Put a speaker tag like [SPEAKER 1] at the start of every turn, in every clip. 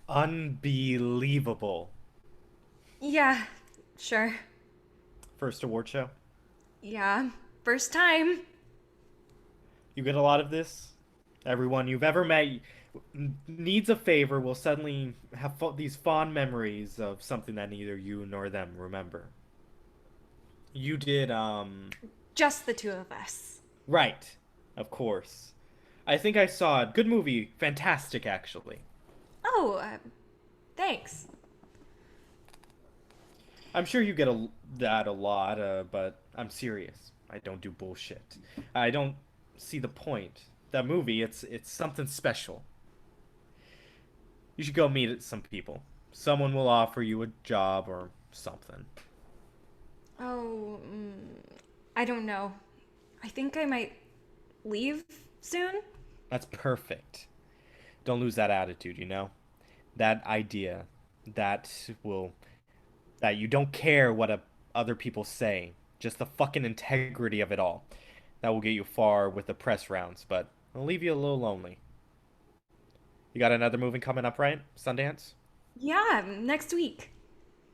[SPEAKER 1] Unbelievable.
[SPEAKER 2] Yeah, sure.
[SPEAKER 1] First award show.
[SPEAKER 2] Yeah, first time.
[SPEAKER 1] You get a lot of this. Everyone you've ever met needs a favor will suddenly have these fond memories of something that neither you nor them remember. You did,
[SPEAKER 2] Just the two of us.
[SPEAKER 1] right, of course. I think I saw it. Good movie. Fantastic, actually.
[SPEAKER 2] Oh, thanks.
[SPEAKER 1] I'm sure you get that a lot, but I'm serious. I don't do bullshit. I don't see the point. That movie, it's something special. You should go meet some people. Someone will offer you a job or something.
[SPEAKER 2] Oh, I don't know. I think I might leave soon.
[SPEAKER 1] That's perfect. Don't lose that attitude, you know? That idea that will that you don't care what other people say, just the fucking integrity of it all. That will get you far with the press rounds, but it'll leave you a little lonely. You got another movie coming up, right? Sundance?
[SPEAKER 2] Yeah, next week.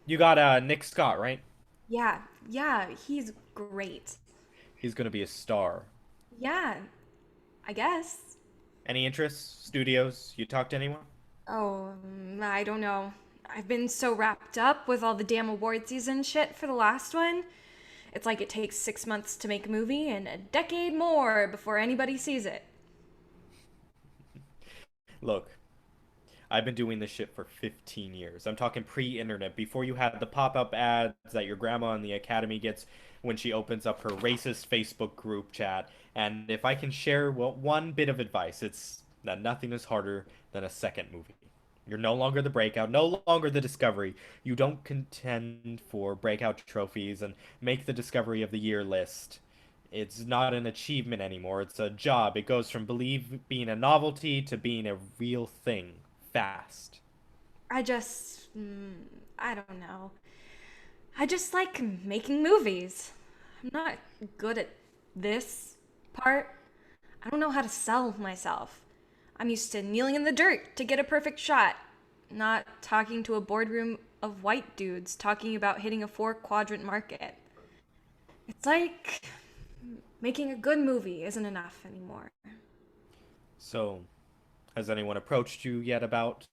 [SPEAKER 1] You got Nick Scott, right?
[SPEAKER 2] Yeah, he's great.
[SPEAKER 1] He's gonna be a star.
[SPEAKER 2] Yeah, I guess.
[SPEAKER 1] Any interests? Studios? You talk to anyone?
[SPEAKER 2] Oh, I don't know. I've been so wrapped up with all the damn award season shit for the last one. It's like it takes 6 months to make a movie and a decade more before anybody sees it.
[SPEAKER 1] Look, I've been doing this shit for 15 years. I'm talking pre-internet, before you had the pop-up ads that your grandma in the academy gets when she opens up her racist Facebook group chat. And if I can share one bit of advice, it's that nothing is harder than a second movie. You're no longer the breakout, no longer the discovery. You don't contend for breakout trophies and make the discovery of the year list. It's not an achievement anymore. It's a job. It goes from being a novelty to being a real thing fast.
[SPEAKER 2] I just, I don't know. I just like making movies. I'm not good at this part. I don't know how to sell myself. I'm used to kneeling in the dirt to get a perfect shot, not talking to a boardroom of white dudes talking about hitting a four-quadrant market. It's like making a good movie isn't enough anymore.
[SPEAKER 1] So, has anyone approached you yet about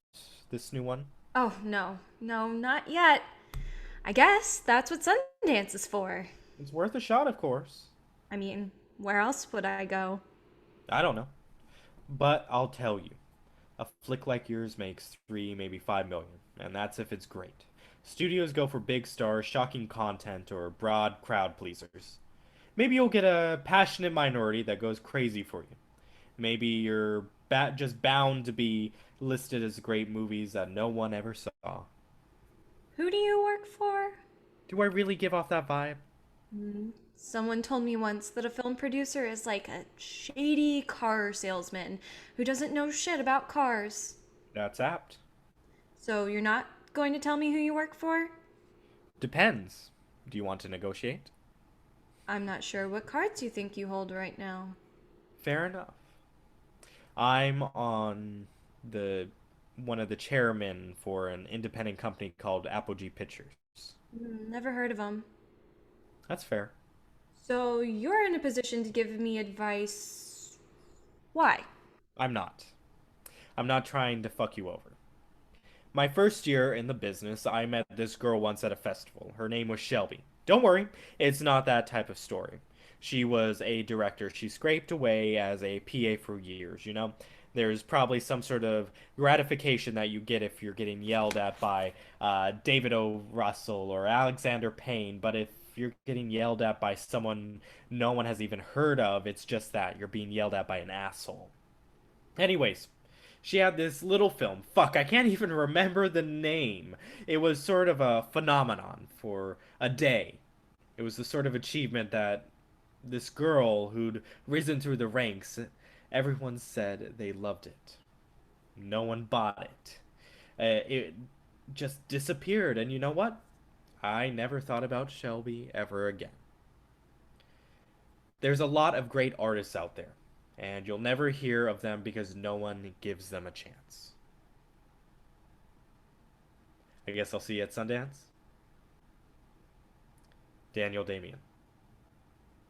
[SPEAKER 1] this new one?
[SPEAKER 2] Oh, no, no, not yet. I guess that's what Sundance is for.
[SPEAKER 1] It's worth a shot, of course.
[SPEAKER 2] I mean, where else would I go?
[SPEAKER 1] I don't know. But I'll tell you. A flick like yours makes 3, maybe 5 million, and that's if it's great. Studios go for big stars, shocking content, or broad crowd pleasers. Maybe you'll get a passionate minority that goes crazy for you. Maybe you're just bound to be listed as great movies that no one ever saw.
[SPEAKER 2] Who do you work for?
[SPEAKER 1] Do I really give off that vibe?
[SPEAKER 2] Someone told me once that a film producer is like a shady car salesman who doesn't know shit about cars.
[SPEAKER 1] That's apt.
[SPEAKER 2] So you're not going to tell me who you work for?
[SPEAKER 1] Depends. Do you want to negotiate?
[SPEAKER 2] I'm not sure what cards you think you hold right now.
[SPEAKER 1] Fair enough. I'm on the one of the chairmen for an independent company called Apogee Pictures.
[SPEAKER 2] Never heard of them.
[SPEAKER 1] That's fair.
[SPEAKER 2] So you're in a position to give me advice. Why?
[SPEAKER 1] I'm not. I'm not trying to fuck you over. My first year in the business, I met this girl once at a festival. Her name was Shelby. Don't worry, it's not that type of story. She was a director. She scraped away as a PA for years, you know? There's probably some sort of gratification that you get if you're getting yelled at by David O. Russell or Alexander Payne, but if you're getting yelled at by someone no one has even heard of, it's just that you're being yelled at by an asshole. Anyways, she had this little film. Fuck, I can't even remember the name. It was sort of a phenomenon for a day. It was the sort of achievement that this girl who'd risen through the ranks, everyone said they loved it. No one bought it. It just disappeared, and you know what? I never thought about Shelby ever again. There's a lot of great artists out there, and you'll never hear of them because no one gives them a chance. I guess I'll see you at Sundance. Daniel Damian.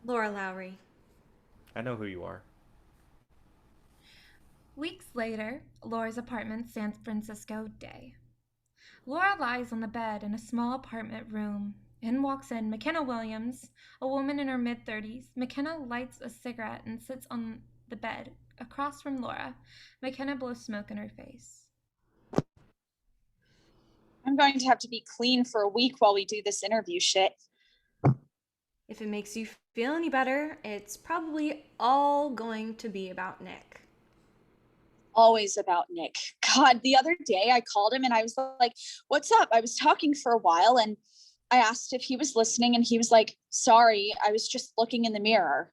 [SPEAKER 2] Laura Lowry.
[SPEAKER 1] I know who you are.
[SPEAKER 3] Weeks later, Laura's apartment, San Francisco day. Laura lies on the bed in a small apartment room. In walks in Mekenna Williams, a woman in her mid-30s. Mekenna lights a cigarette and sits on the bed across from Laura. Mekenna blows smoke in her face.
[SPEAKER 4] I'm going to have to be clean for a week while we do this interview shit.
[SPEAKER 2] If it makes you feel any better, it's probably all going to be about Nick.
[SPEAKER 4] Always about Nick. God, the other day I called him and I was like, what's up? I was talking for a while and I asked if he was listening and he was like, sorry, I was just looking in the mirror.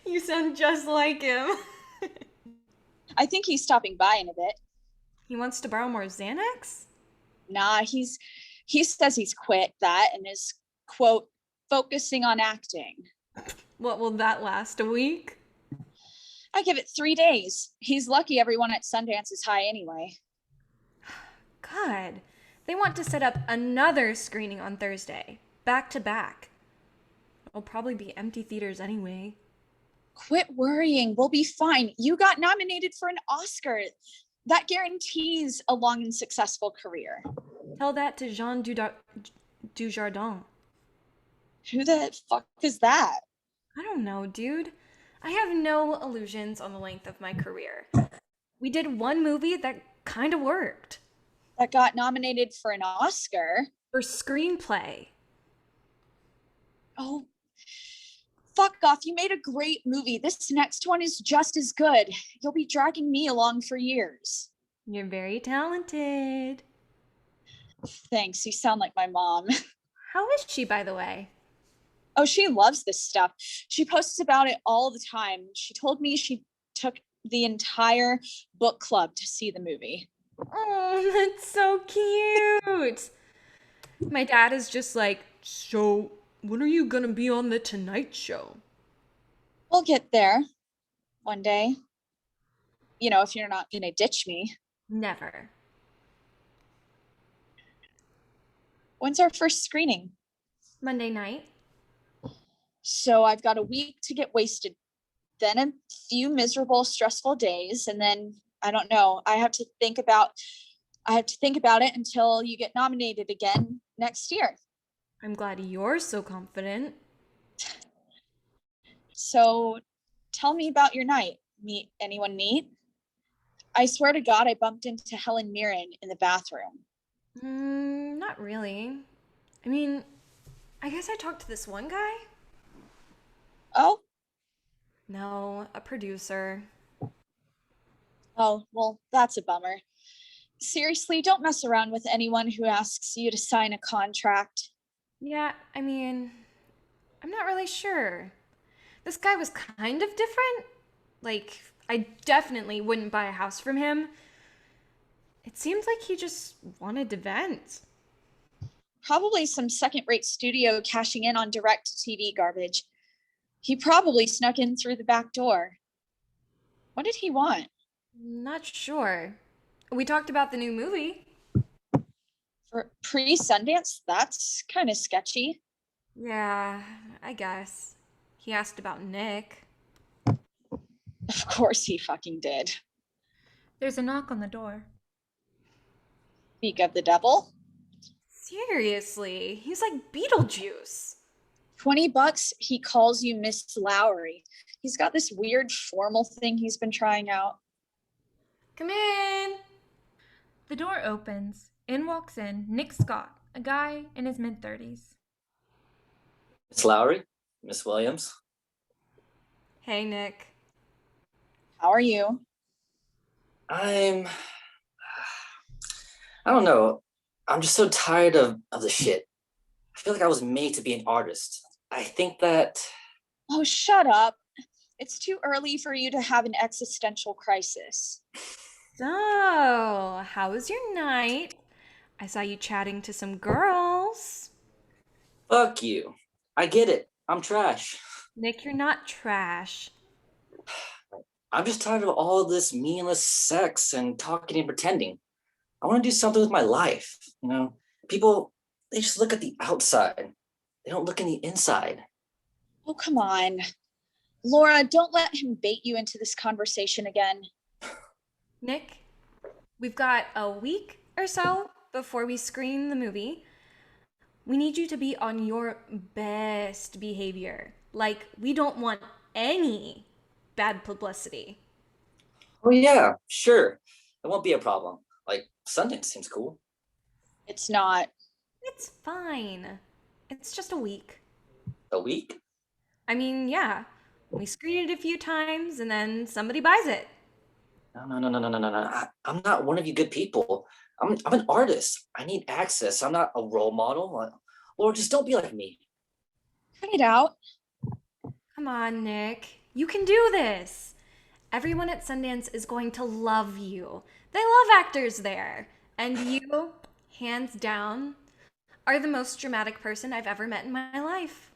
[SPEAKER 2] You sound just like him.
[SPEAKER 4] I think he's stopping by in a bit.
[SPEAKER 2] He wants to borrow more Xanax?
[SPEAKER 4] Nah, he says he's quit that and is, quote, focusing on acting.
[SPEAKER 2] What will that last, a week?
[SPEAKER 4] I give it 3 days. He's lucky everyone at Sundance is high anyway.
[SPEAKER 2] God, they want to set up another screening on Thursday, back to back. It'll probably be empty theaters anyway.
[SPEAKER 4] Quit worrying. We'll be fine. You got nominated for an Oscar. That guarantees a long and successful career.
[SPEAKER 2] Tell that to Jean Dujardin.
[SPEAKER 4] Who the fuck is that?
[SPEAKER 2] I don't know, dude. I have no illusions on the length of my career. We did one movie that kind of worked.
[SPEAKER 4] That got nominated for an Oscar?
[SPEAKER 2] For screenplay.
[SPEAKER 4] Oh, fuck off. You made a great movie. This next one is just as good. You'll be dragging me along for years.
[SPEAKER 2] You're very talented.
[SPEAKER 4] Thanks. You sound like my mom.
[SPEAKER 2] How is she, by the way?
[SPEAKER 4] Oh, she loves this stuff. She posts about it all the time. She told me she took the entire book club to see the movie.
[SPEAKER 2] Oh, that's so cute. My dad is just like, so when are you gonna be on the Tonight Show?
[SPEAKER 4] We'll get there one day. You know, if you're not gonna ditch me.
[SPEAKER 2] Never.
[SPEAKER 4] When's our first screening?
[SPEAKER 2] Monday night?
[SPEAKER 4] So I've got a week to get wasted, then a few miserable, stressful days, and then I don't know. I have to think about it until you get nominated again next year.
[SPEAKER 2] I'm glad you're so confident.
[SPEAKER 4] So tell me about your night. Meet anyone neat? I swear to God, I bumped into Helen Mirren in the bathroom.
[SPEAKER 2] Not really. I mean, I guess I talked to this one guy.
[SPEAKER 4] Oh?
[SPEAKER 2] No, a producer.
[SPEAKER 4] Oh, well, that's a bummer. Seriously, don't mess around with anyone who asks you to sign a contract.
[SPEAKER 2] Yeah, I mean, I'm not really sure. This guy was kind of different. Like, I definitely wouldn't buy a house from him. It seems like he just wanted to vent.
[SPEAKER 4] Probably some second-rate studio cashing in on direct-to-TV garbage. He probably snuck in through the back door. What did he want?
[SPEAKER 2] Not sure. We talked about the new movie.
[SPEAKER 4] For pre-Sundance? That's kind of sketchy.
[SPEAKER 2] Yeah, I guess. He asked about Nick.
[SPEAKER 4] Of course he fucking did.
[SPEAKER 3] There's a knock on the door.
[SPEAKER 4] Speak of the devil.
[SPEAKER 2] Seriously, he's like Beetlejuice.
[SPEAKER 4] $20, he calls you Miss Lowry. He's got this weird formal thing he's been trying out.
[SPEAKER 2] Come in.
[SPEAKER 3] The door opens. In walks in Nick Scott, a guy in his mid-30s.
[SPEAKER 5] Miss Lowry, Miss Williams.
[SPEAKER 2] Hey, Nick.
[SPEAKER 4] How are you?
[SPEAKER 5] I don't know. I'm just so tired of the shit. I feel like I was made to be an artist. I think that...
[SPEAKER 4] Oh, shut up. It's too early for you to have an existential crisis.
[SPEAKER 2] So, how was your night? I saw you chatting to some girls.
[SPEAKER 5] Fuck you. I get it. I'm trash.
[SPEAKER 2] Nick, you're not trash.
[SPEAKER 5] I'm just tired of all this meaningless sex and talking and pretending. I want to do something with my life. People, they just look at the outside. They don't look in the inside.
[SPEAKER 4] Oh, come on. Laura, don't let him bait you into this conversation again.
[SPEAKER 2] Nick, we've got a week or so before we screen the movie. We need you to be on your best behavior. Like, we don't want any bad publicity.
[SPEAKER 5] Oh yeah, sure. It won't be a problem. Like Sundance seems cool.
[SPEAKER 4] It's not.
[SPEAKER 2] It's fine. It's just a week.
[SPEAKER 5] A week?
[SPEAKER 2] I mean, yeah, we screen it a few times and then somebody buys it.
[SPEAKER 5] No, no, no, no, no, no, no, no. I'm not one of you good people. I'm an artist. I need access. I'm not a role model. Lord, just don't be like me.
[SPEAKER 4] Cut it out.
[SPEAKER 2] Come on, Nick. You can do this. Everyone at Sundance is going to love you. They love actors there. And you, hands down, are the most dramatic person I've ever met in my life.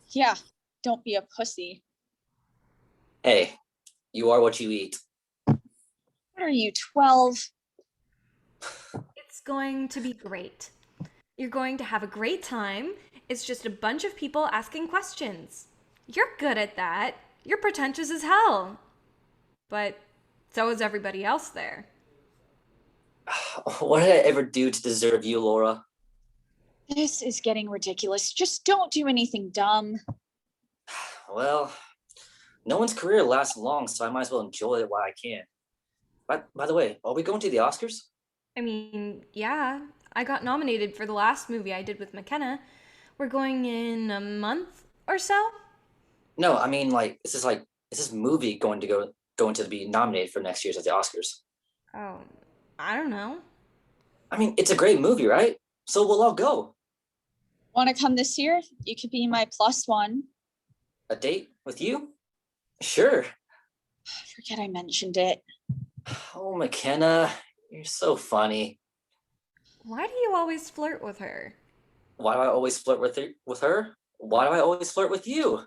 [SPEAKER 4] Yeah, don't be a pussy.
[SPEAKER 5] Hey, you are what you eat.
[SPEAKER 4] What are you, 12?
[SPEAKER 2] It's going to be great. You're going to have a great time. It's just a bunch of people asking questions. You're good at that. You're pretentious as hell. But so is everybody else there.
[SPEAKER 5] What did I ever do to deserve you, Laura?
[SPEAKER 4] This is getting ridiculous. Just don't do anything dumb.
[SPEAKER 5] Well, no one's career lasts long, so I might as well enjoy it while I can. By the way, are we going to the Oscars?
[SPEAKER 2] I mean, yeah, I got nominated for the last movie I did with Mekenna. We're going in a month or so?
[SPEAKER 5] No, I mean is this movie going to be nominated for next year's at the Oscars?
[SPEAKER 2] Oh, I don't know.
[SPEAKER 5] I mean, it's a great movie, right? So we'll all go.
[SPEAKER 4] Want to come this year? You could be my +1.
[SPEAKER 5] A date with you? Sure.
[SPEAKER 4] Forget I mentioned it.
[SPEAKER 5] Oh, Mekenna, you're so funny.
[SPEAKER 2] Why do you always flirt with her?
[SPEAKER 5] Why do I always flirt with her? Why do I always flirt with you?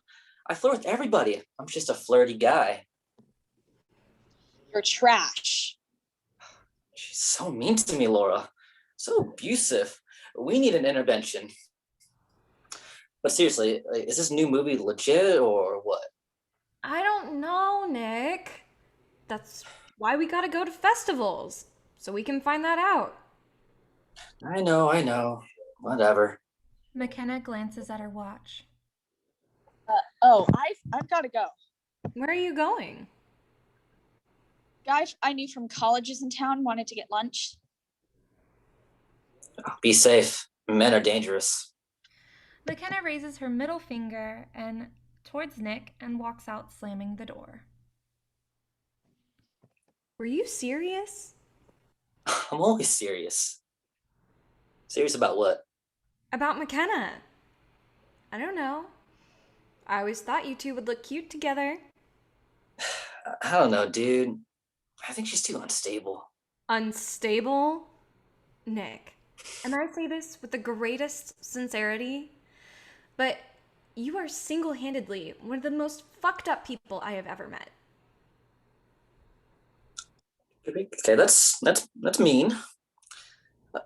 [SPEAKER 5] I flirt with everybody. I'm just a flirty guy.
[SPEAKER 4] You're trash.
[SPEAKER 5] She's so mean to me, Laura. So abusive. We need an intervention. But seriously, is this new movie legit or what?
[SPEAKER 2] I don't know, Nick. That's why we gotta go to festivals, so we can find that out.
[SPEAKER 5] I know. Whatever.
[SPEAKER 3] Mekenna glances at her watch.
[SPEAKER 4] I've got to go.
[SPEAKER 2] Where are you going?
[SPEAKER 4] Guy I knew from college is in town, wanted to get lunch.
[SPEAKER 5] Be safe. Men are dangerous.
[SPEAKER 3] Mekenna raises her middle finger and towards Nick and walks out, slamming the door.
[SPEAKER 2] Were you serious?
[SPEAKER 5] I'm always serious. Serious about what?
[SPEAKER 2] About Mekenna. I don't know. I always thought you two would look cute together.
[SPEAKER 5] I don't know, dude. I think she's too unstable.
[SPEAKER 2] Unstable? Nick. And I say this with the greatest sincerity, but you are single-handedly one of the most fucked up people I have ever met.
[SPEAKER 5] Okay, that's mean.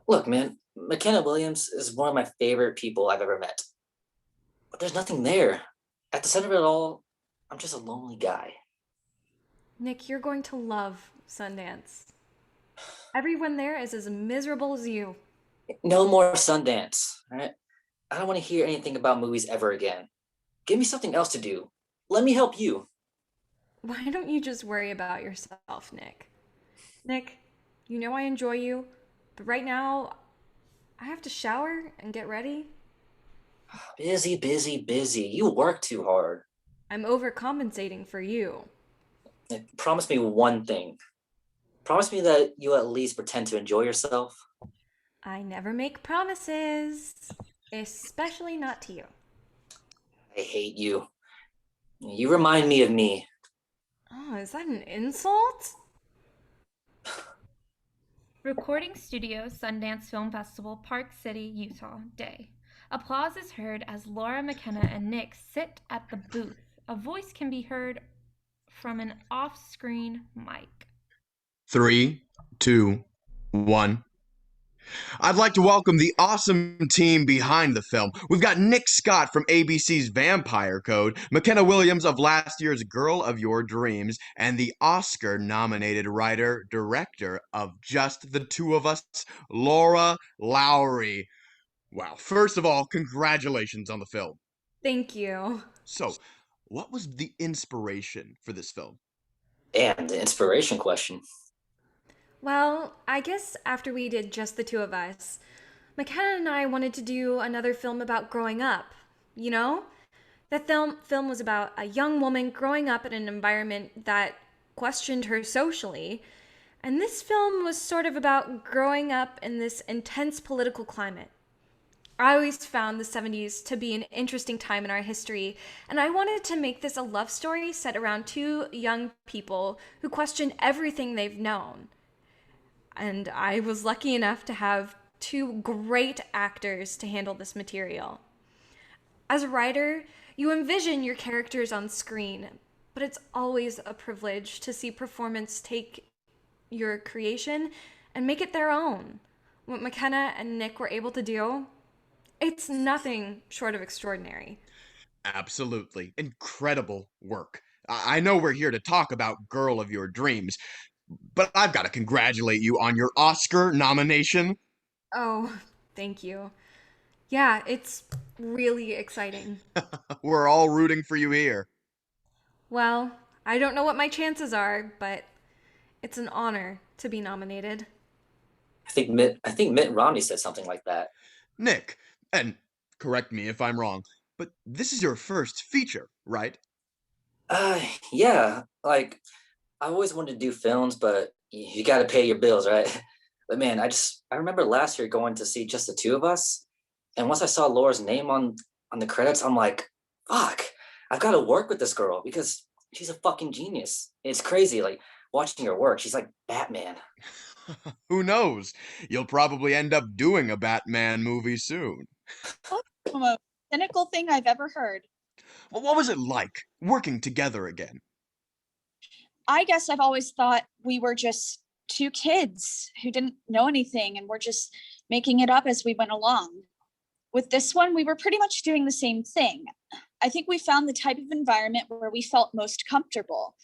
[SPEAKER 5] Look, man, Mekenna Williams is one of my favorite people I've ever met. But there's nothing there. At the center of it all, I'm just a lonely guy.
[SPEAKER 2] Nick, you're going to love Sundance. Everyone there is as miserable as you.
[SPEAKER 5] No more Sundance, all right? I don't want to hear anything about movies ever again. Give me something else to do. Let me help you.
[SPEAKER 2] Why don't you just worry about yourself, Nick? Nick, you know I enjoy you, but right now, I have to shower and get ready.
[SPEAKER 5] Busy, busy, busy. You work too hard.
[SPEAKER 2] I'm overcompensating for you.
[SPEAKER 5] Promise me one thing. Promise me that you at least pretend to enjoy yourself.
[SPEAKER 2] I never make promises, especially not to you.
[SPEAKER 5] I hate you. You remind me of me.
[SPEAKER 2] Oh, is that an insult?
[SPEAKER 3] Recording Studio, Sundance Film Festival, Park City, Utah, day. Applause is heard as Laura, Mekenna, and Nick sit at the booth. A voice can be heard from an off-screen mic.
[SPEAKER 6] 3, 2, One. I'd like to welcome the awesome team behind the film. We've got Nick Scott from ABC's Vampire Code, Mekenna Williams of last year's Girl of Your Dreams, and the Oscar-nominated writer-director of Just the Two of Us, Laura Lowry. Wow, first of all, congratulations on the film.
[SPEAKER 2] Thank you.
[SPEAKER 6] So, what was the inspiration for this film?
[SPEAKER 5] And the inspiration question.
[SPEAKER 2] Well, I guess after we did Just the Two of Us, Mekenna and I wanted to do another film about growing up. You know? That film was about a young woman growing up in an environment that questioned her socially. And this film was sort of about growing up in this intense political climate. I always found the 70s to be an interesting time in our history, and I wanted to make this a love story set around two young people who question everything they've known. And I was lucky enough to have two great actors to handle this material. As a writer, you envision your characters on screen, but it's always a privilege to see performance take your creation and make it their own. What Mekenna and Nick were able to do, it's nothing short of extraordinary.
[SPEAKER 6] Absolutely. Incredible work. I know we're here to talk about Girl of Your Dreams, but I've got to congratulate you on your Oscar nomination.
[SPEAKER 2] Oh, thank you. Yeah, it's really exciting.
[SPEAKER 6] We're all rooting for you here.
[SPEAKER 2] Well, I don't know what my chances are, but it's an honor to be nominated.
[SPEAKER 5] I think Mitt Romney said something like that.
[SPEAKER 6] Nick, and correct me if I'm wrong, but this is your first feature, right?
[SPEAKER 5] Uh, yeah, like I always wanted to do films, but you got to pay your bills, right? But man, I remember last year going to see Just the Two of Us, and once I saw Laura's name on the credits, I'm like, fuck, I've got to work with this girl because she's a fucking genius. It's crazy, like watching her work. She's like Batman.
[SPEAKER 6] Who knows? You'll probably end up doing a Batman movie soon.
[SPEAKER 4] That's the most cynical thing I've ever heard.
[SPEAKER 6] Well, what was it like working together again?
[SPEAKER 4] I guess I've always thought we were just two kids who didn't know anything and we're just making it up as we went along. With this one, we were pretty much doing the same thing. I think we found the type of environment where we felt most comfortable.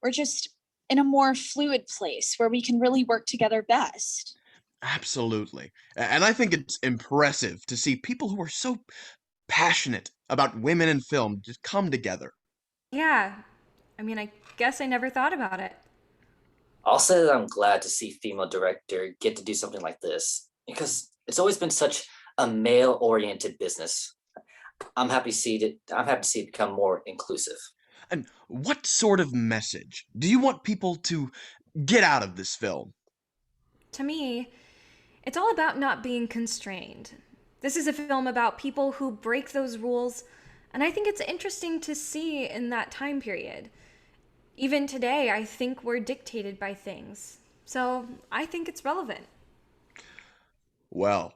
[SPEAKER 4] We're just in a more fluid place where we can really work together best.
[SPEAKER 6] Absolutely. And I think it's impressive to see people who are so passionate about women in film just come together.
[SPEAKER 2] Yeah, I guess I never thought about it.
[SPEAKER 5] I'll say that I'm glad to see female director get to do something like this because it's always been such a male-oriented business. I'm happy to see it become more inclusive.
[SPEAKER 6] And what sort of message do you want people to get out of this film?
[SPEAKER 2] To me, it's all about not being constrained. This is a film about people who break those rules, and I think it's interesting to see in that time period. Even today, I think we're dictated by things. So I think it's relevant.
[SPEAKER 6] Well,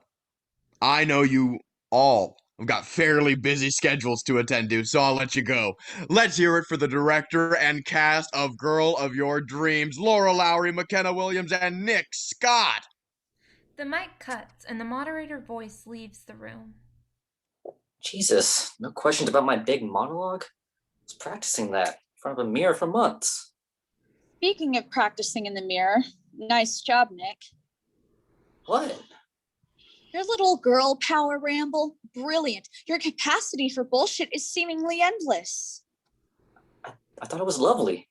[SPEAKER 6] I know you all have got fairly busy schedules to attend to, so I'll let you go. Let's hear it for the director and cast of Girl of Your Dreams, Laura Lowry, Mekenna Williams, and Nick Scott.
[SPEAKER 3] The mic cuts and the moderator voice leaves the room.
[SPEAKER 5] Jesus, no questions about my big monologue? I was practicing that in front of a mirror for months.
[SPEAKER 4] Speaking of practicing in the mirror, nice job, Nick.
[SPEAKER 5] What?
[SPEAKER 4] Your little girl power ramble, brilliant. Your capacity for bullshit is seemingly endless.
[SPEAKER 5] I thought it was lovely.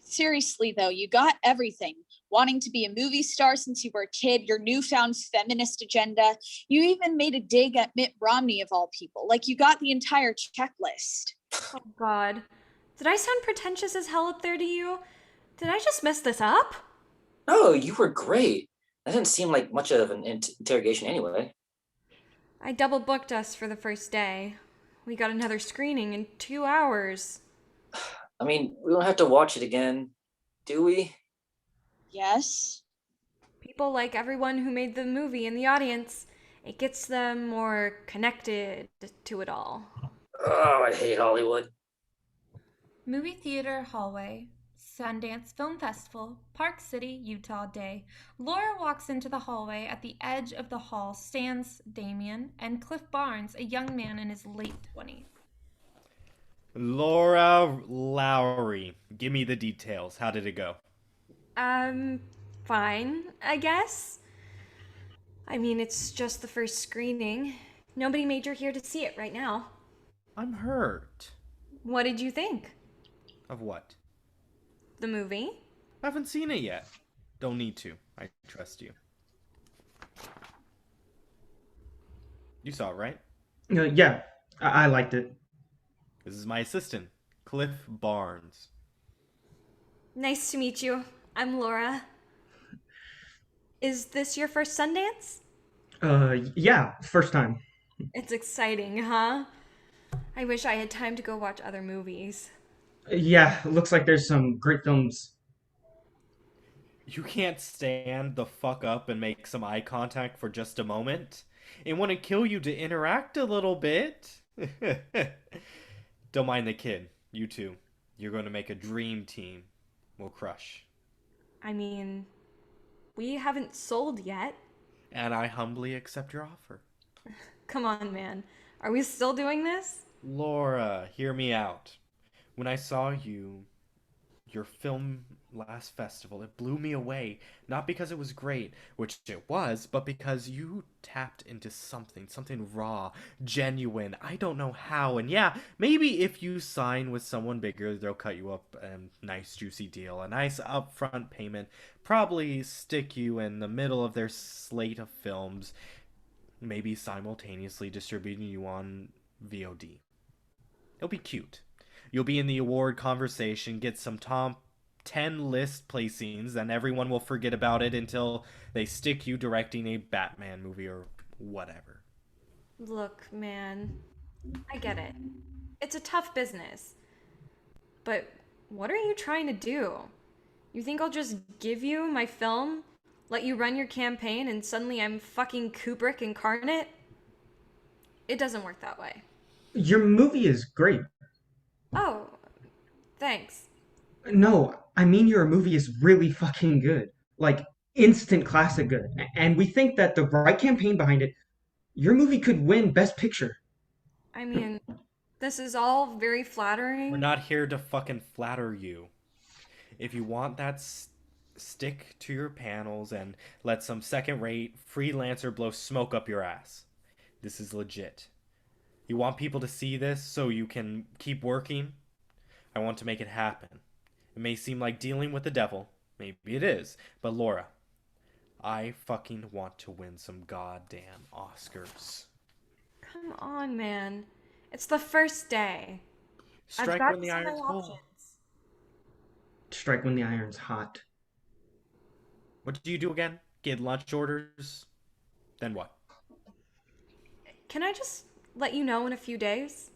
[SPEAKER 4] Seriously, though, you got everything. Wanting to be a movie star since you were a kid, your newfound feminist agenda. You even made a dig at Mitt Romney, of all people. Like you got the entire checklist.
[SPEAKER 2] Oh, God. Did I sound pretentious as hell up there to you? Did I just mess this up?
[SPEAKER 5] No, you were great. That didn't seem like much of an interrogation anyway.
[SPEAKER 2] I double booked us for the first day. We got another screening in 2 hours.
[SPEAKER 5] I mean, we don't have to watch it again, do we?
[SPEAKER 4] Yes.
[SPEAKER 2] People like everyone who made the movie in the audience. It gets them more connected to it all.
[SPEAKER 5] Oh, I hate Hollywood.
[SPEAKER 3] Movie theater hallway, Sundance Film Festival, Park City, Utah day. Laura walks into the hallway. At the edge of the hall stands Damian and Cliff Barnes, a young man in his late 20s.
[SPEAKER 1] Laura Lowry, give me the details. How did it go?
[SPEAKER 2] Fine, I guess. I mean, it's just the first screening. Nobody major here to see it right now.
[SPEAKER 1] I'm hurt.
[SPEAKER 2] What did you think?
[SPEAKER 1] Of what?
[SPEAKER 2] The movie?
[SPEAKER 1] I haven't seen it yet. Don't need to. I trust you. You saw it, right?
[SPEAKER 7] Yeah, I liked it.
[SPEAKER 1] This is my assistant, Cliff Barnes.
[SPEAKER 2] Nice to meet you. I'm Laura. Is this your first Sundance?
[SPEAKER 7] Yeah, first time.
[SPEAKER 2] It's exciting, huh? I wish I had time to go watch other movies.
[SPEAKER 7] Yeah, looks like there's some great films.
[SPEAKER 1] You can't stand the fuck up and make some eye contact for just a moment? It wouldn't kill you to interact a little bit. Don't mind the kid. You two. You're going to make a dream team. We'll crush.
[SPEAKER 2] I mean, we haven't sold yet.
[SPEAKER 1] And I humbly accept your offer.
[SPEAKER 2] Come on, man. Are we still doing this?
[SPEAKER 1] Laura, hear me out. When I saw your film last festival, it blew me away. Not because it was great, which it was, but because you tapped into something raw, genuine. I don't know how. And yeah, maybe if you sign with someone bigger, they'll cut you up a nice juicy deal, a nice upfront payment, probably stick you in the middle of their slate of films, maybe simultaneously distributing you on VOD. It'll be cute. You'll be in the award conversation, get some top 10 list placings, and everyone will forget about it until they stick you directing a Batman movie or whatever.
[SPEAKER 2] Look, man, I get it. It's a tough business. But what are you trying to do? You think I'll just give you my film, let you run your campaign, and suddenly I'm fucking Kubrick incarnate? It doesn't work that way.
[SPEAKER 7] Your movie is great.
[SPEAKER 2] Oh, thanks.
[SPEAKER 7] No, I mean your movie is really fucking good. Like, instant classic good. And we think that the right campaign behind it, your movie could win Best Picture.
[SPEAKER 2] I mean, this is all very flattering.
[SPEAKER 1] We're not here to fucking flatter you. If you want that, stick to your panels and let some second-rate freelancer blow smoke up your ass. This is legit. You want people to see this so you can keep working? I want to make it happen. It may seem like dealing with the devil. Maybe it is. But Laura, I fucking want to win some goddamn Oscars.
[SPEAKER 2] Come on, man. It's the first day.
[SPEAKER 1] Strike when the iron's cold.
[SPEAKER 7] Strike when the iron's hot.
[SPEAKER 1] What do you do again? Get lunch orders? Then what?
[SPEAKER 2] Can I just let you know in a few days?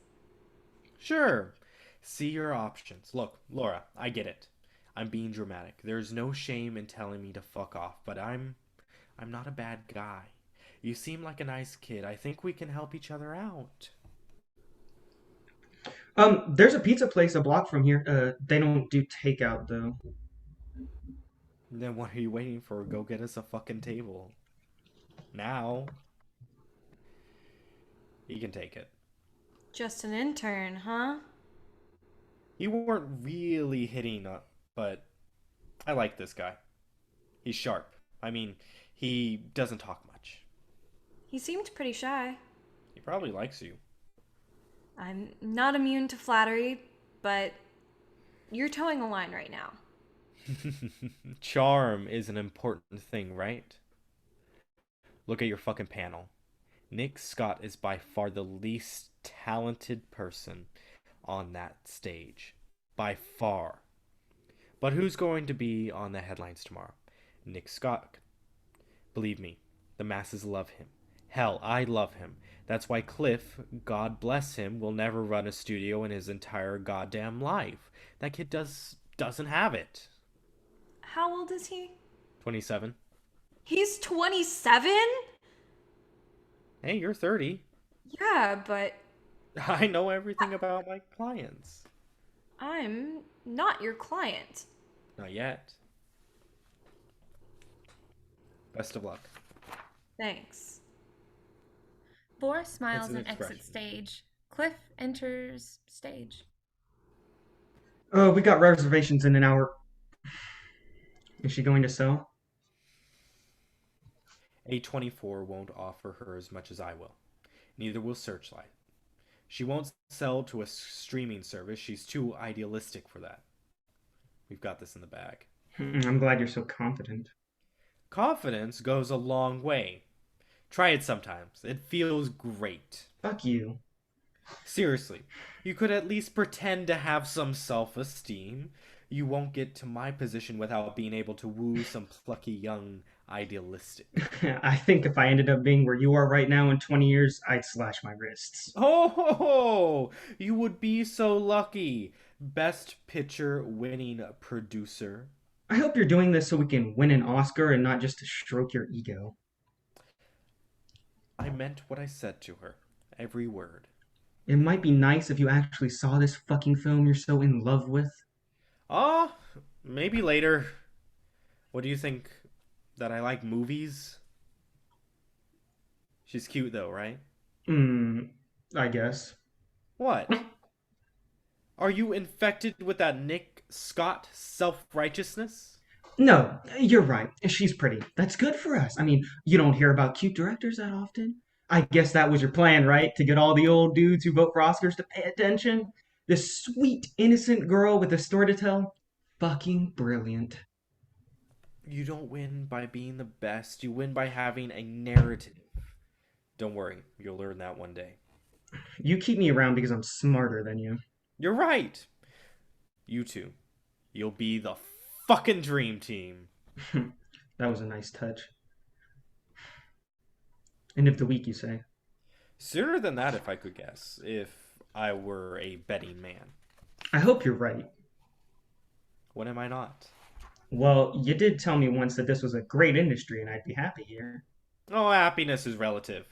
[SPEAKER 1] Sure. See your options. Look, Laura, I get it. I'm being dramatic. There's no shame in telling me to fuck off, but I'm not a bad guy. You seem like a nice kid. I think we can help each other out.
[SPEAKER 7] There's a pizza place a block from here. They don't do takeout though.
[SPEAKER 1] Then what are you waiting for? Go get us a fucking table. Now. You can take it.
[SPEAKER 2] Just an intern, huh?
[SPEAKER 1] You weren't really hitting up, but I like this guy. He's sharp. I mean, he doesn't talk much.
[SPEAKER 2] He seemed pretty shy.
[SPEAKER 1] He probably likes you.
[SPEAKER 2] I'm not immune to flattery, but you're towing a line right now.
[SPEAKER 1] Charm is an important thing, right? Look at your fucking panel. Nick Scott is by far the least talented person on that stage. By far. But who's going to be on the headlines tomorrow? Nick Scott. Believe me, the masses love him. Hell, I love him. That's why Cliff, God bless him, will never run a studio in his entire goddamn life. That kid doesn't have it.
[SPEAKER 2] How old is he?
[SPEAKER 1] 27.
[SPEAKER 2] He's 27?
[SPEAKER 1] Hey, you're 30.
[SPEAKER 2] Yeah, but
[SPEAKER 1] I know everything about my clients.
[SPEAKER 2] I'm not your client.
[SPEAKER 1] Not yet. Best of luck.
[SPEAKER 2] Thanks.
[SPEAKER 3] Laura
[SPEAKER 1] It's
[SPEAKER 3] smiles
[SPEAKER 1] an
[SPEAKER 3] and exits
[SPEAKER 1] expression.
[SPEAKER 3] stage. Cliff enters stage.
[SPEAKER 7] Oh, we got reservations in an hour. Is she going to sell?
[SPEAKER 1] A24 won't offer her as much as I will. Neither will Searchlight. She won't sell to a streaming service. She's too idealistic for that. We've got this in the bag.
[SPEAKER 7] I'm glad you're so confident.
[SPEAKER 1] Confidence goes a long way. Try it sometimes. It feels great.
[SPEAKER 7] Fuck you.
[SPEAKER 1] Seriously, you could at least pretend to have some self-esteem. You won't get to my position without being able to woo some plucky young idealistic.
[SPEAKER 7] I think if I ended up being where you are right now in 20 years, I'd slash my wrists.
[SPEAKER 1] Oh, you would be so lucky. Best picture winning producer.
[SPEAKER 7] I hope you're doing this so we can win an Oscar and not just to stroke your ego.
[SPEAKER 1] I meant what I said to her. Every word.
[SPEAKER 7] It might be nice if you actually saw this fucking film you're so in love with.
[SPEAKER 1] Ah, maybe later. What do you think? That I like movies? She's cute though, right?
[SPEAKER 7] I guess.
[SPEAKER 1] What? Are you infected with that Nick Scott self-righteousness?
[SPEAKER 7] No, you're right. She's pretty. That's good for us. I mean, you don't hear about cute directors that often. I guess that was your plan, right? To get all the old dudes who vote for Oscars to pay attention? This sweet, innocent girl with a story to tell? Fucking brilliant.
[SPEAKER 1] You don't win by being the best. You win by having a narrative. Don't worry, you'll learn that one day.
[SPEAKER 7] You keep me around because I'm smarter than you.
[SPEAKER 1] You're right. You two. You'll be the fucking dream team.
[SPEAKER 7] That was a nice touch. End of the week, you say?
[SPEAKER 1] Sooner than that, if I could guess. If I were a betting man.
[SPEAKER 7] I hope you're right.
[SPEAKER 1] What am I not?
[SPEAKER 7] Well, you did tell me once that this was a great industry and I'd be happy here.
[SPEAKER 1] Oh, happiness is relative.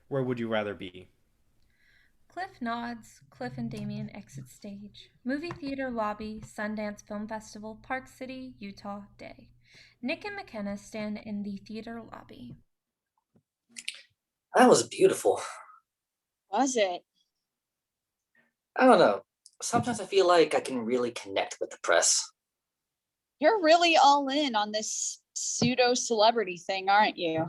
[SPEAKER 1] Where would you rather be?
[SPEAKER 3] Cliff nods. Cliff and Damian exit stage. Movie theater lobby, Sundance Film Festival, Park City, Utah, day. Nick and Mekenna stand in the theater lobby.
[SPEAKER 5] That was beautiful.
[SPEAKER 4] Was it?
[SPEAKER 5] I don't know. Sometimes I feel like I can really connect with the press.
[SPEAKER 4] You're really all in on this pseudo celebrity thing, aren't you?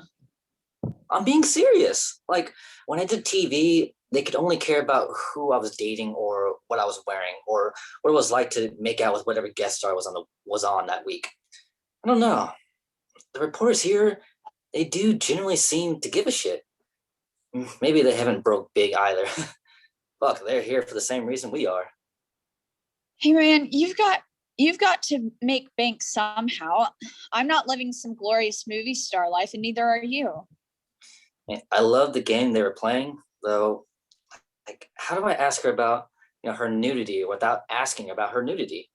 [SPEAKER 5] I'm being serious. Like when I did TV, they could only care about who I was dating or what I was wearing or what it was like to make out with whatever guest star was on that week. I don't know. The reporters here, they do generally seem to give a shit. Maybe they haven't broke big either. Fuck, they're here for the same reason we are.
[SPEAKER 4] Hey man, you've got to make bank somehow. I'm not living some glorious movie star life, and neither are you.
[SPEAKER 5] I love the game they were playing, though. Like, how do I ask her about her nudity without asking about her nudity?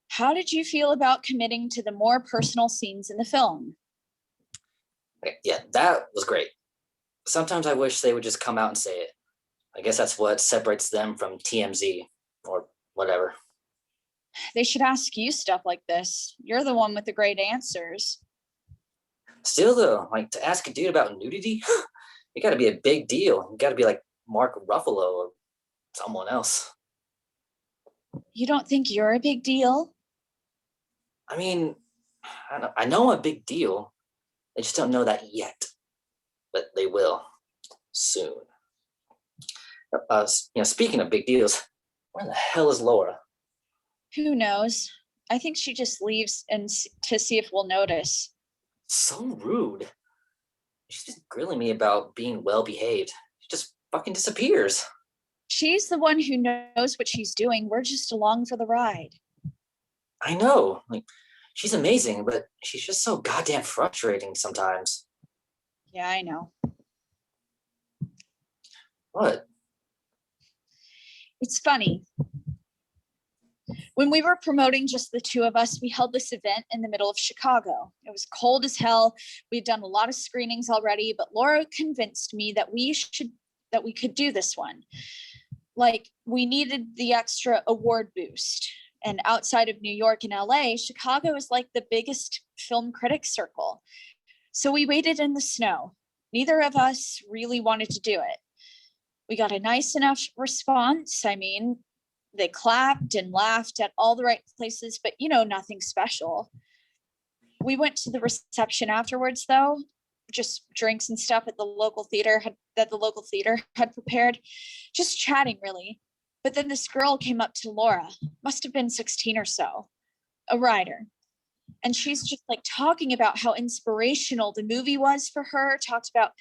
[SPEAKER 4] How did you feel about committing to the more personal scenes in the film?
[SPEAKER 5] Yeah, that was great. Sometimes I wish they would just come out and say it. I guess that's what separates them from TMZ or whatever.
[SPEAKER 4] They should ask you stuff like this. You're the one with the great answers.
[SPEAKER 5] Still, though, like to ask a dude about nudity, you got to be a big deal. You got to be like Mark Ruffalo or someone else.
[SPEAKER 4] You don't think you're a big deal?
[SPEAKER 5] I mean, I know I'm a big deal. They just don't know that yet, but they will soon. Speaking of big deals, where the hell is Laura?
[SPEAKER 4] Who knows? I think she just leaves to see if we'll notice.
[SPEAKER 5] So rude. She's just grilling me about being well behaved. She just fucking disappears.
[SPEAKER 4] She's the one who knows what she's doing. We're just along for the ride.
[SPEAKER 5] I know. Like, she's amazing, but she's just so goddamn frustrating sometimes.
[SPEAKER 4] Yeah, I know.
[SPEAKER 5] What?
[SPEAKER 4] It's funny. When we were promoting just the two of us, we held this event in the middle of Chicago. It was cold as hell. We'd done a lot of screenings already, but Laura convinced me that we could do this one. Like, we needed the extra award boost. And outside of New York and LA, Chicago is like the biggest film critic circle. So we waited in the snow. Neither of us really wanted to do it. We got a nice enough response. I mean, they clapped and laughed at all the right places, but nothing special. We went to the reception afterwards, though, just drinks and stuff at the local theater had prepared, just chatting really. But then this girl came up to Laura, must have been 16 or so, a writer. And she's just like talking about how inspirational the movie was for her, talked about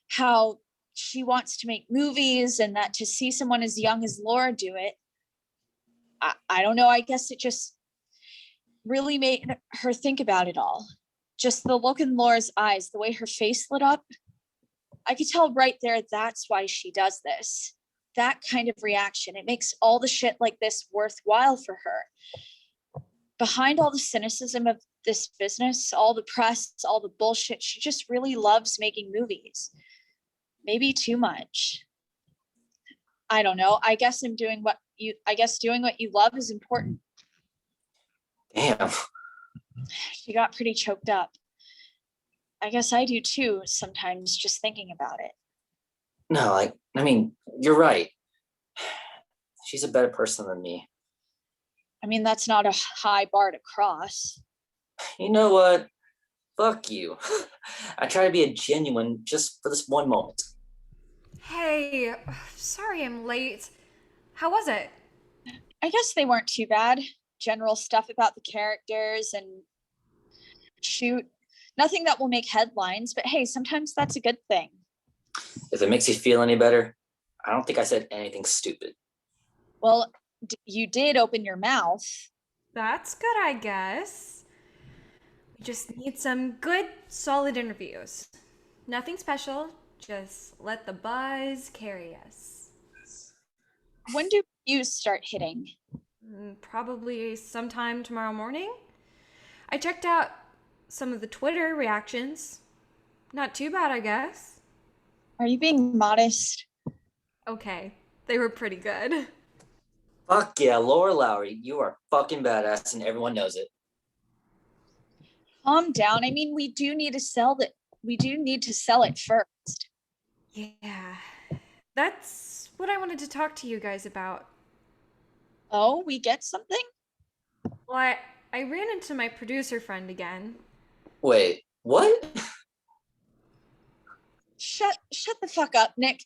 [SPEAKER 4] how she wants to make movies and that to see someone as young as Laura do it, I don't know, I guess it just really made her think about it all. Just the look in Laura's eyes, the way her face lit up, I could tell right there that's why she does this. That kind of reaction, it makes all the shit like this worthwhile for her. Behind all the cynicism of this business, all the press, all the bullshit, she just really loves making movies. Maybe too much. I don't know. I guess doing what you love is important.
[SPEAKER 5] Damn.
[SPEAKER 4] She got pretty choked up. I guess I do too sometimes, just thinking about it.
[SPEAKER 5] No, I mean, you're right. She's a better person than me.
[SPEAKER 4] I mean, that's not a high bar to cross.
[SPEAKER 5] You know what? Fuck you. I try to be a genuine just for this one moment.
[SPEAKER 2] Hey, sorry I'm late. How was it?
[SPEAKER 4] I guess they weren't too bad. General stuff about the characters and shoot. Nothing that will make headlines, but hey, sometimes that's a good thing.
[SPEAKER 5] If it makes you feel any better, I don't think I said anything stupid.
[SPEAKER 4] Well, you did open your mouth.
[SPEAKER 2] That's good, I guess. We just need some good, solid interviews. Nothing special, just let the buzz carry us.
[SPEAKER 4] When do views start hitting?
[SPEAKER 2] Probably sometime tomorrow morning. I checked out some of the Twitter reactions. Not too bad, I guess.
[SPEAKER 4] Are you being modest?
[SPEAKER 2] Okay, they were pretty good.
[SPEAKER 5] Fuck yeah, Laura Lowry, you are fucking badass and everyone knows it.
[SPEAKER 4] Calm down. I mean, we do need to sell it first.
[SPEAKER 2] Yeah, that's what I wanted to talk to you guys about.
[SPEAKER 4] Oh, we get something?
[SPEAKER 2] Well, I ran into my producer friend again.
[SPEAKER 5] Wait, what?
[SPEAKER 4] Shut the fuck up, Nick.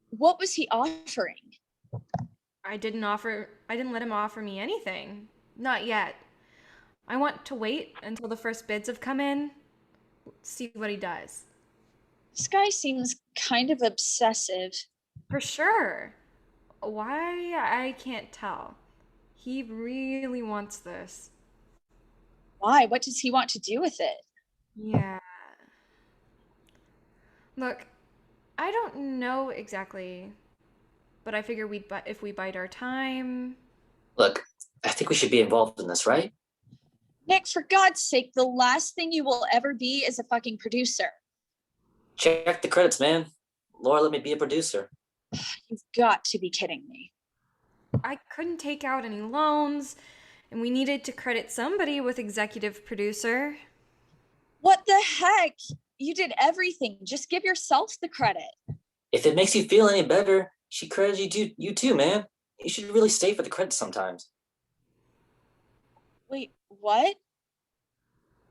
[SPEAKER 4] What was he offering?
[SPEAKER 2] I didn't let him offer me anything. Not yet. I want to wait until the first bids have come in, see what he does.
[SPEAKER 4] This guy seems kind of obsessive.
[SPEAKER 2] For sure. Why? I can't tell. He really wants this.
[SPEAKER 4] Why? What does he want to do with it?
[SPEAKER 2] Yeah. Look, I don't know exactly, but I figure if we bide our time.
[SPEAKER 5] Look, I think we should be involved in this, right?
[SPEAKER 4] Nick, for God's sake, the last thing you will ever be is a fucking producer.
[SPEAKER 5] Check the credits, man. Laura let me be a producer.
[SPEAKER 4] You've got to be kidding me.
[SPEAKER 2] I couldn't take out any loans, and we needed to credit somebody with executive producer.
[SPEAKER 4] What the heck? You did everything. Just give yourself the credit.
[SPEAKER 5] If it makes you feel any better, she credited you too, man. You should really stay for the credits sometimes.
[SPEAKER 4] Wait, what?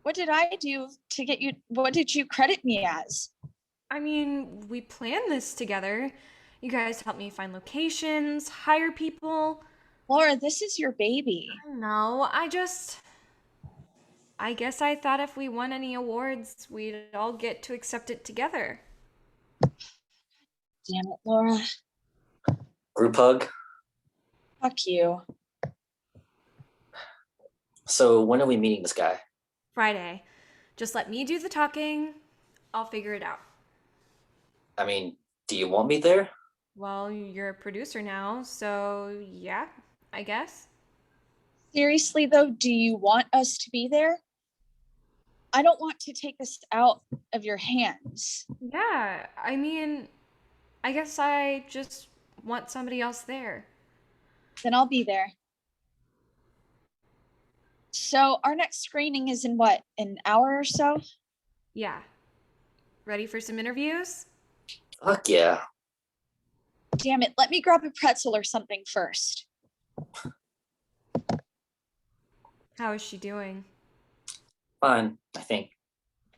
[SPEAKER 4] What did I do to get you? What did you credit me as?
[SPEAKER 2] I mean, we planned this together. You guys helped me find locations, hire people.
[SPEAKER 4] Laura, this is your baby.
[SPEAKER 2] No, I guess I thought if we won any awards, we'd all get to accept it together.
[SPEAKER 4] Damn it, Laura.
[SPEAKER 5] Group hug.
[SPEAKER 4] Fuck you.
[SPEAKER 5] So when are we meeting this guy?
[SPEAKER 2] Friday. Just let me do the talking. I'll figure it out.
[SPEAKER 5] I mean, do you want me there?
[SPEAKER 2] Well, you're a producer now, so yeah, I guess.
[SPEAKER 4] Seriously, though, do you want us to be there? I don't want to take this out of your hands.
[SPEAKER 2] Yeah, I mean, I guess I just want somebody else there.
[SPEAKER 4] Then I'll be there. So our next screening is in what, an hour or so?
[SPEAKER 2] Yeah. Ready for some interviews?
[SPEAKER 5] Fuck yeah.
[SPEAKER 4] Damn it, let me grab a pretzel or something first.
[SPEAKER 2] How is she doing?
[SPEAKER 5] Fine, I think.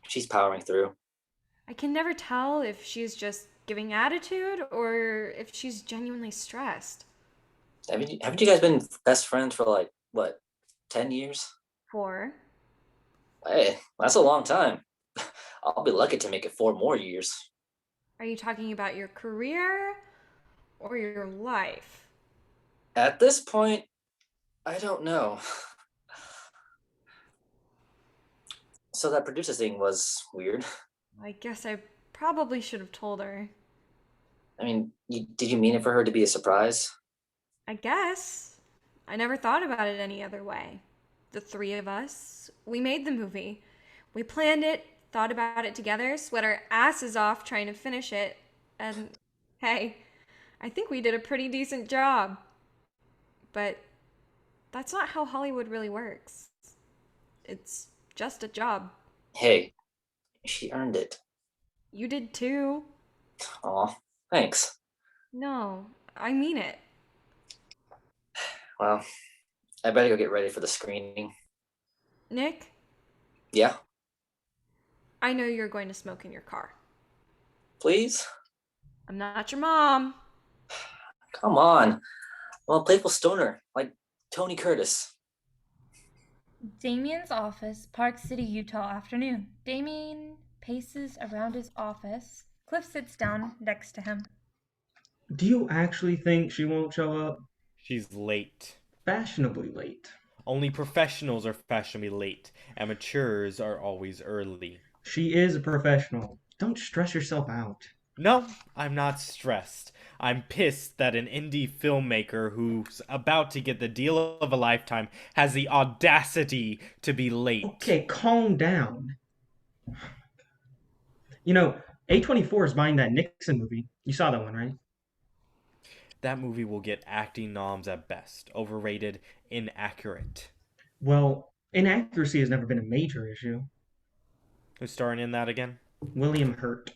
[SPEAKER 5] She's powering through.
[SPEAKER 2] I can never tell if she's just giving attitude or if she's genuinely stressed.
[SPEAKER 5] Haven't you guys been best friends for like, what, 10 years?
[SPEAKER 2] 4.
[SPEAKER 5] Hey, that's a long time. I'll be lucky to make it 4 more years.
[SPEAKER 2] Are you talking about your career or your life?
[SPEAKER 5] At this point, I don't know. So that producer thing was weird.
[SPEAKER 2] I guess I probably should have told her.
[SPEAKER 5] I mean, did you mean it for her to be a surprise?
[SPEAKER 2] I guess. I never thought about it any other way. The 3 of us, we made the movie. We planned it, thought about it together, sweat our asses off trying to finish it, and hey, I think we did a pretty decent job. But that's not how Hollywood really works. It's just a job.
[SPEAKER 5] Hey, she earned it.
[SPEAKER 2] You did too.
[SPEAKER 5] Aw, thanks.
[SPEAKER 2] No, I mean it.
[SPEAKER 5] Well, I better go get ready for the screening.
[SPEAKER 2] Nick,
[SPEAKER 5] Yeah,
[SPEAKER 2] I know you're going to smoke in your car.
[SPEAKER 5] please?
[SPEAKER 2] I'm not your mom.
[SPEAKER 5] Come on. I'm a playful stoner, like Tony Curtis.
[SPEAKER 3] Damian's office, Park City, Utah afternoon. Damian paces around his office. Cliff sits down next to him.
[SPEAKER 7] Do you actually think she won't show up?
[SPEAKER 1] She's late.
[SPEAKER 7] Fashionably late.
[SPEAKER 1] Only professionals are fashionably late. Amateurs are always early.
[SPEAKER 7] She is a professional. Don't stress yourself out.
[SPEAKER 1] No, I'm not stressed. I'm pissed that an indie filmmaker who's about to get the deal of a lifetime has the audacity to be late.
[SPEAKER 7] Okay, calm down. You know, A24 is buying that Nixon movie. You saw that one, right?
[SPEAKER 1] That movie will get acting noms at best. Overrated, inaccurate.
[SPEAKER 7] Well, inaccuracy has never been a major issue.
[SPEAKER 1] Who's starring in that again?
[SPEAKER 7] William Hurt.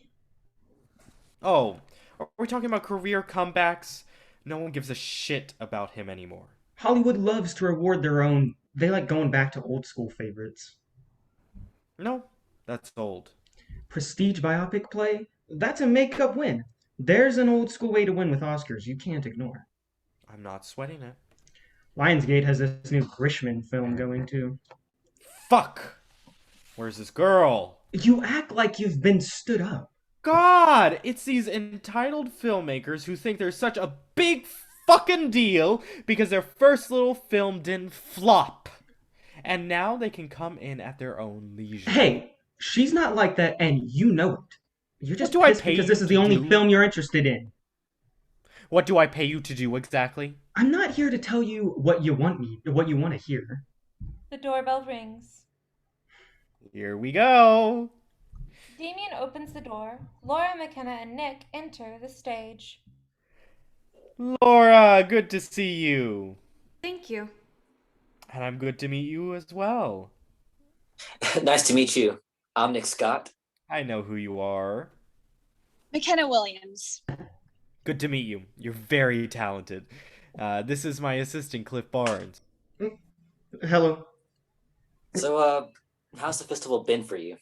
[SPEAKER 1] Oh, are we talking about career comebacks? No one gives a shit about him anymore.
[SPEAKER 7] Hollywood loves to reward their own. They like going back to old school favorites.
[SPEAKER 1] No, that's old.
[SPEAKER 7] Prestige biopic play? That's a makeup win. There's an old school way to win with Oscars you can't ignore.
[SPEAKER 1] I'm not sweating it.
[SPEAKER 7] Lionsgate has this new Grishman film going too.
[SPEAKER 1] Fuck! Where's this girl?
[SPEAKER 7] You act like you've been stood up.
[SPEAKER 1] God! It's these entitled filmmakers who think they're such a big fucking deal because their first little film didn't flop. And now they can come in at their own leisure.
[SPEAKER 7] Hey, she's not like that and you know it. You're just
[SPEAKER 1] What do I
[SPEAKER 7] pissed
[SPEAKER 1] pay
[SPEAKER 7] because
[SPEAKER 1] you
[SPEAKER 7] this is the
[SPEAKER 1] to
[SPEAKER 7] only
[SPEAKER 1] do?
[SPEAKER 7] film you're interested in.
[SPEAKER 1] What do I pay you to do exactly?
[SPEAKER 7] I'm not here to tell you what you want to hear.
[SPEAKER 3] The doorbell rings.
[SPEAKER 1] Here we go.
[SPEAKER 3] Damian opens the door. Laura, Mekenna, and Nick enter the stage.
[SPEAKER 1] Laura, good to see you.
[SPEAKER 2] Thank you.
[SPEAKER 1] And I'm good to meet you as well.
[SPEAKER 5] Nice to meet you. I'm Nick Scott.
[SPEAKER 1] I know who you are.
[SPEAKER 4] Mekenna Williams.
[SPEAKER 1] Good to meet you. You're very talented. This is my assistant, Cliff Barnes.
[SPEAKER 7] Hello.
[SPEAKER 5] So, how's the festival been for you?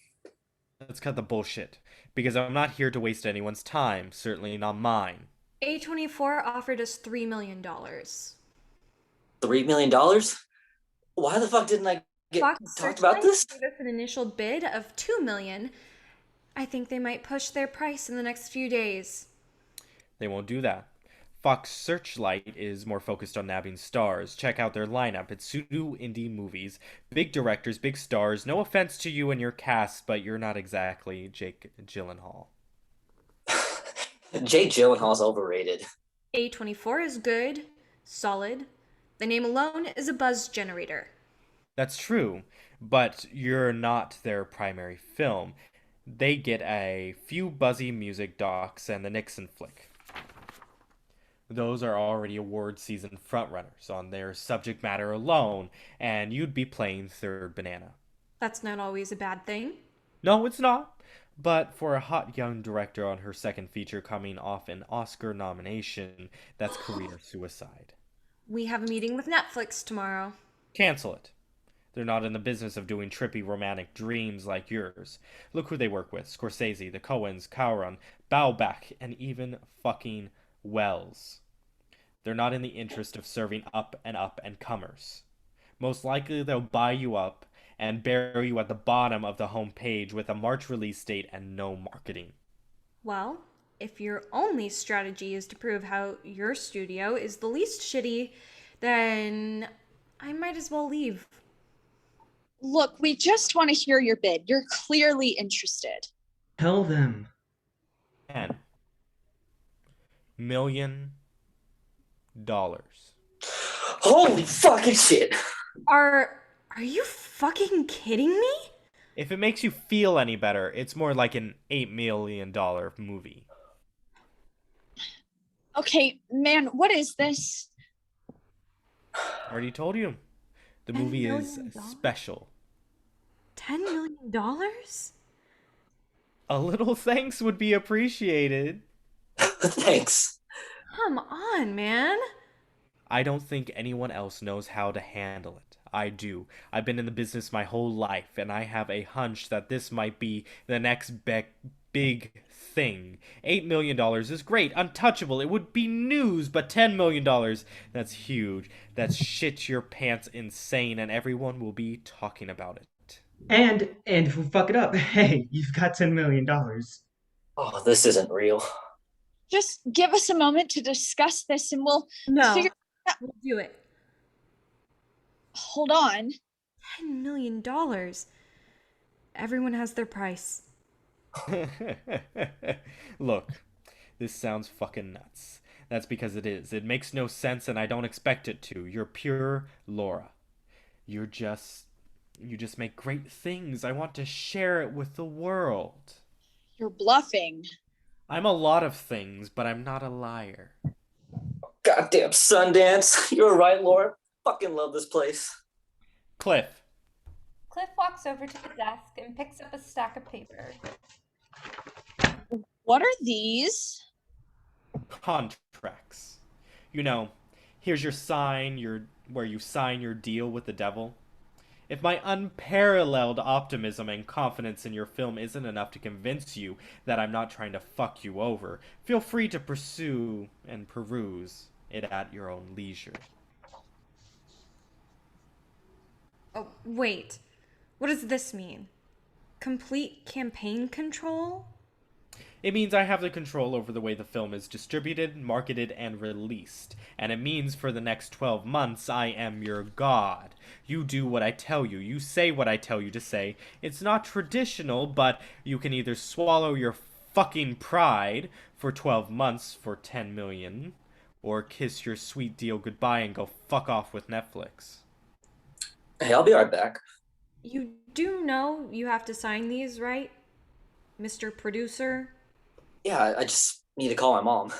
[SPEAKER 1] Let's cut the bullshit. Because I'm not here to waste anyone's time, certainly not mine.
[SPEAKER 2] A24 offered us $3 million.
[SPEAKER 5] $3 million? Why the fuck didn't I get
[SPEAKER 2] Fox
[SPEAKER 5] talked about
[SPEAKER 2] Searchlight
[SPEAKER 5] this?
[SPEAKER 2] gave us an initial bid of $2 million. I think they might push their price in the next few days.
[SPEAKER 1] They won't do that. Fox Searchlight is more focused on nabbing stars. Check out their lineup. It's pseudo indie movies. Big directors, big stars. No offense to you and your cast, but you're not exactly Jake Gyllenhaal.
[SPEAKER 5] Jake Gyllenhaal's overrated.
[SPEAKER 2] A24 is good, solid. The name alone is a buzz generator.
[SPEAKER 1] That's true, but you're not their primary film. They get a few buzzy music docs and the Nixon flick. Those are already award season frontrunners on their subject matter alone, and you'd be playing third banana.
[SPEAKER 2] That's not always a bad thing.
[SPEAKER 1] No, it's not. But for a hot young director on her second feature coming off an Oscar nomination, that's career suicide.
[SPEAKER 2] We have a meeting with Netflix tomorrow.
[SPEAKER 1] Cancel it. They're not in the business of doing trippy romantic dreams like yours. Look who they work with: Scorsese, the Coens, Cowron, Baumbach, and even fucking Wells. They're not in the interest of serving up and comers. Most likely they'll buy you up and bury you at the bottom of the home page with a March release date and no marketing.
[SPEAKER 2] Well, if your only strategy is to prove how your studio is the least shitty, then I might as well leave.
[SPEAKER 4] Look, we just want to hear your bid. You're clearly interested.
[SPEAKER 7] Tell them.
[SPEAKER 1] $10 million.
[SPEAKER 5] Holy fucking shit!
[SPEAKER 2] Are you fucking kidding me?
[SPEAKER 1] If it makes you feel any better, it's more like an $8 million movie.
[SPEAKER 4] Okay, man, what is this?
[SPEAKER 1] I already told you. The
[SPEAKER 2] $10
[SPEAKER 1] movie is
[SPEAKER 2] million?
[SPEAKER 1] special.
[SPEAKER 2] $10 million?
[SPEAKER 1] A little thanks would be appreciated.
[SPEAKER 5] Thanks.
[SPEAKER 2] Come on, man.
[SPEAKER 1] I don't think anyone else knows how to handle it. I do. I've been in the business my whole life, and I have a hunch that this might be the next big thing. $8 million is great, untouchable. It would be news, but $10 million, that's huge. That's shit your pants insane, and everyone will be talking about it.
[SPEAKER 7] And if we fuck it up, hey, you've got $10 million.
[SPEAKER 5] Oh, this isn't real.
[SPEAKER 4] Just give us a moment to discuss this and we'll
[SPEAKER 2] No,
[SPEAKER 4] figure out.
[SPEAKER 2] we'll do it.
[SPEAKER 4] Hold on.
[SPEAKER 2] $10 million. Everyone has their price.
[SPEAKER 1] Look, this sounds fucking nuts. That's because it is. It makes no sense, and I don't expect it to. You're pure Laura. You just make great things. I want to share it with the world.
[SPEAKER 4] You're bluffing.
[SPEAKER 1] I'm a lot of things, but I'm not a liar.
[SPEAKER 5] Goddamn Sundance. You're right, Laura. Fucking love this place.
[SPEAKER 1] Cliff.
[SPEAKER 3] Cliff walks over to the desk and picks up a stack of paper.
[SPEAKER 4] What are these?
[SPEAKER 1] Contracts. You know, here's your sign, where you sign your deal with the devil. If my unparalleled optimism and confidence in your film isn't enough to convince you that I'm not trying to fuck you over, feel free to pursue and peruse it at your own leisure.
[SPEAKER 2] Oh, wait. What does this mean? Complete campaign control?
[SPEAKER 1] It means I have the control over the way the film is distributed, marketed, and released. And it means for the next 12 months, I am your god. You do what I tell you. You say what I tell you to say. It's not traditional, but you can either swallow your fucking pride for 12 months for 10 million, or kiss your sweet deal goodbye and go fuck off with Netflix.
[SPEAKER 5] Hey, I'll be right back.
[SPEAKER 2] You do know you have to sign these, right? Mr. Producer?
[SPEAKER 5] Yeah, I just need to call my mom.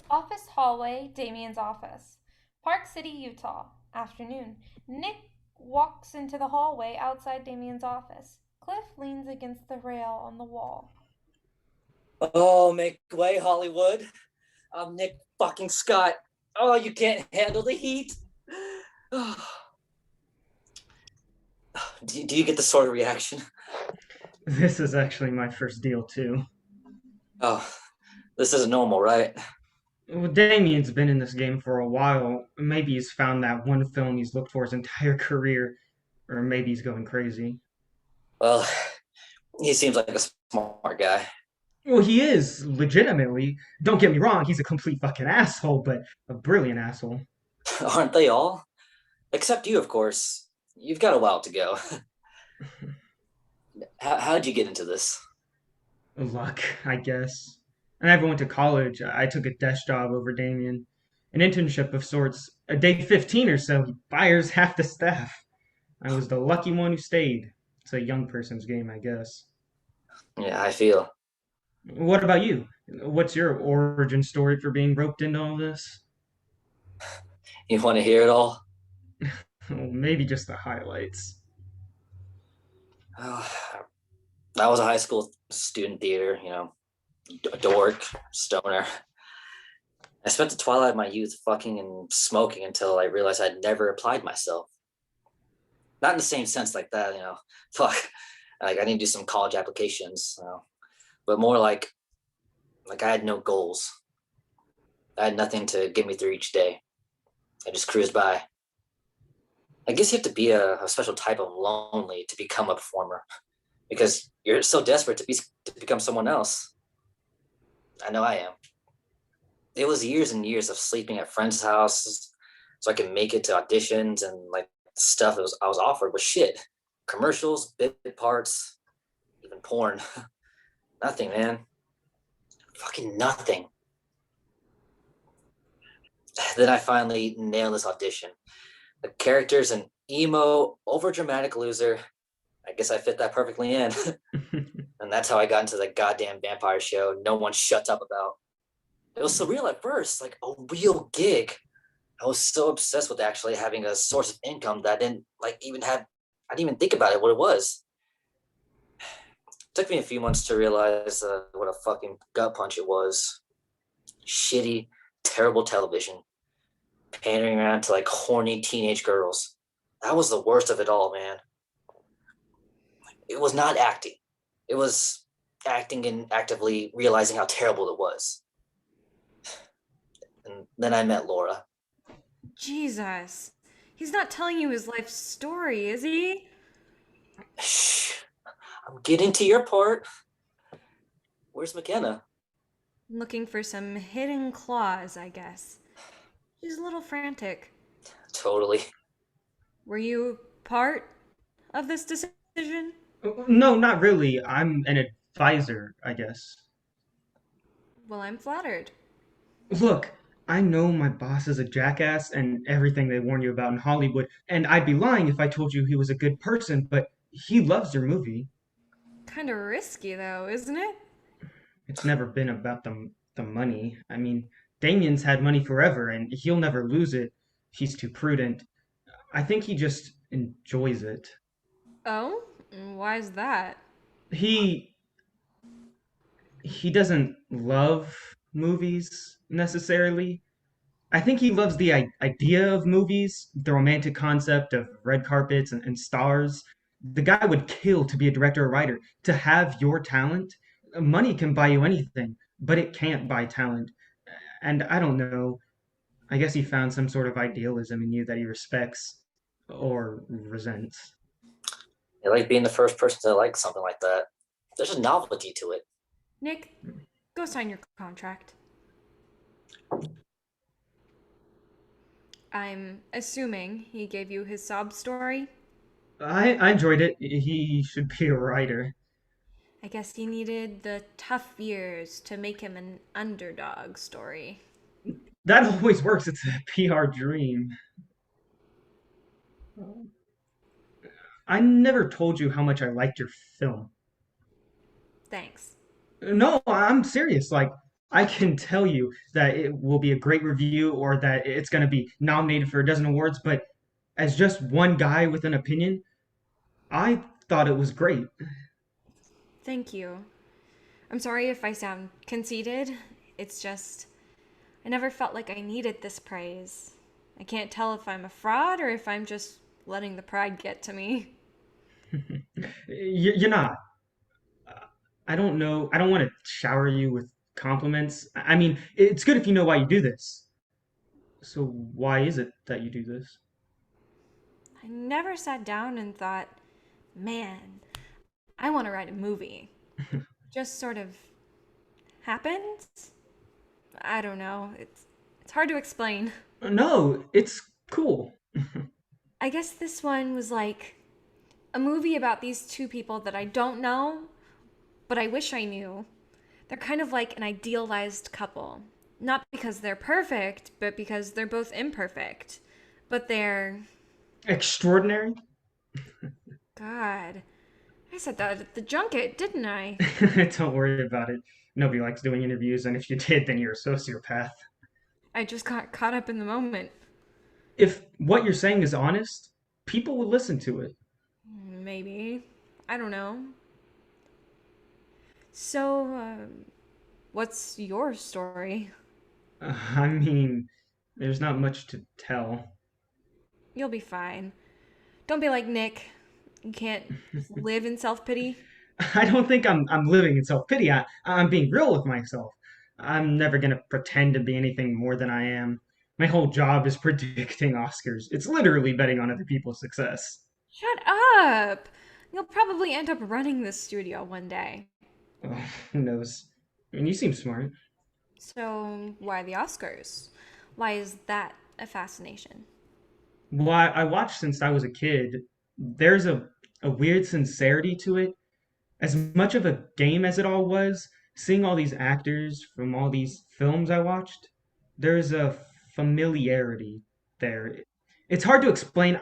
[SPEAKER 3] Office hallway, Damian's office. Park City, Utah. Afternoon. Nick walks into the hallway outside Damian's office. Cliff leans against the rail on the wall.
[SPEAKER 5] Oh, make way, Hollywood. I'm Nick fucking Scott. Oh, you can't handle the heat. Do you get the sort of reaction?
[SPEAKER 7] This is actually my first deal, too.
[SPEAKER 5] Oh, this isn't normal, right?
[SPEAKER 7] Well, Damien's been in this game for a while. Maybe he's found that one film he's looked for his entire career, or maybe he's going crazy.
[SPEAKER 5] Well, he seems like a smart guy.
[SPEAKER 7] Well, he is, legitimately. Don't get me wrong, he's a complete fucking asshole, but a brilliant asshole.
[SPEAKER 5] Aren't they all? Except you, of course. You've got a while to go. How'd you get into this?
[SPEAKER 7] Luck, I guess. I never went to college. I took a desk job over Damien. An internship of sorts. A day 15 or so, he fires half the staff. I was the lucky one who stayed. It's a young person's game, I guess.
[SPEAKER 5] Yeah, I feel.
[SPEAKER 7] What about you? What's your origin story for being roped into all this?
[SPEAKER 5] You want to hear it all?
[SPEAKER 7] Well, maybe just the highlights.
[SPEAKER 5] Oh, I was a high school student theater, a dork, stoner. I spent the twilight of my youth fucking and smoking until I realized I'd never applied myself. Not in the same sense like that, fuck. Like I need to do some college applications, but more like I had no goals. I had nothing to get me through each day. I just cruised by. I guess you have to be a special type of lonely to become a performer because you're so desperate to become someone else. I know I am. It was years and years of sleeping at friends' houses so I could make it to auditions and like stuff I was offered was shit. Commercials, bit parts, even porn. Nothing, man. Fucking nothing. Then I finally nailed this audition. The character's an emo, overdramatic loser. I guess I fit that perfectly in. And that's how I got into the goddamn vampire show no one shuts up about. It was surreal at first, like a real gig. I was so obsessed with actually having a source of income that I didn't I didn't even think about it, what it was. It took me a few months to realize what a fucking gut punch it was. Shitty, terrible television, pandering around to like horny teenage girls. That was the worst of it all, man. It was not acting. It was acting and actively realizing how terrible it was. And then I met Laura.
[SPEAKER 2] Jesus. He's not telling you his life story, is he?
[SPEAKER 5] Shh, I'm getting to your part. Where's Mekenna?
[SPEAKER 2] Looking for some hidden claws, I guess. She's a little frantic.
[SPEAKER 5] Totally.
[SPEAKER 2] Were you part of this decision?
[SPEAKER 7] No, not really. I'm an advisor, I guess.
[SPEAKER 2] Well, I'm flattered.
[SPEAKER 7] Look, I know my boss is a jackass and everything they warn you about in Hollywood, and I'd be lying if I told you he was a good person, but he loves your movie.
[SPEAKER 2] Kinda risky, though, isn't it?
[SPEAKER 7] It's never been about the money. I mean, Damian's had money forever, and he'll never lose it. He's too prudent. I think he just enjoys it.
[SPEAKER 2] Oh? Why's that?
[SPEAKER 7] He he doesn't love movies necessarily. I think he loves the idea of movies, the romantic concept of red carpets and stars. The guy would kill to be a director or writer. To have your talent, money can buy you anything, but it can't buy talent. And I don't know, I guess he found some sort of idealism in you that he respects or resents.
[SPEAKER 5] I like being the first person to like something like that. There's a novelty to it.
[SPEAKER 2] Nick, go sign your contract. I'm assuming he gave you his sob story.
[SPEAKER 7] I enjoyed it. He should be a writer.
[SPEAKER 2] I guess he needed the tough years to make him an underdog story.
[SPEAKER 7] That always works. It's a PR dream. I never told you how much I liked your film.
[SPEAKER 2] Thanks.
[SPEAKER 7] No, I'm serious. Like, I can tell you that it will be a great review or that it's going to be nominated for a dozen awards, but as just one guy with an opinion, I thought it was great.
[SPEAKER 2] Thank you. I'm sorry if I sound conceited. It's just, I never felt like I needed this praise. I can't tell if I'm a fraud or if I'm just letting the pride get to me.
[SPEAKER 7] You're not. I don't know. I don't want to shower you with compliments. I mean, it's good if you know why you do this. So, why is it that you do this?
[SPEAKER 2] I never sat down and thought, man, I want to write a movie. Just sort of happened. I don't know. It's hard to explain.
[SPEAKER 7] No, it's cool.
[SPEAKER 2] I guess this one was like a movie about these two people that I don't know, but I wish I knew. They're kind of like an idealized couple. Not because they're perfect, but because they're both imperfect. But they're,
[SPEAKER 7] Extraordinary?
[SPEAKER 2] God, I said that at the junket, didn't I?
[SPEAKER 7] Don't worry about it. Nobody likes doing interviews, and if you did, then you're a sociopath.
[SPEAKER 2] I just got caught up in the moment.
[SPEAKER 7] If what you're saying is honest, people will listen to it.
[SPEAKER 2] Maybe. I don't know. So, what's your story?
[SPEAKER 7] I mean, there's not much to tell.
[SPEAKER 2] You'll be fine. Don't be like Nick. You can't just live in self pity.
[SPEAKER 7] I don't think I'm living in self pity. I'm being real with myself. I'm never gonna pretend to be anything more than I am. My whole job is predicting Oscars. It's literally betting on other people's success.
[SPEAKER 2] Shut up! You'll probably end up running this studio one day.
[SPEAKER 7] Oh, who knows? I mean, you seem smart.
[SPEAKER 2] So, why the Oscars? Why is that a fascination?
[SPEAKER 7] Well, I watched since I was a kid. There's a weird sincerity to it. As much of a game as it all was, seeing all these actors from all these films I watched, there's a familiarity there. It's hard to explain,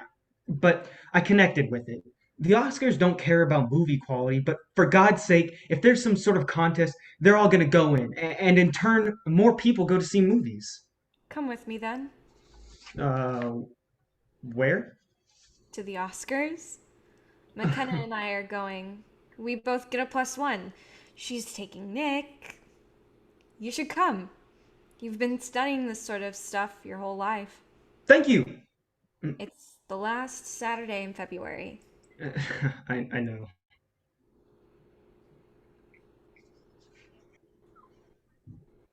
[SPEAKER 7] but I connected with it. The Oscars don't care about movie quality, but for God's sake, if there's some sort of contest, they're all going to go in. And in turn, more people go to see movies.
[SPEAKER 2] Come with me then.
[SPEAKER 7] Uh, where?
[SPEAKER 2] To the Oscars? Mekenna and I are going. We both get a +1. She's taking Nick. You should come. You've been studying this sort of stuff your whole life.
[SPEAKER 7] Thank you.
[SPEAKER 2] It's the last Saturday in February.
[SPEAKER 7] I know.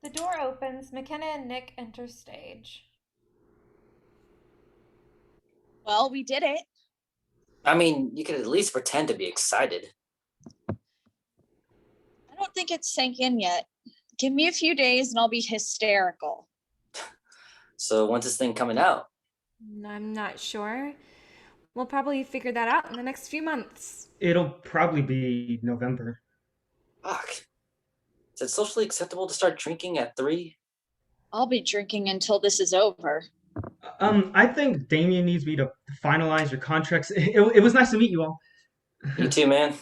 [SPEAKER 3] The door opens. Mekenna and Nick enter stage.
[SPEAKER 4] Well, we did it.
[SPEAKER 5] I mean, you could at least pretend to be excited.
[SPEAKER 4] I don't think it's sank in yet. Give me a few days and I'll be hysterical.
[SPEAKER 5] So when's this thing coming out?
[SPEAKER 2] I'm not sure. We'll probably figure that out in the next few months.
[SPEAKER 7] It'll probably be November.
[SPEAKER 5] Fuck. Is it socially acceptable to start drinking at 3?
[SPEAKER 4] I'll be drinking until this is over.
[SPEAKER 7] I think Damian needs me to finalize your contracts. It was nice to meet you all.
[SPEAKER 5] You too, man.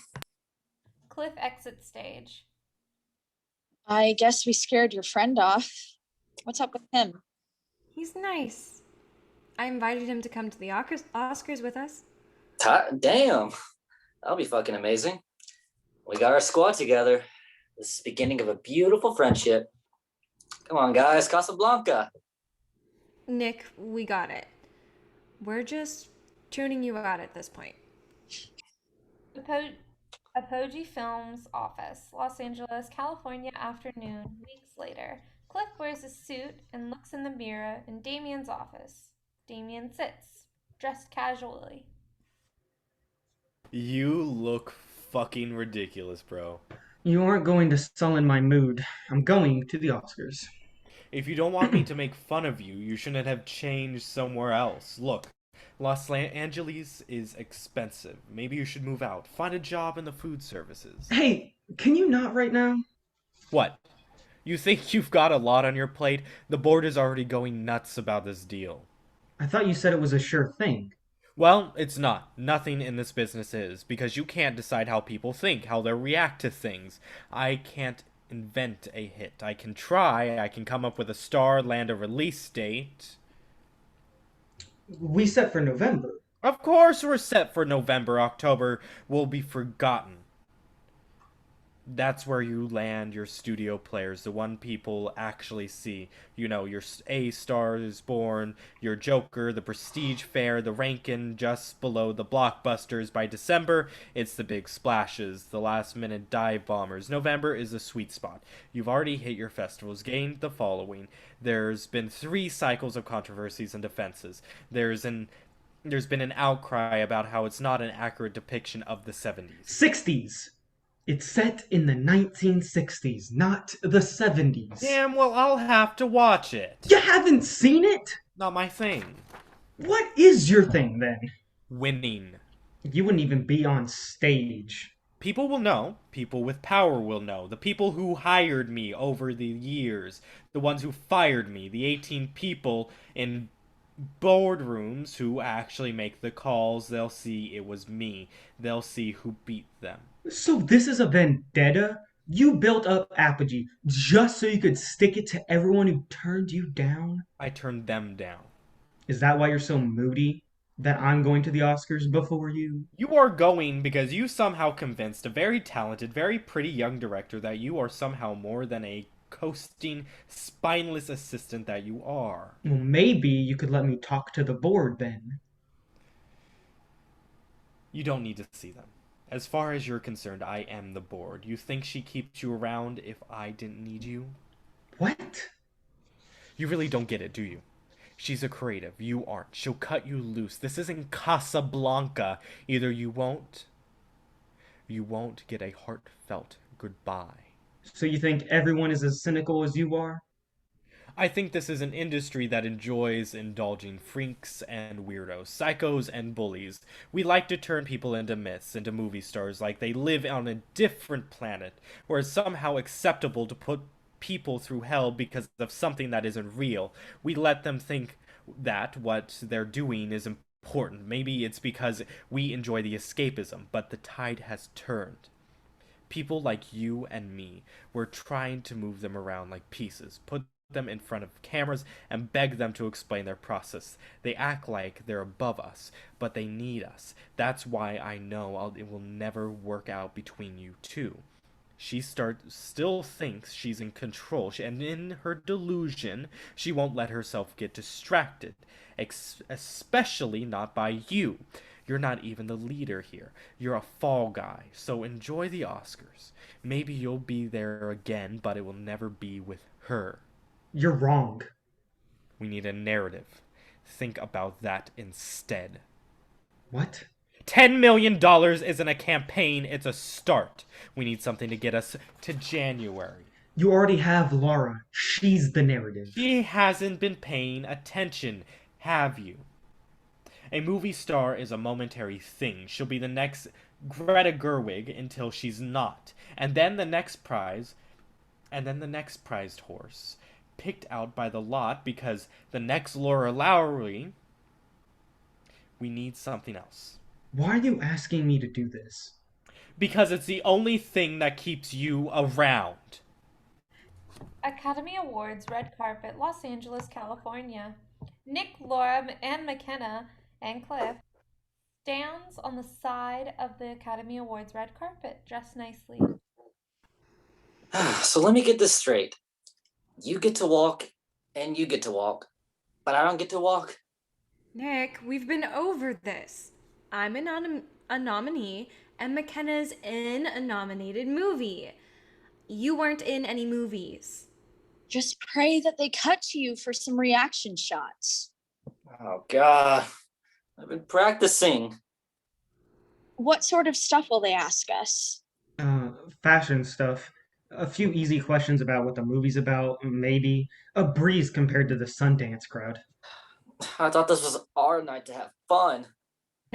[SPEAKER 3] Cliff exits stage.
[SPEAKER 4] I guess we scared your friend off. What's up with him?
[SPEAKER 2] He's nice. I invited him to come to the Oscars with us.
[SPEAKER 5] Damn. That'll be fucking amazing. We got our squad together. This is the beginning of a beautiful friendship. Come on, guys. Casablanca.
[SPEAKER 2] Nick, we got it. We're just tuning you out at this point.
[SPEAKER 3] Apogee Films office, Los Angeles, California afternoon, weeks later. Cliff wears a suit and looks in the mirror in Damian's office. Damian sits, dressed casually.
[SPEAKER 1] You look fucking ridiculous, bro.
[SPEAKER 7] You aren't going to sullen my mood. I'm going to the Oscars.
[SPEAKER 1] If you don't want me to make fun of you, you shouldn't have changed somewhere else. Look, Los Angeles is expensive. Maybe you should move out. Find a job in the food services.
[SPEAKER 7] Hey, can you not right now?
[SPEAKER 1] What? You think you've got a lot on your plate? The board is already going nuts about this deal.
[SPEAKER 7] I thought you said it was a sure thing.
[SPEAKER 1] Well, it's not. Nothing in this business is, because you can't decide how people think, how they react to things. I can't invent a hit. I can try, I can come up with a star, land a release date.
[SPEAKER 7] We set for November.
[SPEAKER 1] Of course we're set for November. October will be forgotten. That's where you land your studio players, the one people actually see. You know, your A Star is Born, your Joker, the Prestige Fair, the Rankin just below the blockbusters. By December, it's the big splashes, the last minute dive bombers. November is the sweet spot. You've already hit your festivals, gained the following. There's been 3 cycles of controversies and defenses. There's been an outcry about how it's not an accurate depiction of the 70s.
[SPEAKER 7] 60s. It's set in the 1960s, not the 70s.
[SPEAKER 1] Damn, well, I'll have to watch it.
[SPEAKER 7] You haven't seen it?
[SPEAKER 1] Not my thing.
[SPEAKER 7] What is your thing then?
[SPEAKER 1] Winning.
[SPEAKER 7] You wouldn't even be on stage.
[SPEAKER 1] People will know. People with power will know. The people who hired me over the years. The ones who fired me. The 18 people in Boardrooms who actually make the calls, they'll see it was me. They'll see who beat them.
[SPEAKER 7] So this is a vendetta? You built up Apogee just so you could stick it to everyone who turned you down?
[SPEAKER 1] I turned them down.
[SPEAKER 7] Is that why you're so moody? That I'm going to the Oscars before you?
[SPEAKER 1] You are going because you somehow convinced a very talented, very pretty young director that you are somehow more than a coasting, spineless assistant that you are.
[SPEAKER 7] Well, maybe you could let me talk to the board then.
[SPEAKER 1] You don't need to see them. As far as you're concerned, I am the board. You think she keeps you around if I didn't need you?
[SPEAKER 7] What?
[SPEAKER 1] You really don't get it, do you? She's a creative. You aren't. She'll cut you loose. This isn't Casablanca. Either you won't get a heartfelt goodbye.
[SPEAKER 7] So you think everyone is as cynical as you are?
[SPEAKER 1] I think this is an industry that enjoys indulging freaks and weirdos, psychos and bullies. We like to turn people into myths, into movie stars, like they live on a different planet, where it's somehow acceptable to put people through hell because of something that isn't real. We let them think that what they're doing is important. Maybe it's because we enjoy the escapism, but the tide has turned. People like you and me, we're trying to move them around like pieces, put them in front of cameras and beg them to explain their process. They act like they're above us, but they need us. That's why I know it will never work out between you two. Still thinks she's in control, and in her delusion, she won't let herself get distracted, especially not by you. You're not even the leader here. You're a fall guy, so enjoy the Oscars. Maybe you'll be there again, but it will never be with her.
[SPEAKER 7] You're wrong.
[SPEAKER 1] We need a narrative. Think about that instead.
[SPEAKER 7] What?
[SPEAKER 1] $10 million isn't a campaign, it's a start. We need something to get us to January.
[SPEAKER 7] You already have Laura. She's the narrative.
[SPEAKER 1] She hasn't been paying attention, have you? A movie star is a momentary thing. She'll be the next Greta Gerwig until she's not. And then the next prized horse, picked out by the lot because the next Laura Lowry, we need something else.
[SPEAKER 7] Why are you asking me to do this?
[SPEAKER 1] Because it's the only thing that keeps you around.
[SPEAKER 3] Academy Awards red carpet, Los Angeles, California. Nick, Laura, and Mekenna and Cliff stands on the side of the Academy Awards red carpet, dressed nicely.
[SPEAKER 5] So let me get this straight. You get to walk, and you get to walk, but I don't get to walk?
[SPEAKER 2] Nick, we've been over this. I'm a nominee, and Mekenna's in a nominated movie. You weren't in any movies.
[SPEAKER 4] Just pray that they cut to you for some reaction shots.
[SPEAKER 5] Oh, God. I've been practicing.
[SPEAKER 4] What sort of stuff will they ask us?
[SPEAKER 7] Fashion stuff. A few easy questions about what the movie's about, maybe. A breeze compared to the Sundance crowd.
[SPEAKER 5] I thought this was our night to have fun.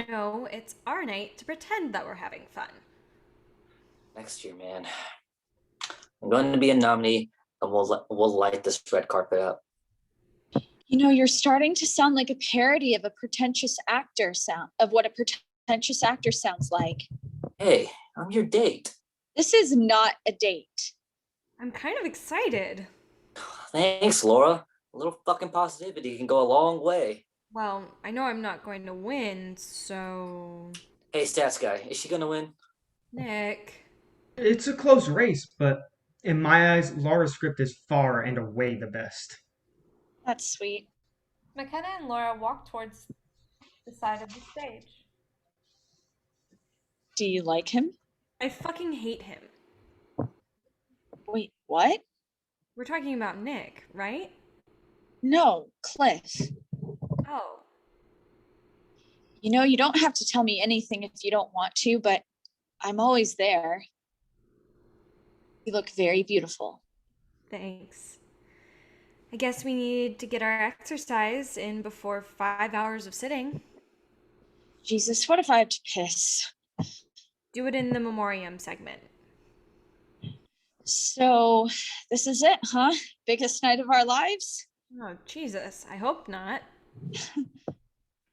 [SPEAKER 2] No, it's our night to pretend that we're having fun.
[SPEAKER 5] Next year, man. I'm going to be a nominee, and we'll light this red carpet up.
[SPEAKER 4] You know, you're starting to sound like a parody of what a pretentious actor sounds like.
[SPEAKER 5] Hey, I'm your date.
[SPEAKER 4] This is not a date.
[SPEAKER 2] I'm kind of excited.
[SPEAKER 5] Thanks, Laura. A little fucking positivity can go a long way.
[SPEAKER 2] Well, I know I'm not going to win, so...
[SPEAKER 5] Hey, stats guy, is she gonna win?
[SPEAKER 2] Nick...
[SPEAKER 7] It's a close race, but in my eyes, Laura's script is far and away the best.
[SPEAKER 4] That's sweet.
[SPEAKER 3] Mekenna and Laura walk towards the side of the stage.
[SPEAKER 4] Do you like him?
[SPEAKER 2] I fucking hate him.
[SPEAKER 4] Wait, what?
[SPEAKER 2] We're talking about Nick, right?
[SPEAKER 4] No, Cliff.
[SPEAKER 2] Oh.
[SPEAKER 4] You know, you don't have to tell me anything if you don't want to, but I'm always there. You look very beautiful.
[SPEAKER 2] Thanks. I guess we need to get our exercise in before 5 hours of sitting.
[SPEAKER 4] Jesus, what if I have to piss?
[SPEAKER 2] Do it in the memoriam segment.
[SPEAKER 4] So, this is it, huh? Biggest night of our lives?
[SPEAKER 2] Oh, Jesus. I hope not.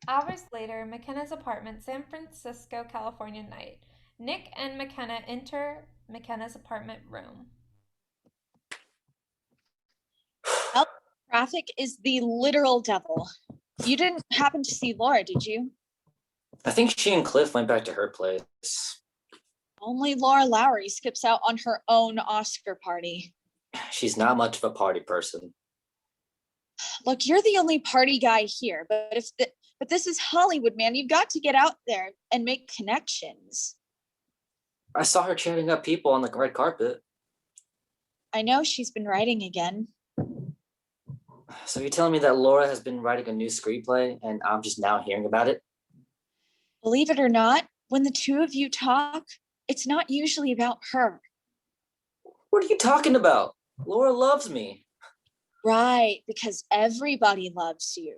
[SPEAKER 3] Hours later, Mekenna's apartment, San Francisco, California night. Nick and Mekenna enter Mekenna's apartment room.
[SPEAKER 4] Well, traffic is the literal devil. You didn't happen to see Laura, did you?
[SPEAKER 5] I think she and Cliff went back to her place.
[SPEAKER 4] Only Laura Lowry skips out on her own Oscar party.
[SPEAKER 5] She's not much of a party person.
[SPEAKER 4] Look, you're the only party guy here, but this is Hollywood, man. You've got to get out there and make connections.
[SPEAKER 5] I saw her chatting up people on the red carpet.
[SPEAKER 4] I know she's been writing again.
[SPEAKER 5] So you're telling me that Laura has been writing a new screenplay and I'm just now hearing about it?
[SPEAKER 4] Believe it or not, when the two of you talk, it's not usually about her.
[SPEAKER 5] What are you talking about? Laura loves me.
[SPEAKER 4] Right, because everybody loves you.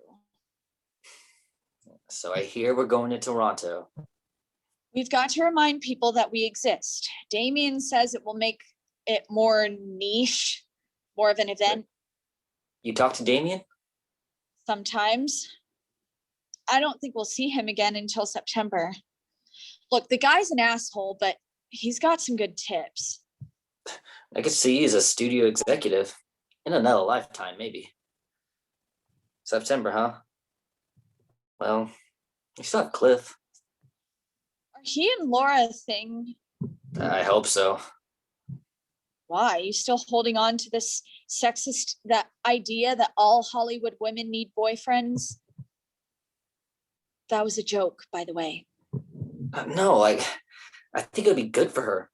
[SPEAKER 5] So I hear we're going to Toronto.
[SPEAKER 4] We've got to remind people that we exist. Damian says it will make it more niche, more of an event.
[SPEAKER 5] You talk to Damian?
[SPEAKER 4] Sometimes. I don't think we'll see him again until September. Look, the guy's an asshole, but he's got some good tips.
[SPEAKER 5] I could see he's a studio executive. In another lifetime, maybe. September, huh? Well, you still have Cliff.
[SPEAKER 4] Are he and Laura a thing?
[SPEAKER 5] I hope so.
[SPEAKER 4] Why? You still holding on to this sexist, that idea that all Hollywood women need boyfriends? That was a joke, by the way.
[SPEAKER 5] No, I think it'd be good for her.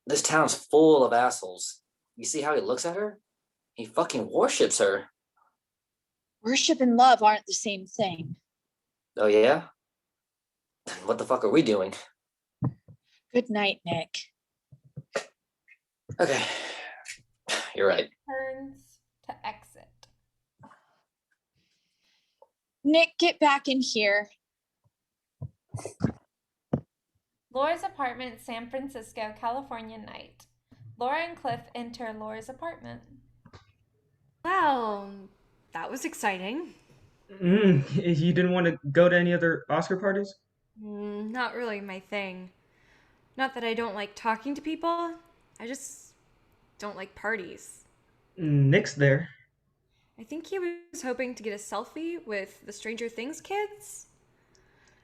[SPEAKER 5] This town's full of assholes. You see how he looks at her? He fucking worships her.
[SPEAKER 4] Worship and love aren't the same thing.
[SPEAKER 5] Oh yeah? Then what the fuck are we doing?
[SPEAKER 4] Good night, Nick.
[SPEAKER 5] Okay. You're right.
[SPEAKER 3] Turns to exit.
[SPEAKER 4] Nick, get back in here.
[SPEAKER 3] Laura's apartment, San Francisco, California night. Laura and Cliff enter Laura's apartment.
[SPEAKER 2] Well, that was exciting.
[SPEAKER 7] You didn't want to go to any other Oscar parties?
[SPEAKER 2] Not really my thing. Not that I don't like talking to people, I just don't like parties.
[SPEAKER 7] Nick's there.
[SPEAKER 2] I think he was hoping to get a selfie with the Stranger Things kids.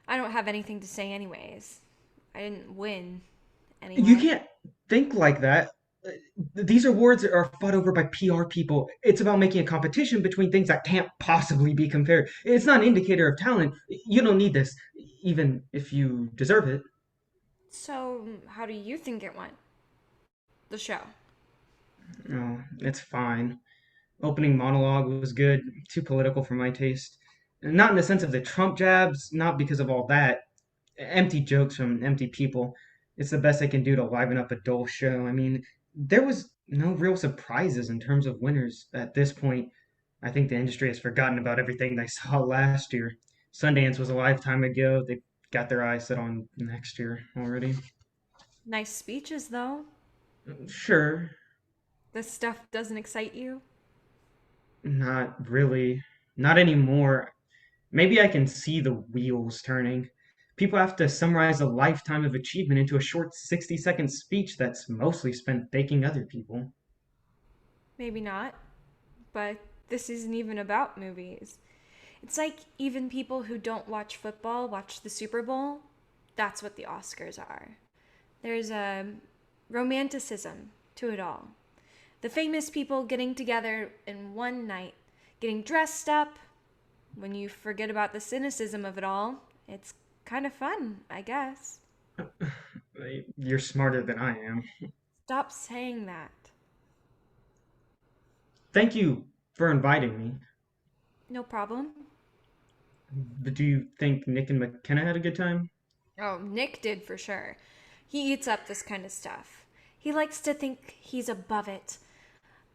[SPEAKER 2] I don't have anything to say anyways. I didn't win anyway.
[SPEAKER 7] You can't think like that. These awards are fought over by PR people. It's about making a competition between things that can't possibly be compared. It's not an indicator of talent. You don't need this, even if you deserve it.
[SPEAKER 2] So, how do you think it went? The show.
[SPEAKER 7] Oh, it's fine. Opening monologue was good, too political for my taste. Not in the sense of the Trump jabs, not because of all that. Empty jokes from empty people. It's the best I can do to liven up a dull show. I mean, there was no real surprises in terms of winners at this point. I think the industry has forgotten about everything they saw last year. Sundance was a lifetime ago. They got their eyes set on next year already.
[SPEAKER 2] Nice speeches, though.
[SPEAKER 7] Sure,
[SPEAKER 2] This stuff doesn't excite you?
[SPEAKER 7] not really. Not anymore. Maybe I can see the wheels turning. People have to summarize a lifetime of achievement into a short 60-second speech that's mostly spent thanking other people.
[SPEAKER 2] Maybe not. But this isn't even about movies. It's like even people who don't watch football watch the Super Bowl. That's what the Oscars are. There's a romanticism to it all. The famous people getting together in one night, getting dressed up. When you forget about the cynicism of it all, it's kind of fun, I guess.
[SPEAKER 7] You're smarter than I am.
[SPEAKER 2] Stop saying that.
[SPEAKER 7] Thank you for inviting me.
[SPEAKER 2] No problem.
[SPEAKER 7] But do you think Nick and McKenna had a good time?
[SPEAKER 2] Oh, Nick did for sure. He eats up this kind of stuff. He likes to think he's above it,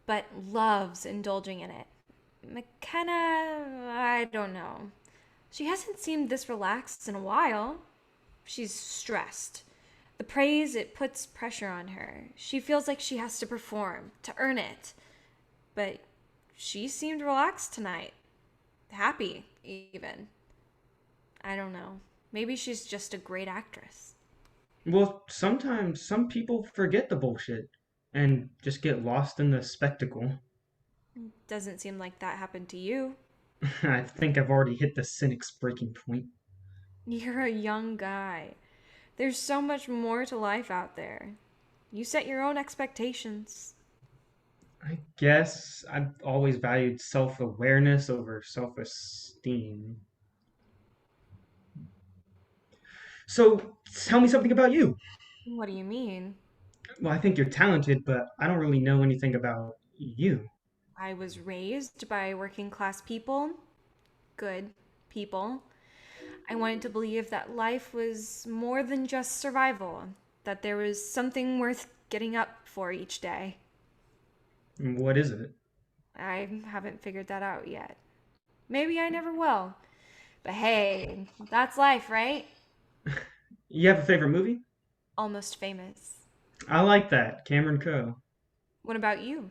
[SPEAKER 2] but loves indulging in it. Mekenna, I don't know. She hasn't seemed this relaxed in a while. She's stressed. The praise, it puts pressure on her. She feels like she has to perform, to earn it. But she seemed relaxed tonight. happy, even. I don't know. Maybe she's just a great actress.
[SPEAKER 7] Well, sometimes some people forget the bullshit and just get lost in the spectacle.
[SPEAKER 2] Doesn't seem like that happened to you.
[SPEAKER 7] I think I've already hit the cynic's breaking point.
[SPEAKER 2] You're a young guy. There's so much more to life out there. You set your own expectations.
[SPEAKER 7] I guess I've always valued self awareness over self esteem. So, tell me something about you.
[SPEAKER 2] What do you mean?
[SPEAKER 7] Well, I think you're talented, but I don't really know anything about you.
[SPEAKER 2] I was raised by working class people, good people. I wanted to believe that life was more than just survival, that there was something worth getting up for each day.
[SPEAKER 7] What is it?
[SPEAKER 2] I haven't figured that out yet. Maybe I never will. But hey, that's life, right?
[SPEAKER 7] You have a favorite movie?
[SPEAKER 2] Almost famous.
[SPEAKER 7] I like that. Cameron Coe.
[SPEAKER 2] What about you?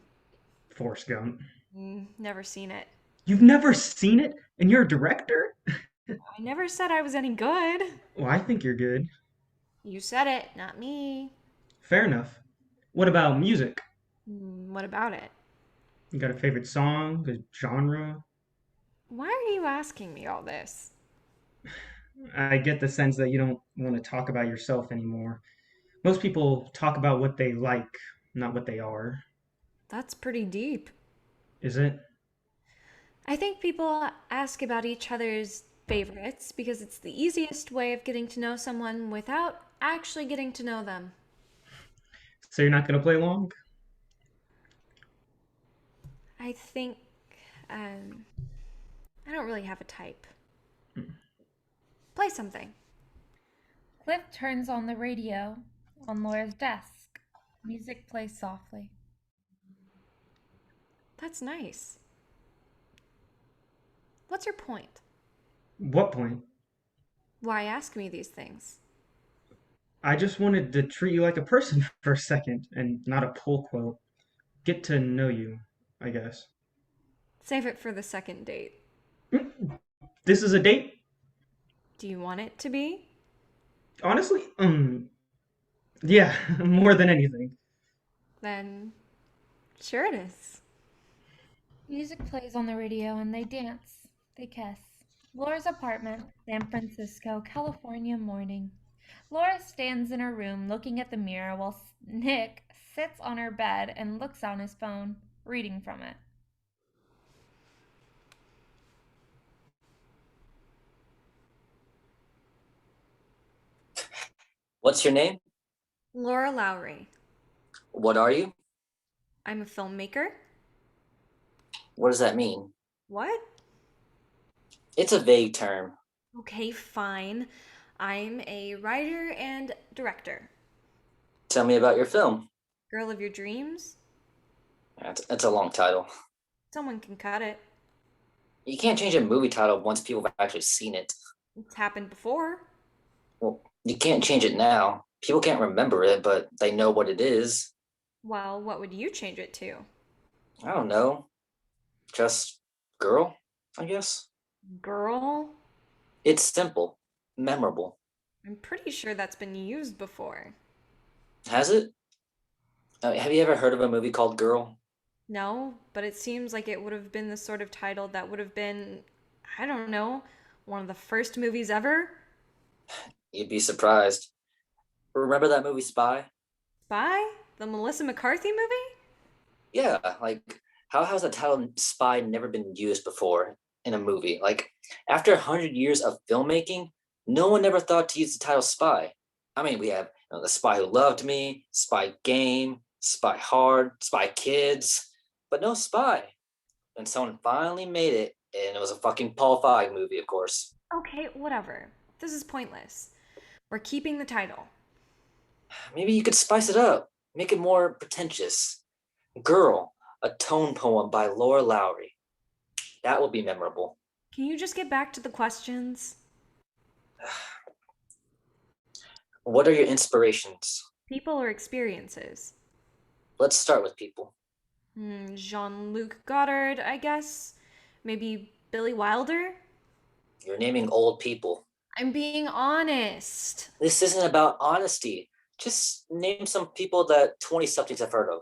[SPEAKER 7] Forrest Gump.
[SPEAKER 2] Never seen it.
[SPEAKER 7] You've never seen it? And you're a director?
[SPEAKER 2] I never said I was any good.
[SPEAKER 7] Well, I think you're good.
[SPEAKER 2] You said it, not me.
[SPEAKER 7] Fair enough. What about music?
[SPEAKER 2] What about it?
[SPEAKER 7] You got a favorite song, a genre?
[SPEAKER 2] Why are you asking me all this?
[SPEAKER 7] I get the sense that you don't want to talk about yourself anymore. Most people talk about what they like, not what they are.
[SPEAKER 2] That's pretty deep.
[SPEAKER 7] Is it?
[SPEAKER 2] I think people ask about each other's favorites because it's the easiest way of getting to know someone without actually getting to know them.
[SPEAKER 7] So you're not going to play long?
[SPEAKER 2] I think um, I don't really have a type. Play something.
[SPEAKER 3] Cliff turns on the radio on Laura's desk. Music plays softly.
[SPEAKER 2] That's nice. What's your point?
[SPEAKER 7] What point?
[SPEAKER 2] Why ask me these things?
[SPEAKER 7] I just wanted to treat you like a person for a second and not a pull quote. Get to know you, I guess.
[SPEAKER 2] Save it for the second date.
[SPEAKER 7] This is a date?
[SPEAKER 2] Do you want it to be?
[SPEAKER 7] Honestly, yeah, more than anything.
[SPEAKER 2] Then, sure it is.
[SPEAKER 3] Music plays on the radio and they dance. They kiss. Laura's apartment, San Francisco, California morning. Laura stands in her room looking at the mirror while Nick sits on her bed and looks on his phone, reading from it.
[SPEAKER 5] What's your name?
[SPEAKER 2] Laura Lowry.
[SPEAKER 5] What are you?
[SPEAKER 2] I'm a filmmaker.
[SPEAKER 5] What does that mean?
[SPEAKER 2] What?
[SPEAKER 5] It's a vague term.
[SPEAKER 2] Okay, fine. I'm a writer and director.
[SPEAKER 5] Tell me about your film.
[SPEAKER 2] Girl of your dreams?
[SPEAKER 5] That's a long title.
[SPEAKER 2] Someone can cut it.
[SPEAKER 5] You can't change a movie title once people have actually seen it.
[SPEAKER 2] It's happened before.
[SPEAKER 5] Well, you can't change it now. People can't remember it, but they know what it is.
[SPEAKER 2] Well, what would you change it to?
[SPEAKER 5] I don't know. Just girl, I guess.
[SPEAKER 2] Girl?
[SPEAKER 5] It's simple, memorable.
[SPEAKER 2] I'm pretty sure that's been used before.
[SPEAKER 5] Has it? Have you ever heard of a movie called Girl?
[SPEAKER 2] No, but it seems like it would have been the sort of title that would have been, I don't know, one of the first movies ever?
[SPEAKER 5] You'd be surprised. Remember that movie Spy?
[SPEAKER 2] Spy? The Melissa McCarthy movie?
[SPEAKER 5] Yeah, like how has the title Spy never been used before in a movie? Like after 100 years of filmmaking, no one ever thought to use the title Spy. I mean, we have The Spy Who Loved Me, Spy Game, Spy Hard, Spy Kids, but no Spy. And someone finally made it, and it was a fucking Paul Feig movie, of course.
[SPEAKER 2] Okay, whatever. This is pointless. We're keeping the title.
[SPEAKER 5] Maybe you could spice it up, make it more pretentious. Girl, a tone poem by Laura Lowry. That would be memorable.
[SPEAKER 2] Can you just get back to the questions?
[SPEAKER 5] What are your inspirations?
[SPEAKER 2] People or experiences?
[SPEAKER 5] Let's start with people.
[SPEAKER 2] Jean-Luc Godard, I guess. Maybe Billy Wilder?
[SPEAKER 5] You're naming old people.
[SPEAKER 2] I'm being honest.
[SPEAKER 5] This isn't about honesty. Just name some people that 20 somethings have heard of.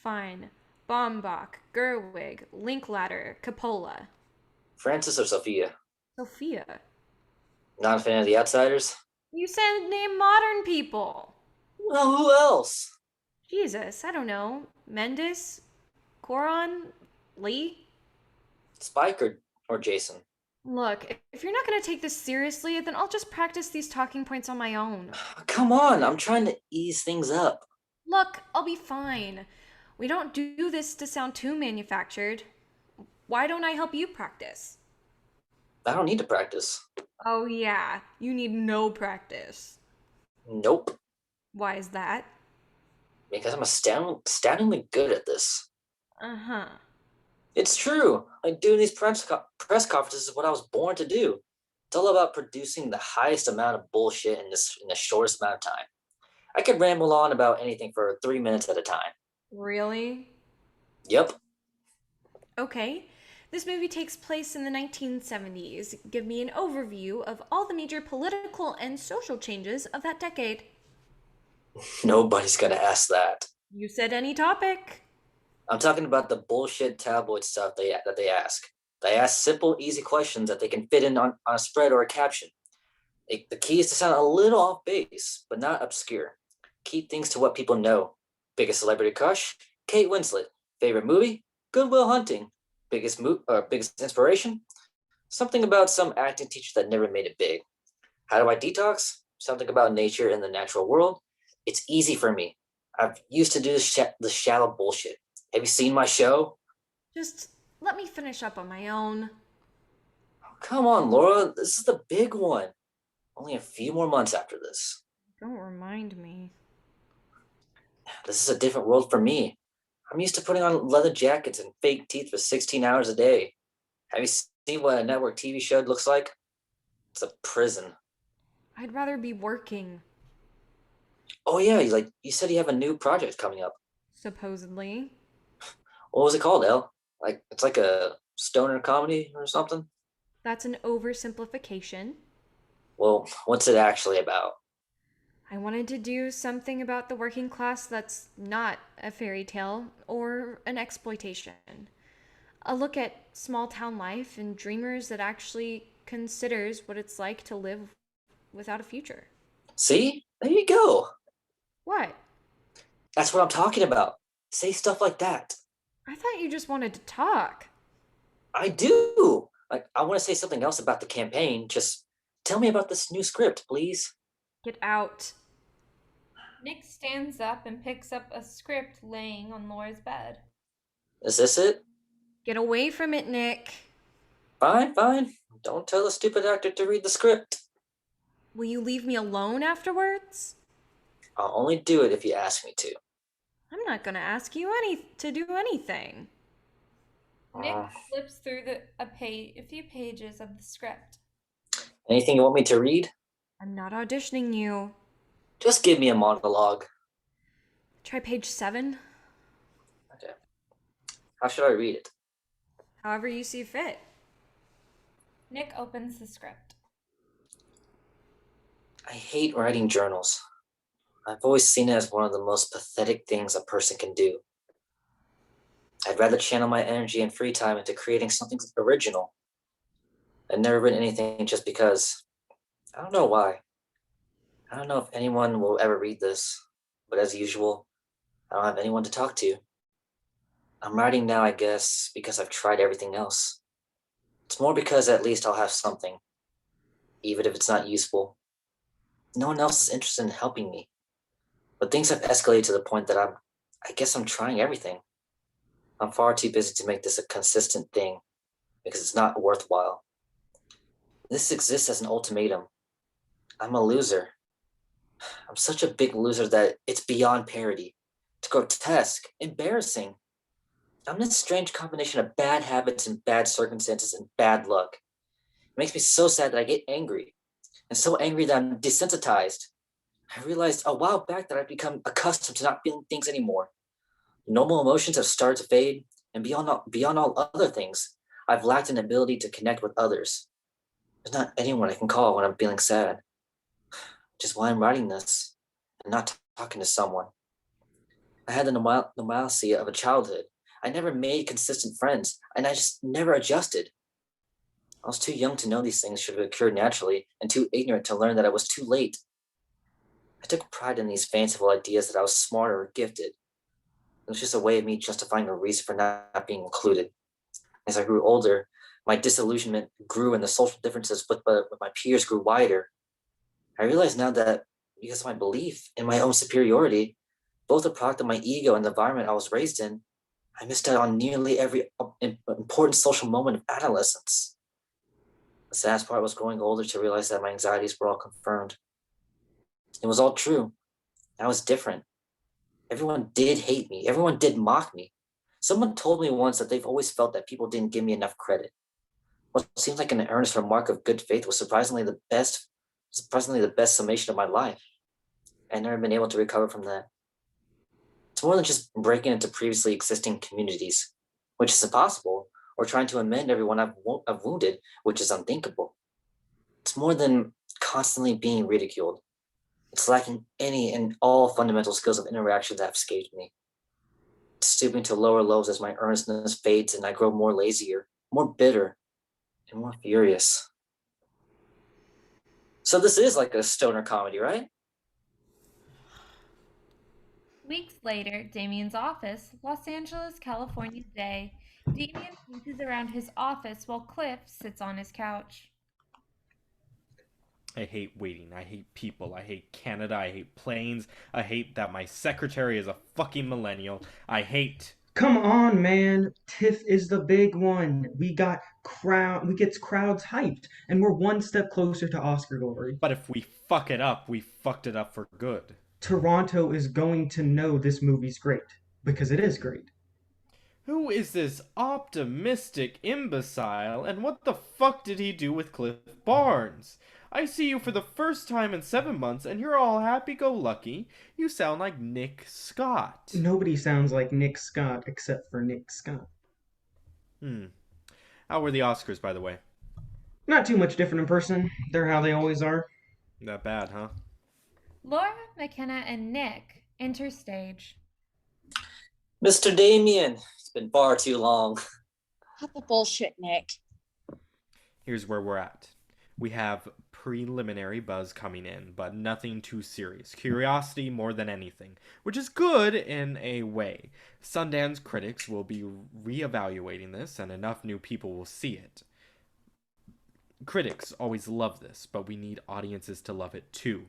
[SPEAKER 2] Fine. Baumbach, Gerwig, Linklater, Coppola.
[SPEAKER 5] Francis or Sophia?
[SPEAKER 2] Sophia.
[SPEAKER 5] Not a fan of The Outsiders?
[SPEAKER 2] You said name modern people.
[SPEAKER 5] Well, who else?
[SPEAKER 2] Jesus, I don't know. Mendes? Coron? Lee?
[SPEAKER 5] Spike or Jason?
[SPEAKER 2] Look, if you're not going to take this seriously, then I'll just practice these talking points on my own.
[SPEAKER 5] Come on, I'm trying to ease things up.
[SPEAKER 2] Look, I'll be fine. We don't do this to sound too manufactured. Why don't I help you practice?
[SPEAKER 5] I don't need to practice.
[SPEAKER 2] Oh, yeah, you need no practice.
[SPEAKER 5] Nope.
[SPEAKER 2] Why is that?
[SPEAKER 5] Because I'm astoundingly good at this.
[SPEAKER 2] Uh-huh.
[SPEAKER 5] It's true. Like doing these press conferences is what I was born to do. It's all about producing the highest amount of bullshit in the shortest amount of time. I could ramble on about anything for 3 minutes at a time.
[SPEAKER 2] Really?
[SPEAKER 5] Yep.
[SPEAKER 2] Okay. This movie takes place in the 1970s. Give me an overview of all the major political and social changes of that decade.
[SPEAKER 5] Nobody's gonna ask that.
[SPEAKER 2] You said any topic.
[SPEAKER 5] I'm talking about the bullshit tabloid stuff that they ask. They ask simple, easy questions that they can fit in on a spread or a caption. The key is to sound a little off base, but not obscure. Keep things to what people know. Biggest celebrity crush? Kate Winslet. Favorite movie? Good Will Hunting. Biggest inspiration? Something about some acting teacher that never made it big. How do I detox? Something about nature and the natural world. It's easy for me. I've used to do the shallow bullshit. Have you seen my show?
[SPEAKER 2] Just let me finish up on my own.
[SPEAKER 5] Oh, come on, Laura. This is the big one. Only a few more months after this.
[SPEAKER 2] Don't remind me.
[SPEAKER 5] This is a different world for me. I'm used to putting on leather jackets and fake teeth for 16 hours a day. Have you seen what a network TV show looks like? It's a prison.
[SPEAKER 2] I'd rather be working.
[SPEAKER 5] Oh yeah, you said you have a new project coming up.
[SPEAKER 2] Supposedly.
[SPEAKER 5] What was it called, Elle? It's like a stoner comedy or something?
[SPEAKER 2] That's an oversimplification.
[SPEAKER 5] Well, what's it actually about?
[SPEAKER 2] I wanted to do something about the working class that's not a fairy tale or an exploitation. A look at small town life and dreamers that actually considers what it's like to live without a future.
[SPEAKER 5] See? There you go.
[SPEAKER 2] What?
[SPEAKER 5] That's what I'm talking about. Say stuff like that.
[SPEAKER 2] I thought you just wanted to talk.
[SPEAKER 5] I do. I want to say something else about the campaign. Just tell me about this new script, please.
[SPEAKER 2] Get out.
[SPEAKER 3] Nick stands up and picks up a script laying on Laura's bed.
[SPEAKER 5] Is this it?
[SPEAKER 2] Get away from it, Nick.
[SPEAKER 5] Fine. Don't tell the stupid actor to read the script.
[SPEAKER 2] Will you leave me alone afterwards?
[SPEAKER 5] I'll only do it if you ask me to.
[SPEAKER 2] I'm not gonna ask you to do anything.
[SPEAKER 3] Nick flips through a few pages of the script.
[SPEAKER 5] Anything you want me to read?
[SPEAKER 2] I'm not auditioning you.
[SPEAKER 5] Just give me a monologue.
[SPEAKER 2] Try page 7.
[SPEAKER 5] Okay. How should I read it?
[SPEAKER 2] However you see fit.
[SPEAKER 3] Nick opens the script.
[SPEAKER 5] I hate writing journals. I've always seen it as one of the most pathetic things a person can do. I'd rather channel my energy and free time into creating something original. I've never written anything just because. I don't know why. I don't know if anyone will ever read this, but as usual, I don't have anyone to talk to. I'm writing now, I guess, because I've tried everything else. It's more because at least I'll have something, even if it's not useful. No one else is interested in helping me. But things have escalated to the point that I guess I'm trying everything. I'm far too busy to make this a consistent thing because it's not worthwhile. This exists as an ultimatum. I'm a loser. I'm such a big loser that it's beyond parody. It's grotesque, embarrassing. I'm this strange combination of bad habits and bad circumstances and bad luck. It makes me so sad that I get angry, and so angry that I'm desensitized. I realized a while back that I've become accustomed to not feeling things anymore. Normal emotions have started to fade, and beyond all other things, I've lacked an ability to connect with others. There's not anyone I can call when I'm feeling sad. Which is why I'm writing this and not talking to someone. I had the normalcy of a childhood. I never made consistent friends, and I just never adjusted. I was too young to know these things should have occurred naturally, and too ignorant to learn that I was too late. I took pride in these fanciful ideas that I was smart or gifted. It was just a way of me justifying a reason for not being included. As I grew older, my disillusionment grew and the social differences with my peers grew wider. I realize now that because of my belief in my own superiority, both a product of my ego and the environment I was raised in, I missed out on nearly every important social moment of adolescence. The saddest part was growing older to realize that my anxieties were all confirmed. It was all true. I was different. Everyone did hate me. Everyone did mock me. Someone told me once that they've always felt that people didn't give me enough credit. What seemed like an earnest remark of good faith was surprisingly the best summation of my life. I've never been able to recover from that. It's more than just breaking into previously existing communities, which is impossible, or trying to amend everyone I've wounded, which is unthinkable. It's more than constantly being ridiculed. It's lacking any and all fundamental skills of interaction that have escaped me. It's stooping to lower lows as my earnestness fades and I grow more lazier, more bitter, and more furious. So this is like a stoner comedy, right?
[SPEAKER 3] Weeks later, Damian's office, Los Angeles, California day. Damian paces around his office while Cliff sits on his couch.
[SPEAKER 1] I hate waiting. I hate people. I hate Canada. I hate planes. I hate that my secretary is a fucking millennial. I hate.
[SPEAKER 7] Come on, man. TIFF is the big one. We get crowds hyped, and we're one step closer to Oscar glory.
[SPEAKER 1] But if we fuck it up, we fucked it up for good.
[SPEAKER 7] Toronto is going to know this movie's great because it is great.
[SPEAKER 1] Who is this optimistic imbecile, and what the fuck did he do with Cliff Barnes? I see you for the first time in 7 months, and you're all happy-go-lucky. You sound like Nick Scott.
[SPEAKER 7] Nobody sounds like Nick Scott except for Nick Scott.
[SPEAKER 1] How were the Oscars, by the way?
[SPEAKER 7] Not too much different in person. They're how they always are.
[SPEAKER 1] Not bad, huh?
[SPEAKER 3] Laura, Mekenna, and Nick enter stage.
[SPEAKER 5] Mr. Damian, it's been far too long.
[SPEAKER 4] Cut the bullshit, Nick.
[SPEAKER 1] Here's where we're at. We have preliminary buzz coming in, but nothing too serious. Curiosity more than anything, which is good in a way. Sundance critics will be reevaluating this, and enough new people will see it. Critics always love this, but we need audiences to love it too.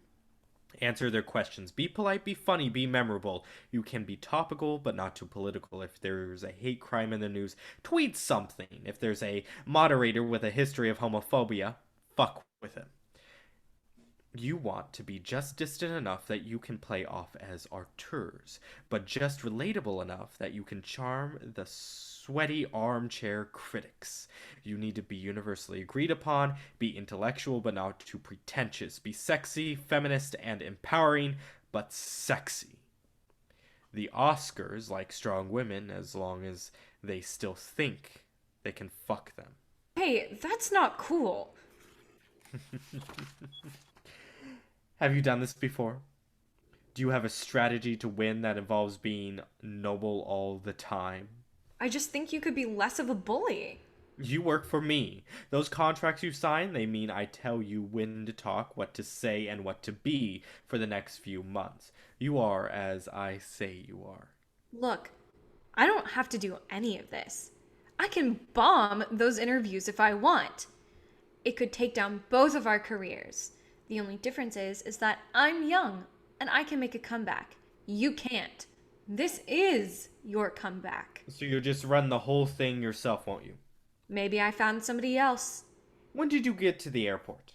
[SPEAKER 1] Answer their questions. Be polite, be funny, be memorable. You can be topical, but not too political. If there's a hate crime in the news, tweet something. If there's a moderator with a history of homophobia, fuck with him. You want to be just distant enough that you can play off as auteurs, but just relatable enough that you can charm the sweaty armchair critics. You need to be universally agreed upon, be intellectual but not too pretentious, be sexy, feminist, and empowering, but sexy. The Oscars like strong women as long as they still think they can fuck them.
[SPEAKER 2] Hey, that's not cool.
[SPEAKER 1] Have you done this before? Do you have a strategy to win that involves being noble all the time?
[SPEAKER 2] I just think you could be less of a bully.
[SPEAKER 1] You work for me. Those contracts you sign, they mean I tell you when to talk, what to say, and what to be for the next few months. You are as I say you are.
[SPEAKER 2] Look, I don't have to do any of this. I can bomb those interviews if I want. It could take down both of our careers. The only difference is that I'm young and I can make a comeback. You can't. This is your comeback.
[SPEAKER 1] So you'll just run the whole thing yourself, won't you?
[SPEAKER 2] Maybe I found somebody else.
[SPEAKER 1] When did you get to the airport?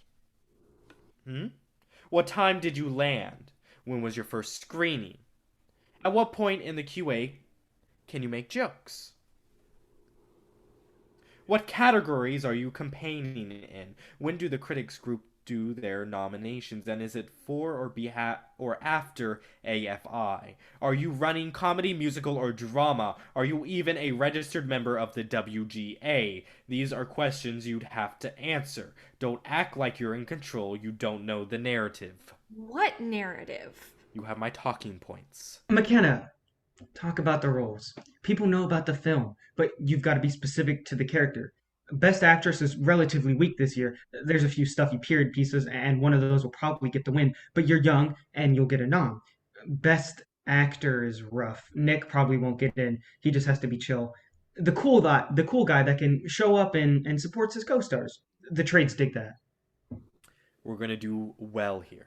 [SPEAKER 1] What time did you land? When was your first screening? At what point in the QA can you make jokes? What categories are you campaigning in? When do the critics group do their nominations, and is it for or after AFI? Are you running comedy, musical, or drama? Are you even a registered member of the WGA? These are questions you'd have to answer. Don't act like you're in control. You don't know the narrative.
[SPEAKER 2] What narrative?
[SPEAKER 1] You have my talking points.
[SPEAKER 7] Mekenna, talk about the roles. People know about the film, but you've got to be specific to the character. Best Actress is relatively weak this year. There's a few stuffy period pieces, and one of those will probably get the win, but you're young and you'll get a nom. Best Actor is rough. Nick probably won't get in. He just has to be chill. The cool guy that can show up and supports his co-stars. The trades dig that.
[SPEAKER 1] We're going to do well here.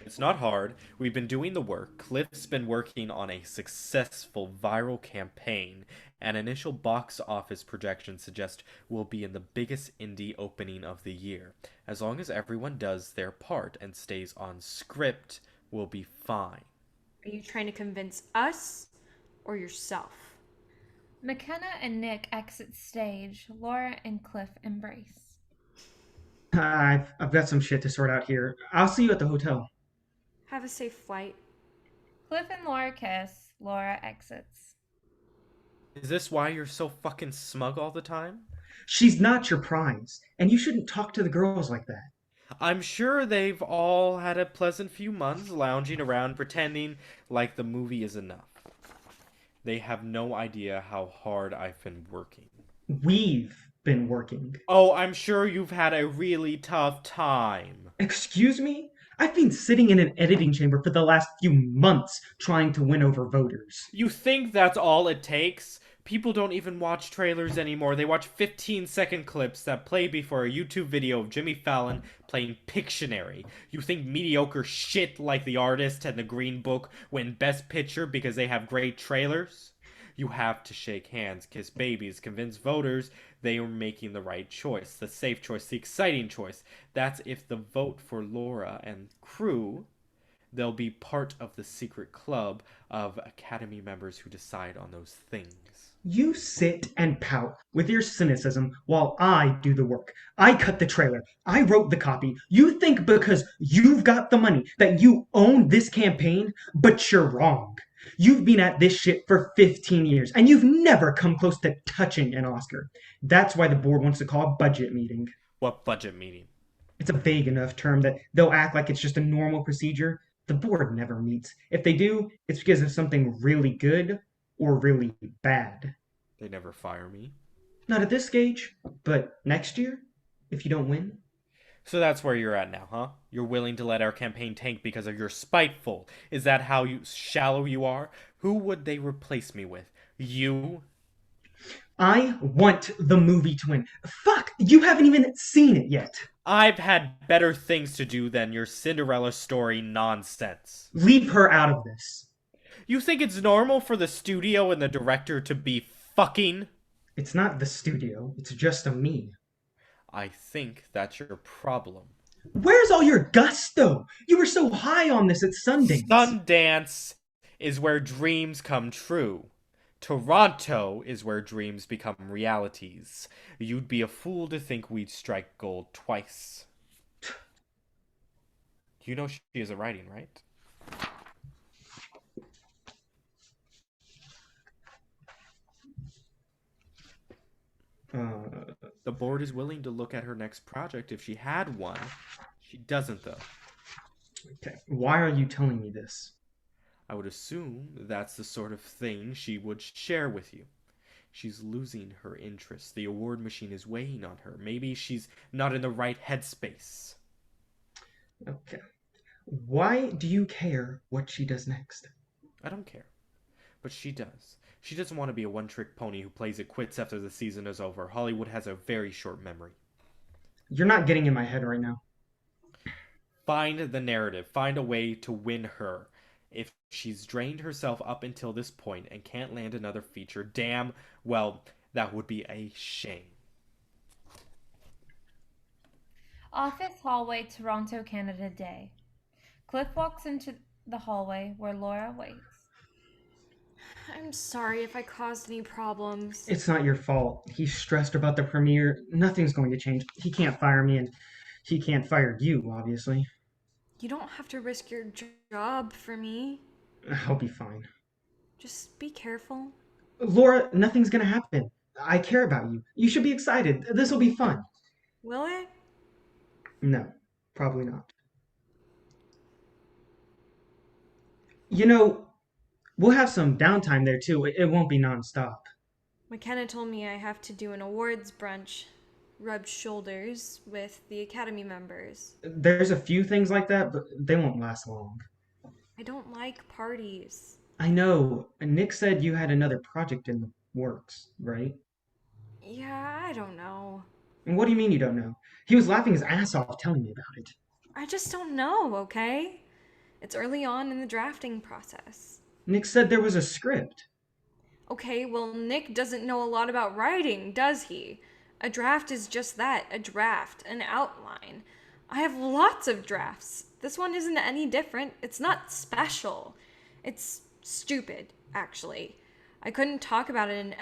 [SPEAKER 1] It's not hard. We've been doing the work. Cliff's been working on a successful viral campaign, and initial box office projections suggest we'll be in the biggest indie opening of the year. As long as everyone does their part and stays on script, we'll be fine.
[SPEAKER 2] Are you trying to convince us or yourself?
[SPEAKER 3] Mekenna and Nick exit stage. Laura and Cliff embrace.
[SPEAKER 7] I've got some shit to sort out here. I'll see you at the hotel.
[SPEAKER 2] Have a safe flight.
[SPEAKER 3] Cliff and Laura kiss. Laura exits.
[SPEAKER 1] Is this why you're so fucking smug all the time?
[SPEAKER 7] She's not your prize, and you shouldn't talk to the girls like that.
[SPEAKER 1] I'm sure they've all had a pleasant few months lounging around pretending like the movie is enough. They have no idea how hard I've been working.
[SPEAKER 7] We've been working.
[SPEAKER 1] Oh, I'm sure you've had a really tough time.
[SPEAKER 7] Excuse me? I've been sitting in an editing chamber for the last few months trying to win over voters.
[SPEAKER 1] You think that's all it takes? People don't even watch trailers anymore. They watch 15-second clips that play before a YouTube video of Jimmy Fallon playing Pictionary. You think mediocre shit like The Artist and The Green Book win Best Picture because they have great trailers? You have to shake hands, kiss babies, convince voters they are making the right choice, the safe choice, the exciting choice. That's if the vote for Laura and crew, they'll be part of the secret club of Academy members who decide on those things.
[SPEAKER 7] You sit and pout with your cynicism while I do the work. I cut the trailer. I wrote the copy. You think because you've got the money that you own this campaign, but you're wrong. You've been at this shit for 15 years, and you've never come close to touching an Oscar. That's why the board wants to call a budget meeting.
[SPEAKER 1] What budget meeting?
[SPEAKER 7] It's a vague enough term that they'll act like it's just a normal procedure. The board never meets. If they do, it's because of something really good or really bad.
[SPEAKER 1] They never fire me.
[SPEAKER 7] Not at this stage, but next year, if you don't win.
[SPEAKER 1] So that's where you're at now, huh? You're willing to let our campaign tank because of you're spiteful. Is that how shallow you are? Who would they replace me with? You?
[SPEAKER 7] I want the movie to win. Fuck, you haven't even seen it yet.
[SPEAKER 1] I've had better things to do than your Cinderella story nonsense.
[SPEAKER 7] Leave her out of this.
[SPEAKER 1] You think it's normal for the studio and the director to be fucking?
[SPEAKER 7] It's not the studio, it's just a me.
[SPEAKER 1] I think that's your problem.
[SPEAKER 7] Where's all your gusto? You were so high on this at Sundance.
[SPEAKER 1] Sundance is where dreams come true. Toronto is where dreams become realities. You'd be a fool to think we'd strike gold twice. You know she isn't writing, right? The board is willing to look at her next project if she had one. She doesn't, though.
[SPEAKER 7] Okay, why are you telling me this?
[SPEAKER 1] I would assume that's the sort of thing she would share with you. She's losing her interest. The award machine is weighing on her. Maybe she's not in the right headspace.
[SPEAKER 7] Okay. Why do you care what she does next?
[SPEAKER 1] I don't care. But she does. She doesn't want to be a one-trick pony who plays it quits after the season is over. Hollywood has a very short memory.
[SPEAKER 7] You're not getting in my head right now.
[SPEAKER 1] Find the narrative. Find a way to win her. If she's drained herself up until this point and can't land another feature, damn, well, that would be a shame.
[SPEAKER 3] Office hallway, Toronto, Canada Day. Cliff walks into the hallway where Laura waits.
[SPEAKER 2] I'm sorry if I caused any problems.
[SPEAKER 7] It's not your fault. He's stressed about the premiere. Nothing's going to change. He can't fire me, and he can't fire you, obviously.
[SPEAKER 2] You don't have to risk your job for me.
[SPEAKER 7] I'll be fine.
[SPEAKER 2] Just be careful.
[SPEAKER 7] Laura, nothing's gonna happen. I care about you. You should be excited. This'll be fun.
[SPEAKER 2] Will it?
[SPEAKER 7] No, probably not. You know, we'll have some downtime there too. It won't be nonstop.
[SPEAKER 2] Mekenna told me I have to do an awards brunch, rub shoulders with the Academy members.
[SPEAKER 7] There's a few things like that, but they won't last long.
[SPEAKER 2] I don't like parties.
[SPEAKER 7] I know. Nick said you had another project in the works, right?
[SPEAKER 2] Yeah, I don't know.
[SPEAKER 7] And what do you mean you don't know? He was laughing his ass off telling me about it.
[SPEAKER 2] I just don't know, okay? It's early on in the drafting process.
[SPEAKER 7] Nick said there was a script.
[SPEAKER 2] Okay, well, Nick doesn't know a lot about writing, does he? A draft is just that, a draft, an outline. I have lots of drafts. This one isn't any different. It's not special. It's stupid, actually. I couldn't talk about it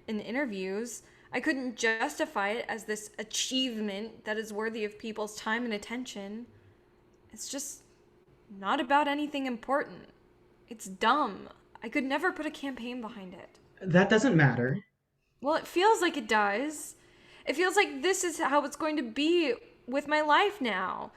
[SPEAKER 2] in interviews. I couldn't justify it as this achievement that is worthy of people's time and attention. It's just not about anything important. It's dumb. I could never put a campaign behind it.
[SPEAKER 7] That doesn't matter.
[SPEAKER 2] Well, it feels like it does. It feels like this is how it's going to be with my life now.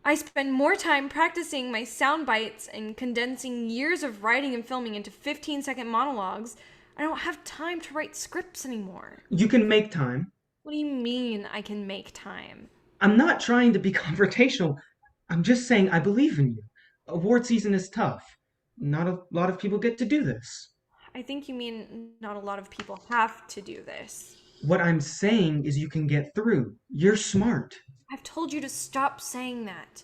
[SPEAKER 2] I spend more time practicing my sound bites and condensing years of writing and filming into 15-second monologues. I don't have time to write scripts anymore.
[SPEAKER 7] You can make time.
[SPEAKER 2] What do you mean I can make time?
[SPEAKER 7] I'm not trying to be confrontational. I'm just saying I believe in you. Award season is tough. Not a lot of people get to do this.
[SPEAKER 2] I think you mean not a lot of people have to do this.
[SPEAKER 7] What I'm saying is you can get through. You're smart.
[SPEAKER 2] I've told you to stop saying that.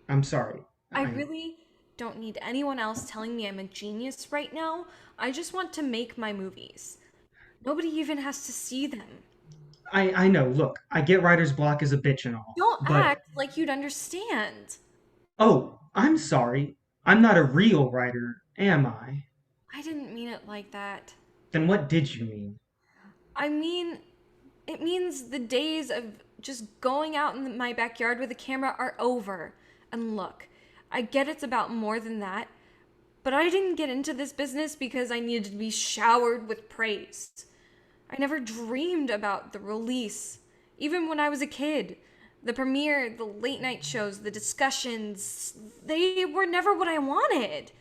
[SPEAKER 7] I'm sorry.
[SPEAKER 2] I really don't need anyone else telling me I'm a genius right now. I just want to make my movies. Nobody even has to see them.
[SPEAKER 7] I know. Look, I get writer's block is a bitch and all.
[SPEAKER 2] Don't
[SPEAKER 7] but...
[SPEAKER 2] act like you'd understand.
[SPEAKER 7] Oh, I'm sorry. I'm not a real writer, am I?
[SPEAKER 2] I didn't mean it like that.
[SPEAKER 7] Then what did you mean?
[SPEAKER 2] I mean, it means the days of just going out in my backyard with a camera are over. And look, I get it's about more than that, but I didn't get into this business because I needed to be showered with praise. I never dreamed about the release, even when I was a kid. The premiere, the late night shows, the discussions, they were never what I wanted.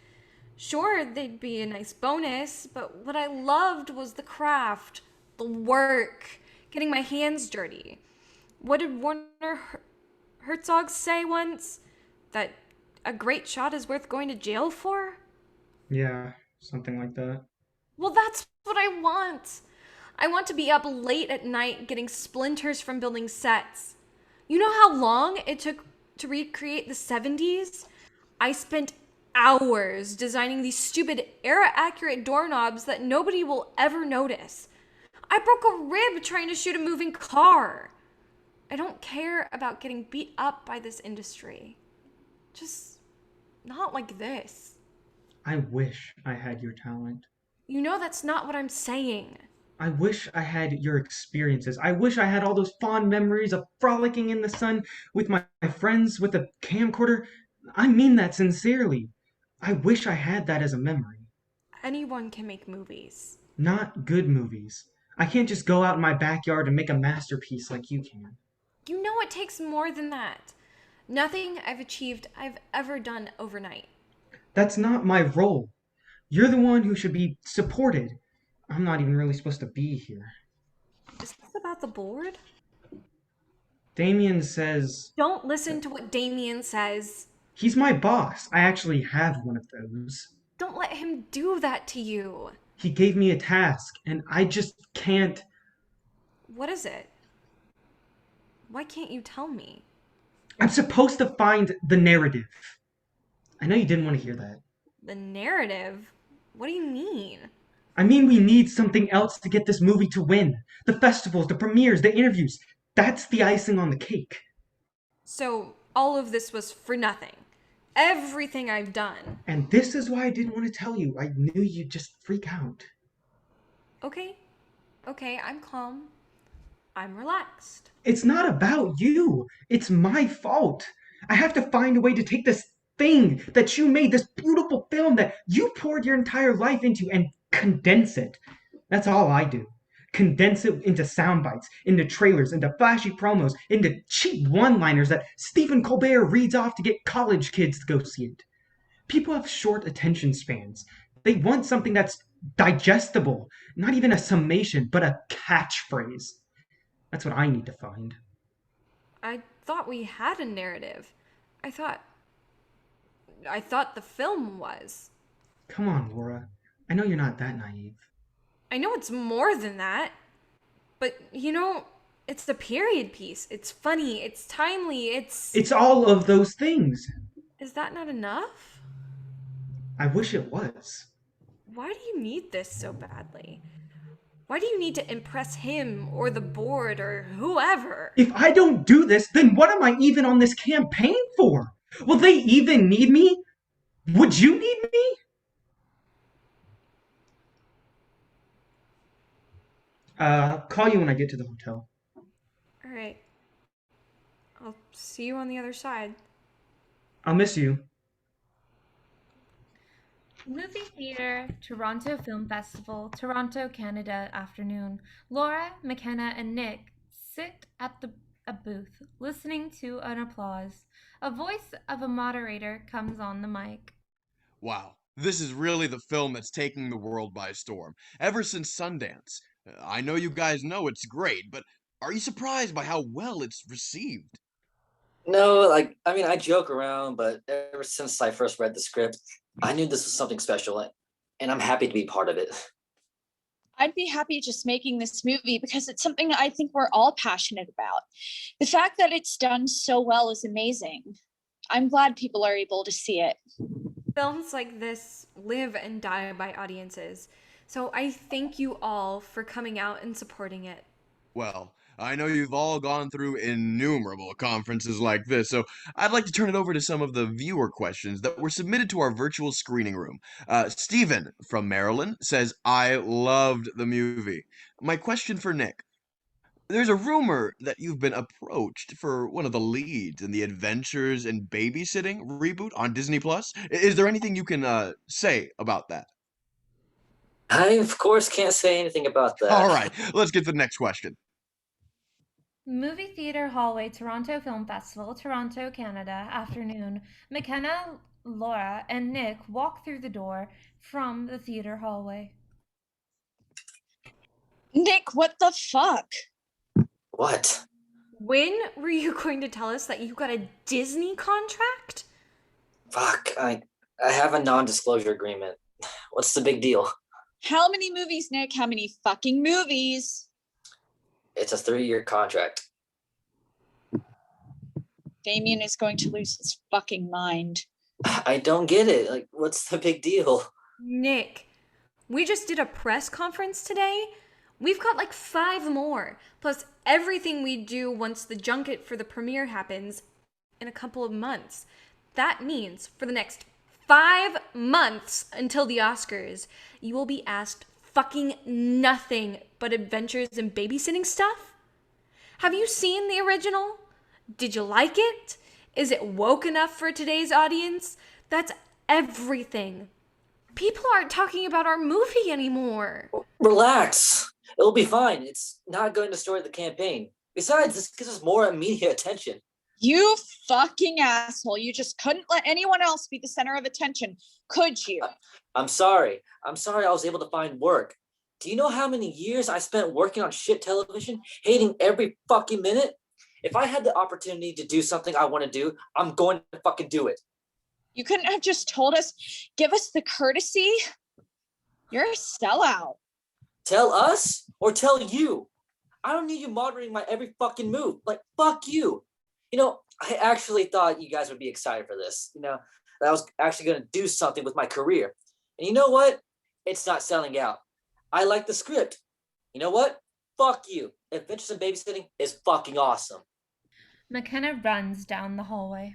[SPEAKER 2] Sure, they'd be a nice bonus, but what I loved was the craft, the work, getting my hands dirty. What did Werner Herzog say once? That a great shot is worth going to jail for?
[SPEAKER 7] Yeah, something like that.
[SPEAKER 2] Well, that's what I want. I want to be up late at night getting splinters from building sets. You know how long it took to recreate the 70s? I spent hours designing these stupid era-accurate doorknobs that nobody will ever notice. I broke a rib trying to shoot a moving car. I don't care about getting beat up by this industry. Just not like this.
[SPEAKER 7] I wish I had your talent.
[SPEAKER 2] You know that's not what I'm saying.
[SPEAKER 7] I wish I had your experiences. I wish I had all those fond memories of frolicking in the sun with my friends with a camcorder. I mean that sincerely. I wish I had that as a memory.
[SPEAKER 2] Anyone can make movies.
[SPEAKER 7] Not good movies. I can't just go out in my backyard and make a masterpiece like you can.
[SPEAKER 2] You know it takes more than that. Nothing I've achieved I've ever done overnight.
[SPEAKER 7] That's not my role. You're the one who should be supported. I'm not even really supposed to be here.
[SPEAKER 2] Is this about the board?
[SPEAKER 7] Damian says...
[SPEAKER 2] Don't listen to what Damian says.
[SPEAKER 7] He's my boss. I actually have one of those.
[SPEAKER 2] Don't let him do that to you.
[SPEAKER 7] He gave me a task, and I just can't...
[SPEAKER 2] What is it? Why can't you tell me?
[SPEAKER 7] I'm supposed to find the narrative. I know you didn't want to hear that.
[SPEAKER 2] The narrative? What do you mean?
[SPEAKER 7] I mean, we need something else to get this movie to win. The festivals, the premieres, the interviews. That's the icing on the cake.
[SPEAKER 2] So, all of this was for nothing. Everything I've done.
[SPEAKER 7] And this is why I didn't want to tell you. I knew you'd just freak out.
[SPEAKER 2] Okay, I'm calm. I'm relaxed.
[SPEAKER 7] It's not about you. It's my fault. I have to find a way to take this thing that you made, this beautiful film that you poured your entire life into, and condense it. That's all I do. Condense it into sound bites, into trailers, into flashy promos, into cheap one-liners that Stephen Colbert reads off to get college kids to go see it. People have short attention spans. They want something that's digestible, not even a summation, but a catchphrase. That's what I need to find.
[SPEAKER 2] I thought we had a narrative. I thought. I thought the film was.
[SPEAKER 7] Come on, Laura. I know you're not that naive.
[SPEAKER 2] I know it's more than that. But, it's the period piece. It's funny. It's timely.
[SPEAKER 7] It's all of those things.
[SPEAKER 2] Is that not enough?
[SPEAKER 7] I wish it was.
[SPEAKER 2] Why do you need this so badly? Why do you need to impress him or the board or whoever?
[SPEAKER 7] If I don't do this, then what am I even on this campaign for? Will they even need me? Would you need me? I'll call you when I get to the hotel.
[SPEAKER 2] All right. I'll see you on the other side.
[SPEAKER 7] I'll miss you.
[SPEAKER 3] Movie Theatre, Toronto Film Festival, Toronto, Canada afternoon. Laura, Mekenna, and Nick sit at a booth, listening to an applause. A voice of a moderator comes on the mic.
[SPEAKER 6] Wow, this is really the film that's taking the world by storm. Ever since Sundance. I know you guys know it's great, but are you surprised by how well it's received?
[SPEAKER 5] No, I joke around, but ever since I first read the script, I knew this was something special, and I'm happy to be part of it.
[SPEAKER 4] I'd be happy just making this movie because it's something I think we're all passionate about. The fact that it's done so well is amazing. I'm glad people are able to see it.
[SPEAKER 2] Films like this live and die by audiences. So I thank you all for coming out and supporting it.
[SPEAKER 6] Well, I know you've all gone through innumerable conferences like this, so I'd like to turn it over to some of the viewer questions that were submitted to our virtual screening room. Stephen from Maryland says, I loved the movie. My question for Nick. There's a rumor that you've been approached for one of the leads in the Adventures in Babysitting reboot on Disney Plus. Is there anything you can say about that?
[SPEAKER 5] I, of course, can't say anything about that.
[SPEAKER 6] All right, let's get to the next question.
[SPEAKER 3] Movie Theatre Hallway, Toronto Film Festival, Toronto, Canada afternoon. Mekenna, Laura, and Nick walk through the door from the theater hallway.
[SPEAKER 4] Nick, what the fuck?
[SPEAKER 5] What?
[SPEAKER 2] When were you going to tell us that you got a Disney contract?
[SPEAKER 5] Fuck, I have a non-disclosure agreement. What's the big deal?
[SPEAKER 4] How many movies, Nick? How many fucking movies?
[SPEAKER 5] It's a 3-year contract.
[SPEAKER 4] Damian is going to lose his fucking mind.
[SPEAKER 5] I don't get it. What's the big deal?
[SPEAKER 2] Nick, we just did a press conference today. We've got 5 more, plus everything we do once the junket for the premiere happens in a couple of months. That means for the next 5 months until the Oscars, you will be asked fucking nothing but adventures and babysitting stuff? Have you seen the original? Did you like it? Is it woke enough for today's audience? That's everything. People aren't talking about our movie anymore.
[SPEAKER 5] Relax. It'll be fine. It's not going to destroy the campaign. Besides, this gives us more immediate attention.
[SPEAKER 4] You fucking asshole. You just couldn't let anyone else be the center of attention, could you?
[SPEAKER 5] I'm sorry. I'm sorry I was able to find work. Do you know how many years I spent working on shit television, hating every fucking minute? If I had the opportunity to do something I want to do, I'm going to fucking do it.
[SPEAKER 4] You couldn't have just told us, give us the courtesy? You're a sellout.
[SPEAKER 5] Tell us or tell you? I don't need you monitoring my every fucking move. Fuck you. I actually thought you guys would be excited for this. That I was actually going to do something with my career. And you know what? It's not selling out. I like the script. You know what? Fuck you. Adventures in Babysitting is fucking awesome.
[SPEAKER 3] Mekenna runs down the hallway.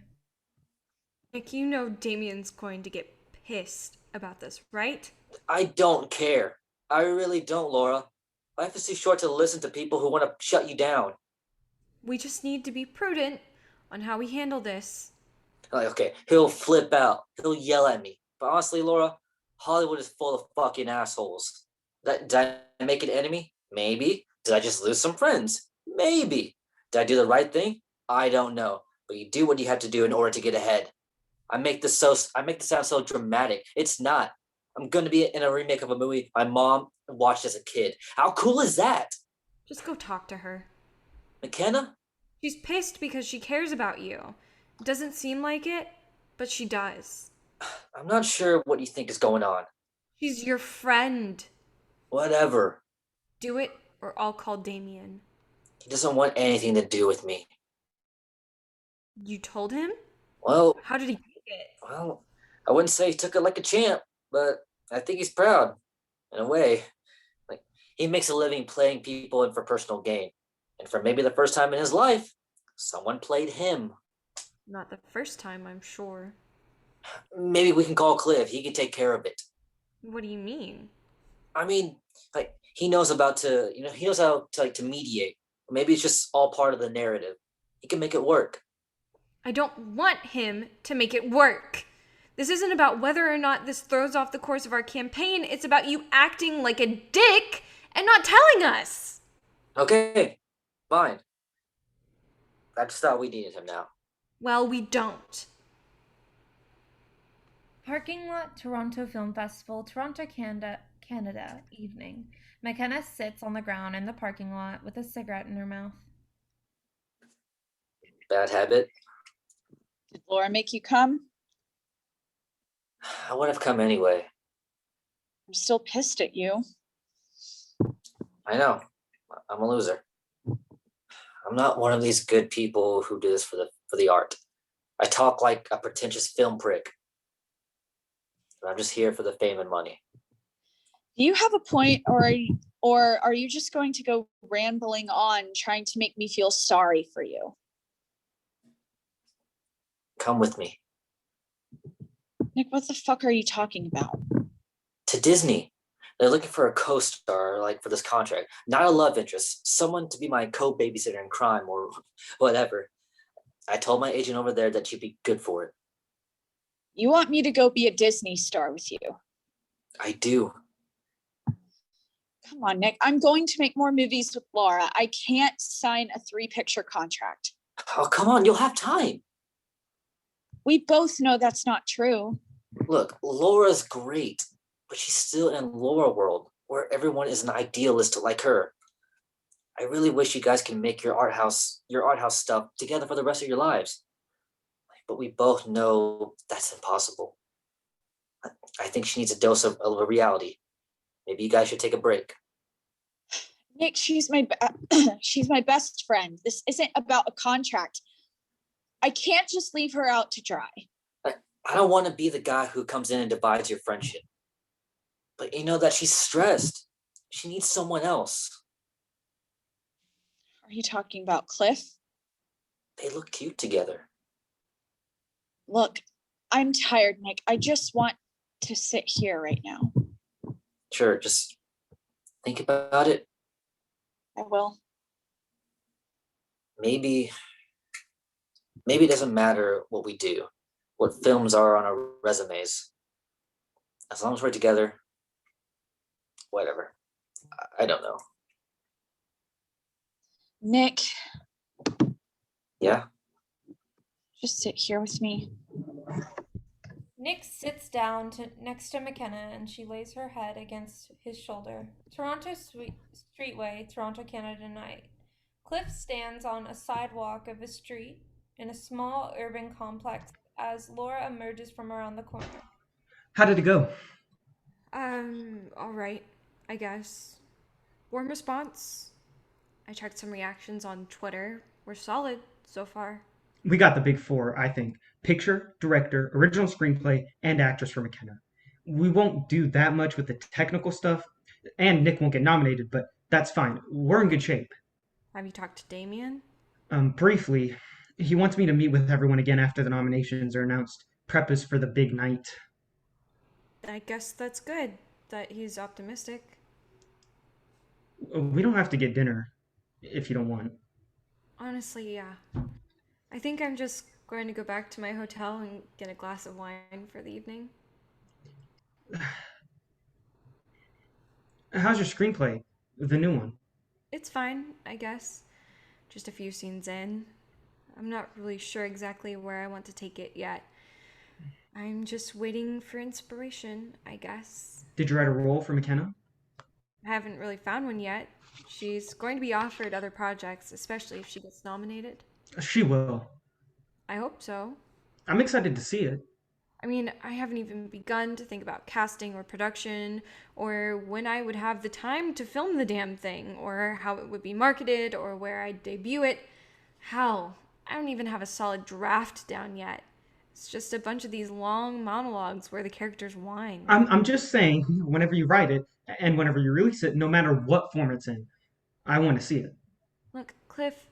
[SPEAKER 2] Nick, Damian's going to get pissed about this, right?
[SPEAKER 5] I don't care. I really don't, Laura. Life is too short to listen to people who want to shut you down.
[SPEAKER 2] We just need to be prudent on how we handle this.
[SPEAKER 5] Like, okay, he'll flip out. He'll yell at me. But honestly, Laura, Hollywood is full of fucking assholes. Did I make an enemy? Maybe. Did I just lose some friends? Maybe. Did I do the right thing? I don't know. But you do what you have to do in order to get ahead. I make this sound so dramatic. It's not. I'm gonna be in a remake of a movie my mom watched as a kid. How cool is that?
[SPEAKER 2] Just go talk to her.
[SPEAKER 5] Mekenna?
[SPEAKER 2] She's pissed because she cares about you. It doesn't seem like it, but she does.
[SPEAKER 5] I'm not sure what you think is going on.
[SPEAKER 2] She's your friend.
[SPEAKER 5] Whatever.
[SPEAKER 2] Do it, or I'll call Damian.
[SPEAKER 5] He doesn't want anything to do with me.
[SPEAKER 2] You told him?
[SPEAKER 5] Well,
[SPEAKER 2] How did he take it?
[SPEAKER 5] well, I wouldn't say he took it like a champ, but I think he's proud, in a way. Like, he makes a living playing people in for personal gain. And for maybe the first time in his life, someone played him.
[SPEAKER 2] Not the first time, I'm sure.
[SPEAKER 5] Maybe we can call Cliff. He can take care of it.
[SPEAKER 2] What do you mean?
[SPEAKER 5] I mean, like, he knows he knows how to mediate. Maybe it's just all part of the narrative. He can make it work.
[SPEAKER 2] I don't want him to make it work. This isn't about whether or not this throws off the course of our campaign. It's about you acting like a dick and not telling us.
[SPEAKER 5] Okay, fine. I just thought we needed him now.
[SPEAKER 2] Well, we don't.
[SPEAKER 3] Parking lot, Toronto Film Festival, Toronto, Canada, evening. Mekenna sits on the ground in the parking lot with a cigarette in her mouth.
[SPEAKER 5] Bad habit.
[SPEAKER 4] Did Laura make you come?
[SPEAKER 5] I would have come anyway.
[SPEAKER 4] I'm still pissed at you.
[SPEAKER 5] I know. I'm a loser. I'm not one of these good people who do this for the art. I talk like a pretentious film prick. I'm just here for the fame and money.
[SPEAKER 4] Do you have a point, or are you just going to go rambling on trying to make me feel sorry for you?
[SPEAKER 5] Come with me.
[SPEAKER 4] Nick, what the fuck are you talking about?
[SPEAKER 5] To Disney. They're looking for a co-star, like, for this contract. Not a love interest. Someone to be my co-babysitter in crime or whatever. I told my agent over there that she'd be good for it.
[SPEAKER 4] You want me to go be a Disney star with you?
[SPEAKER 5] I do.
[SPEAKER 4] Come on, Nick. I'm going to make more movies with Laura. I can't sign a 3-picture contract.
[SPEAKER 5] Oh, come on. You'll have time.
[SPEAKER 4] We both know that's not true.
[SPEAKER 5] Look, Laura's great, but she's still in Laura world where everyone is an idealist like her. I really wish you guys can make your art house stuff together for the rest of your lives. But we both know that's impossible. I think she needs a dose of a reality. Maybe you guys should take a break.
[SPEAKER 4] Nick, she's my best friend. This isn't about a contract. I can't just leave her out to dry.
[SPEAKER 5] I don't want to be the guy who comes in and divides your friendship. But you know that she's stressed. She needs someone else.
[SPEAKER 4] Are you talking about Cliff?
[SPEAKER 5] They look cute together.
[SPEAKER 4] Look, I'm tired, Nick. I just want to sit here right now.
[SPEAKER 5] Sure, just think about it.
[SPEAKER 4] I will.
[SPEAKER 5] Maybe it doesn't matter what we do, what films are on our resumes. As long as we're together, whatever. I don't know.
[SPEAKER 4] Nick,
[SPEAKER 5] Yeah?
[SPEAKER 3] Just sit here with me. Nick sits down next to Mekenna and she lays her head against his shoulder. Toronto Streetway, Toronto, Canada night. Cliff stands on a sidewalk of a street in a small urban complex as Laura emerges from around the corner.
[SPEAKER 7] How did it go?
[SPEAKER 2] All right, I guess. Warm response. I checked some reactions on Twitter. We're solid so far.
[SPEAKER 7] We got the big four, I think. Picture, director, original screenplay, and actress for Mekenna. We won't do that much with the technical stuff, and Nick won't get nominated, but that's fine. We're in good shape.
[SPEAKER 2] Have you talked to Damian?
[SPEAKER 7] Briefly, he wants me to meet with everyone again after the nominations are announced. Prep is for the big night.
[SPEAKER 2] I guess that's good, that he's optimistic.
[SPEAKER 7] We don't have to get dinner if you don't want.
[SPEAKER 2] Honestly, yeah. I think I'm just going to go back to my hotel and get a glass of wine for the evening.
[SPEAKER 7] How's your screenplay? The new one?
[SPEAKER 2] It's fine, I guess. Just a few scenes in. I'm not really sure exactly where I want to take it yet. I'm just waiting for inspiration, I guess.
[SPEAKER 7] Did you write a role for Mekenna?
[SPEAKER 2] I haven't really found one yet. She's going to be offered other projects, especially if she gets nominated.
[SPEAKER 7] She will.
[SPEAKER 2] I hope so.
[SPEAKER 7] I'm excited to see it.
[SPEAKER 2] I mean, I haven't even begun to think about casting or production, or when I would have the time to film the damn thing, or how it would be marketed, or where I'd debut it. Hell, I don't even have a solid draft down yet. It's just a bunch of these long monologues where the characters whine.
[SPEAKER 7] I'm just saying, whenever you write it and whenever you release it, no matter what form it's in, I want to see it.
[SPEAKER 2] Look, Cliff,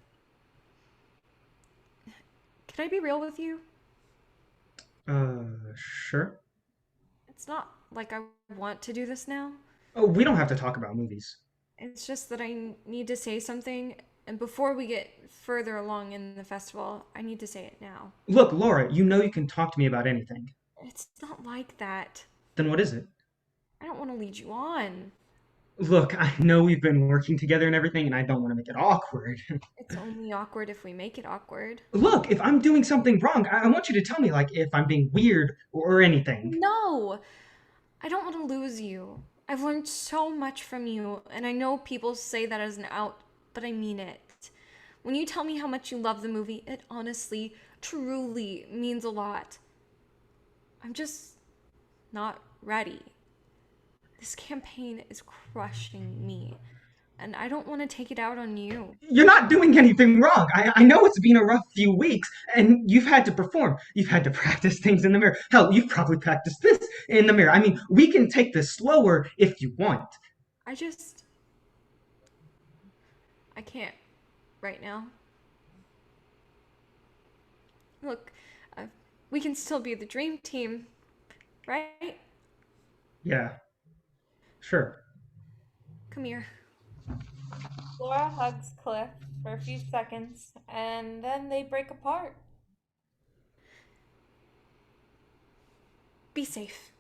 [SPEAKER 2] can I be real with you?
[SPEAKER 7] Sure.
[SPEAKER 2] It's not like I want to do this now.
[SPEAKER 7] Oh, we don't have to talk about movies.
[SPEAKER 2] It's just that I need to say something, and before we get further along in the festival, I need to say it now.
[SPEAKER 7] Look, Laura, you know you can talk to me about anything.
[SPEAKER 2] It's not like that.
[SPEAKER 7] Then what is it?
[SPEAKER 2] I don't want to lead you on.
[SPEAKER 7] Look, I know we've been working together and everything, and I don't want to make it awkward.
[SPEAKER 2] It's only awkward if we make it awkward.
[SPEAKER 7] Look, if I'm doing something wrong, I want you to tell me, like, if I'm being weird or anything.
[SPEAKER 2] No! I don't want to lose you. I've learned so much from you, and I know people say that as an out, but I mean it. When you tell me how much you love the movie, it honestly, truly means a lot. I'm just not ready. This campaign is crushing me, and I don't want to take it out on you.
[SPEAKER 7] You're not doing anything wrong. I know it's been a rough few weeks, and you've had to perform. You've had to practice things in the mirror. Hell, you've probably practiced this in the mirror. I mean, we can take this slower if you want.
[SPEAKER 2] I can't right now. Look, we can still be the dream team, right?
[SPEAKER 7] Yeah, sure.
[SPEAKER 2] Come here.
[SPEAKER 3] Laura hugs Cliff for a few seconds, and then they break apart.
[SPEAKER 2] Be safe.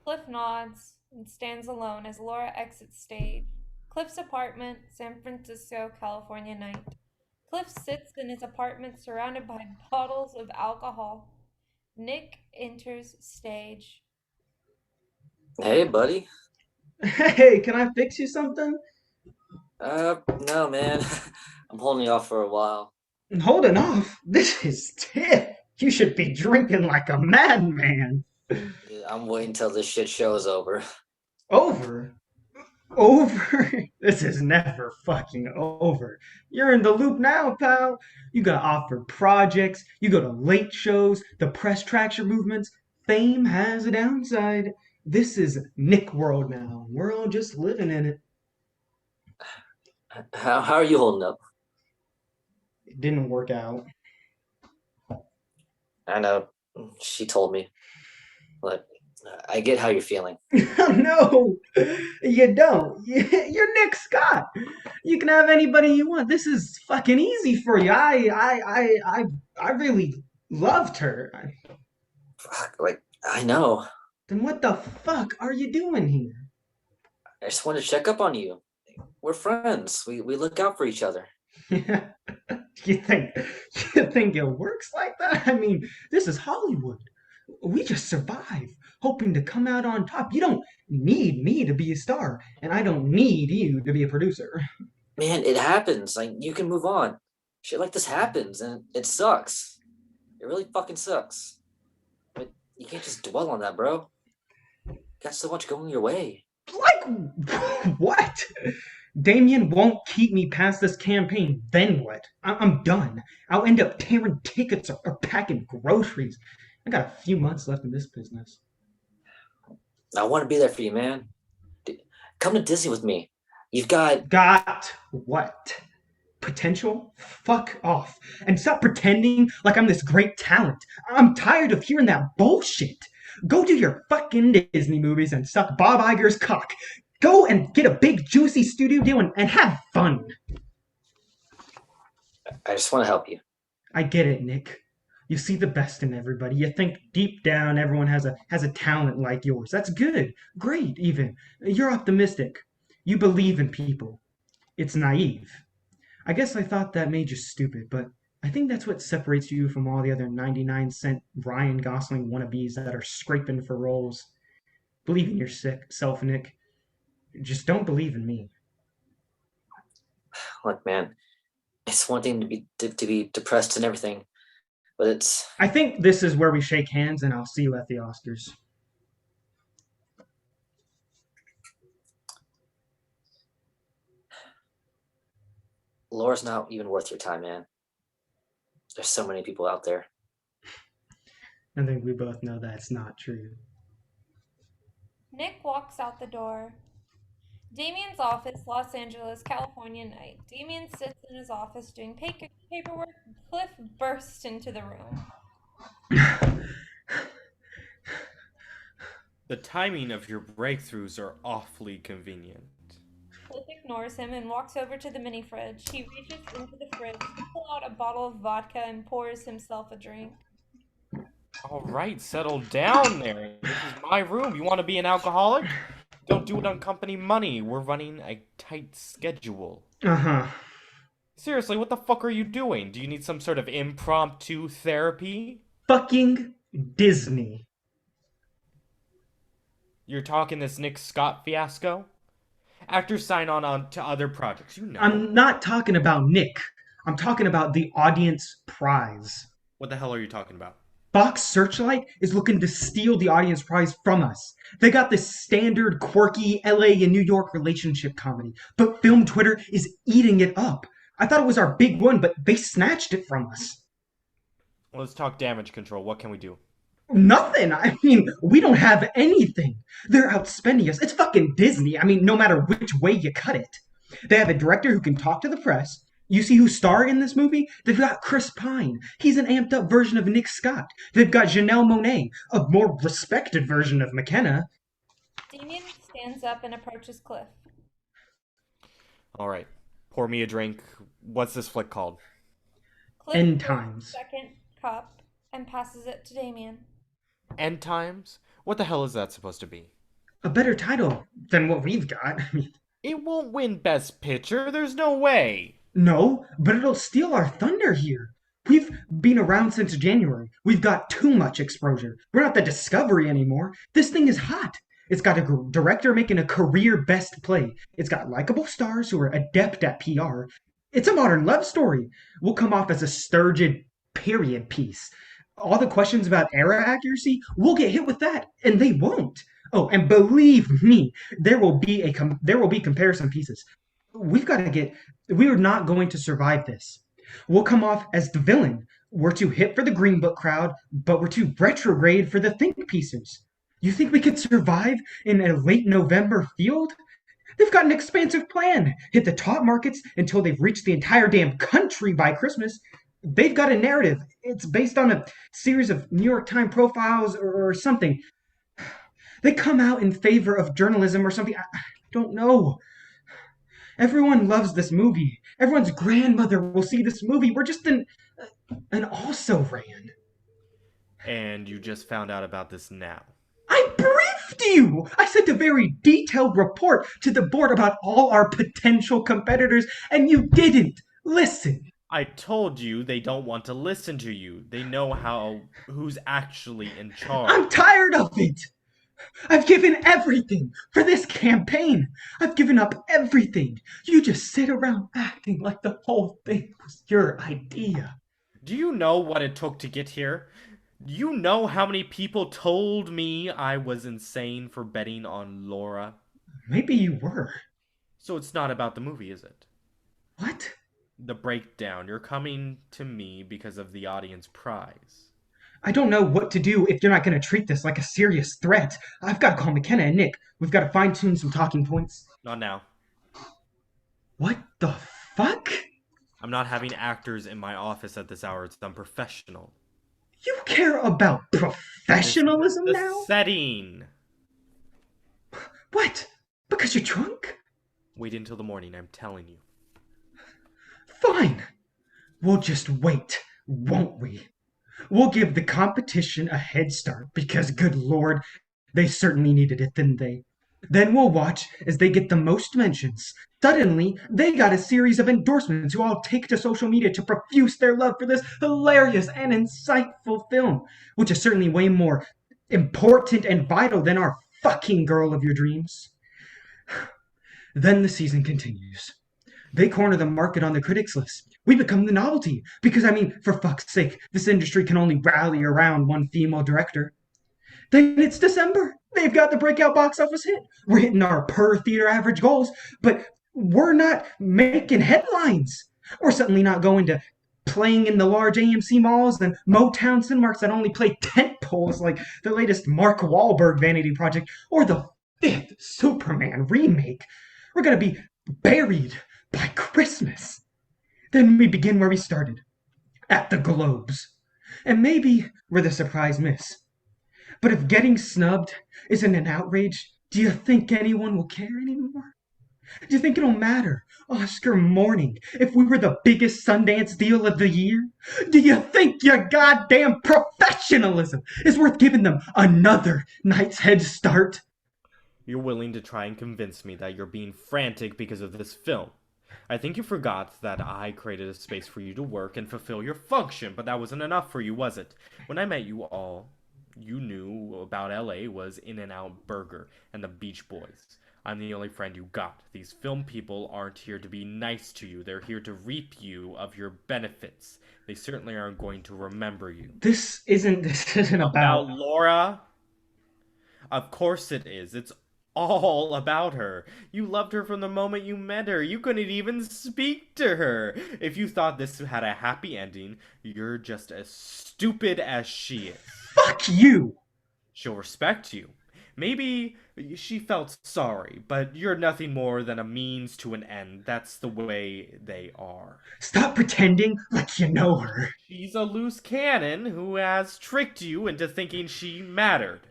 [SPEAKER 3] Cliff nods and stands alone as Laura exits stage. Cliff's apartment, San Francisco, California night. Cliff sits in his apartment surrounded by bottles of alcohol. Nick enters stage.
[SPEAKER 5] Hey, buddy.
[SPEAKER 7] Hey, can I fix you something?
[SPEAKER 5] No, man. I'm holding you off for a while.
[SPEAKER 7] Holding off? This is stiff. You should be drinking like a madman.
[SPEAKER 5] Yeah, I'm waiting till this shit show is over.
[SPEAKER 7] Over? Over? This is never fucking over. You're in the loop now, pal. You got offered projects, you go to late shows, the press tracks your movements. Fame has a downside. This is Nick world now. We're all just living in it.
[SPEAKER 5] How are you holding up?
[SPEAKER 7] It didn't work out.
[SPEAKER 5] I know. She told me. But I get how you're feeling.
[SPEAKER 7] No, you don't. You're Nick Scott. You can have anybody you want. This is fucking easy for you. I really loved her.
[SPEAKER 5] Fuck, like, I know.
[SPEAKER 7] Then what the fuck are you doing here?
[SPEAKER 5] I just wanted to check up on you. We're friends. We look out for each other.
[SPEAKER 7] you think you think it works like that? I mean, this is Hollywood. We just survive, hoping to come out on top. You don't need me to be a star, and I don't need you to be a producer.
[SPEAKER 5] Man, it happens. Like, you can move on. Shit like this happens, and it sucks. It really fucking sucks. But you can't just dwell on that, bro. You got so much going your way.
[SPEAKER 7] Like, what? Damian won't keep me past this campaign. Then what? I'm done. I'll end up tearing tickets or packing groceries. I got a few months left in this business.
[SPEAKER 5] I want to be there for you, man. Come to Disney with me. You've got...
[SPEAKER 7] Got what? Potential? Fuck off. And stop pretending like I'm this great talent. I'm tired of hearing that bullshit. Go do your fucking Disney movies and suck Bob Iger's cock. Go and get a big, juicy studio deal and have fun.
[SPEAKER 5] I just want to help you.
[SPEAKER 7] I get it, Nick. You see the best in everybody. You think deep down everyone has a talent like yours. That's good. Great, even. You're optimistic. You believe in people. It's naive. I guess I thought that made you stupid, but I think that's what separates you from all the other 99-cent Ryan Gosling wannabes that are scraping for roles. Believe in yourself, Nick. Just don't believe in me.
[SPEAKER 5] Look, man, it's one thing to be depressed and everything, but it's
[SPEAKER 7] I think this is where we shake hands, and I'll see you at the Oscars.
[SPEAKER 5] Laura's not even worth your time, man. There's so many people out there.
[SPEAKER 7] I think we both know that's not true.
[SPEAKER 3] Nick walks out the door. Damian's office, Los Angeles, California night. Damian sits in his office doing paperwork. Cliff bursts into the room.
[SPEAKER 1] The timing of your breakthroughs are awfully convenient.
[SPEAKER 3] Cliff ignores him and walks over to the mini fridge. He reaches into the fridge, pulls out a bottle of vodka, and pours himself a drink.
[SPEAKER 1] All right, settle down there. This is my room. You want to be an alcoholic? Don't do it on company money. We're running a tight schedule.
[SPEAKER 7] Uh-huh.
[SPEAKER 1] Seriously, what the fuck are you doing? Do you need some sort of impromptu therapy?
[SPEAKER 7] Fucking Disney.
[SPEAKER 1] You're talking this Nick Scott fiasco? Actors sign on to other projects, you know.
[SPEAKER 7] I'm not talking about Nick. I'm talking about the audience prize.
[SPEAKER 1] What the hell are you talking about?
[SPEAKER 7] Fox Searchlight is looking to steal the audience prize from us. They got this standard, quirky LA and New York relationship comedy, but Film Twitter is eating it up. I thought it was our big one, but they snatched it from us.
[SPEAKER 1] Let's talk damage control. What can we do?
[SPEAKER 7] Nothing. I mean, we don't have anything. They're outspending us. It's fucking Disney. I mean, no matter which way you cut it. They have a director who can talk to the press. You see who's starring in this movie? They've got Chris Pine. He's an amped up version of Nick Scott. They've got Janelle Monáe, a more respected version of Mekenna.
[SPEAKER 3] Damian stands up and approaches Cliff.
[SPEAKER 1] All right, pour me a drink. What's this flick called?
[SPEAKER 3] Cliff
[SPEAKER 7] End
[SPEAKER 3] pours
[SPEAKER 7] Times.
[SPEAKER 3] the second cup and passes it to Damian.
[SPEAKER 1] End Times? What the hell is that supposed to be?
[SPEAKER 7] A better title than what we've got. I mean,
[SPEAKER 1] It won't win Best Picture. There's no way.
[SPEAKER 7] no, but it'll steal our thunder here. We've been around since January. We've got too much exposure. We're not the Discovery anymore. This thing is hot. It's got a director making a career best play. It's got likable stars who are adept at PR. It's a modern love story. We'll come off as a sturgid period piece. All the questions about era accuracy, we'll get hit with that, and they won't. Oh, and believe me, there will be comparison pieces. We are not going to survive this. We'll come off as the villain. We're too hip for the Green Book crowd, but we're too retrograde for the think pieces. You think we could survive in a late November field? They've got an expansive plan. Hit the top markets until they've reached the entire damn country by Christmas. They've got a narrative. It's based on a series of New York Times profiles or something. They come out in favor of journalism or something. I don't know. Everyone loves this movie. Everyone's grandmother will see this movie. We're just an also-ran.
[SPEAKER 1] And you just found out about this now.
[SPEAKER 7] I briefed you! I sent a very detailed report to the board about all our potential competitors, and you didn't listen.
[SPEAKER 1] I told you they don't want to listen to you. They know who's actually in charge.
[SPEAKER 7] I'm tired of it! I've given everything for this campaign. I've given up everything. You just sit around acting like the whole thing was your idea.
[SPEAKER 1] Do you know what it took to get here? Do you know how many people told me I was insane for betting on Laura?
[SPEAKER 7] Maybe you were.
[SPEAKER 1] So it's not about the movie, is it?
[SPEAKER 7] What?
[SPEAKER 1] The breakdown. You're coming to me because of the audience prize.
[SPEAKER 7] I don't know what to do if you're not going to treat this like a serious threat. I've got to call Mekenna and Nick. We've got to fine-tune some talking points.
[SPEAKER 1] Not now.
[SPEAKER 7] What the fuck?
[SPEAKER 1] I'm not having actors in my office at this hour. It's unprofessional.
[SPEAKER 7] You care about professionalism
[SPEAKER 1] The
[SPEAKER 7] now?
[SPEAKER 1] setting.
[SPEAKER 7] What? Because you're drunk?
[SPEAKER 1] Wait until the morning, I'm telling you.
[SPEAKER 7] Fine. We'll just wait, won't we? We'll give the competition a head start because, good lord, they certainly needed it, didn't they? Then we'll watch as they get the most mentions. Suddenly, they got a series of endorsements who all take to social media to profuse their love for this hilarious and insightful film, which is certainly way more important and vital than our fucking girl of your dreams. Then the season continues. They corner the market on the critics list. We become the novelty. Because, I mean, for fuck's sake, this industry can only rally around one female director. Then it's December. They've got the breakout box office hit. We're hitting our per theater average goals, but we're not making headlines. We're certainly not going to playing in the large AMC malls and Motown Cinemarks that only play tent poles like the latest Mark Wahlberg vanity project or the fifth Superman remake. We're going to be buried by Christmas. Then we begin where we started, at the Globes. And maybe we're the surprise miss. But if getting snubbed isn't an outrage, do you think anyone will care anymore? Do you think it'll matter, Oscar morning, if we were the biggest Sundance deal of the year? Do you think your goddamn professionalism is worth giving them another night's head start?
[SPEAKER 1] You're willing to try and convince me that you're being frantic because of this film. I think you forgot that I created a space for you to work and fulfill your function, but that wasn't enough for you, was it? When I met you all you knew about LA was In-N-Out Burger and the Beach Boys. I'm the only friend you got. These film people aren't here to be nice to you. They're here to reap you of your benefits. They certainly aren't going to remember you.
[SPEAKER 7] This isn't about
[SPEAKER 1] Laura? Of course it is. It's all about her. You loved her from the moment you met her. You couldn't even speak to her. If you thought this had a happy ending, you're just as stupid as she is.
[SPEAKER 7] Fuck you!
[SPEAKER 1] She'll respect you. Maybe she felt sorry, but you're nothing more than a means to an end. That's the way they are.
[SPEAKER 7] Stop pretending like you know her.
[SPEAKER 1] She's a loose cannon who has tricked you into thinking she mattered.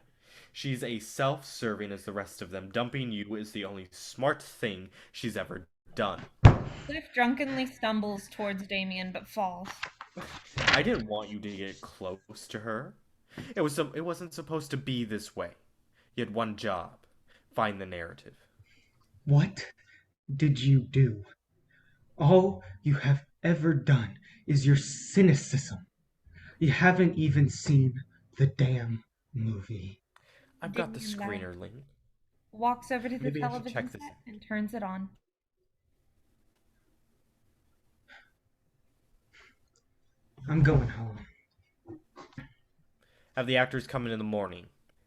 [SPEAKER 1] She's as self-serving as the rest of them. Dumping you is the only smart thing she's ever done.
[SPEAKER 3] Cliff drunkenly stumbles towards Damian but falls.
[SPEAKER 1] I didn't want you to get close to her. It wasn't supposed to be this way. You had one job. Find the narrative.
[SPEAKER 7] What did you do? All you have ever done is your cynicism. You haven't even seen the damn movie.
[SPEAKER 1] I've got the screener link.
[SPEAKER 3] Walks over to the
[SPEAKER 1] Maybe I should
[SPEAKER 3] television
[SPEAKER 1] check
[SPEAKER 3] set
[SPEAKER 1] this.
[SPEAKER 3] and turns it on.
[SPEAKER 7] I'm going home.
[SPEAKER 1] Have the actors come in the morning.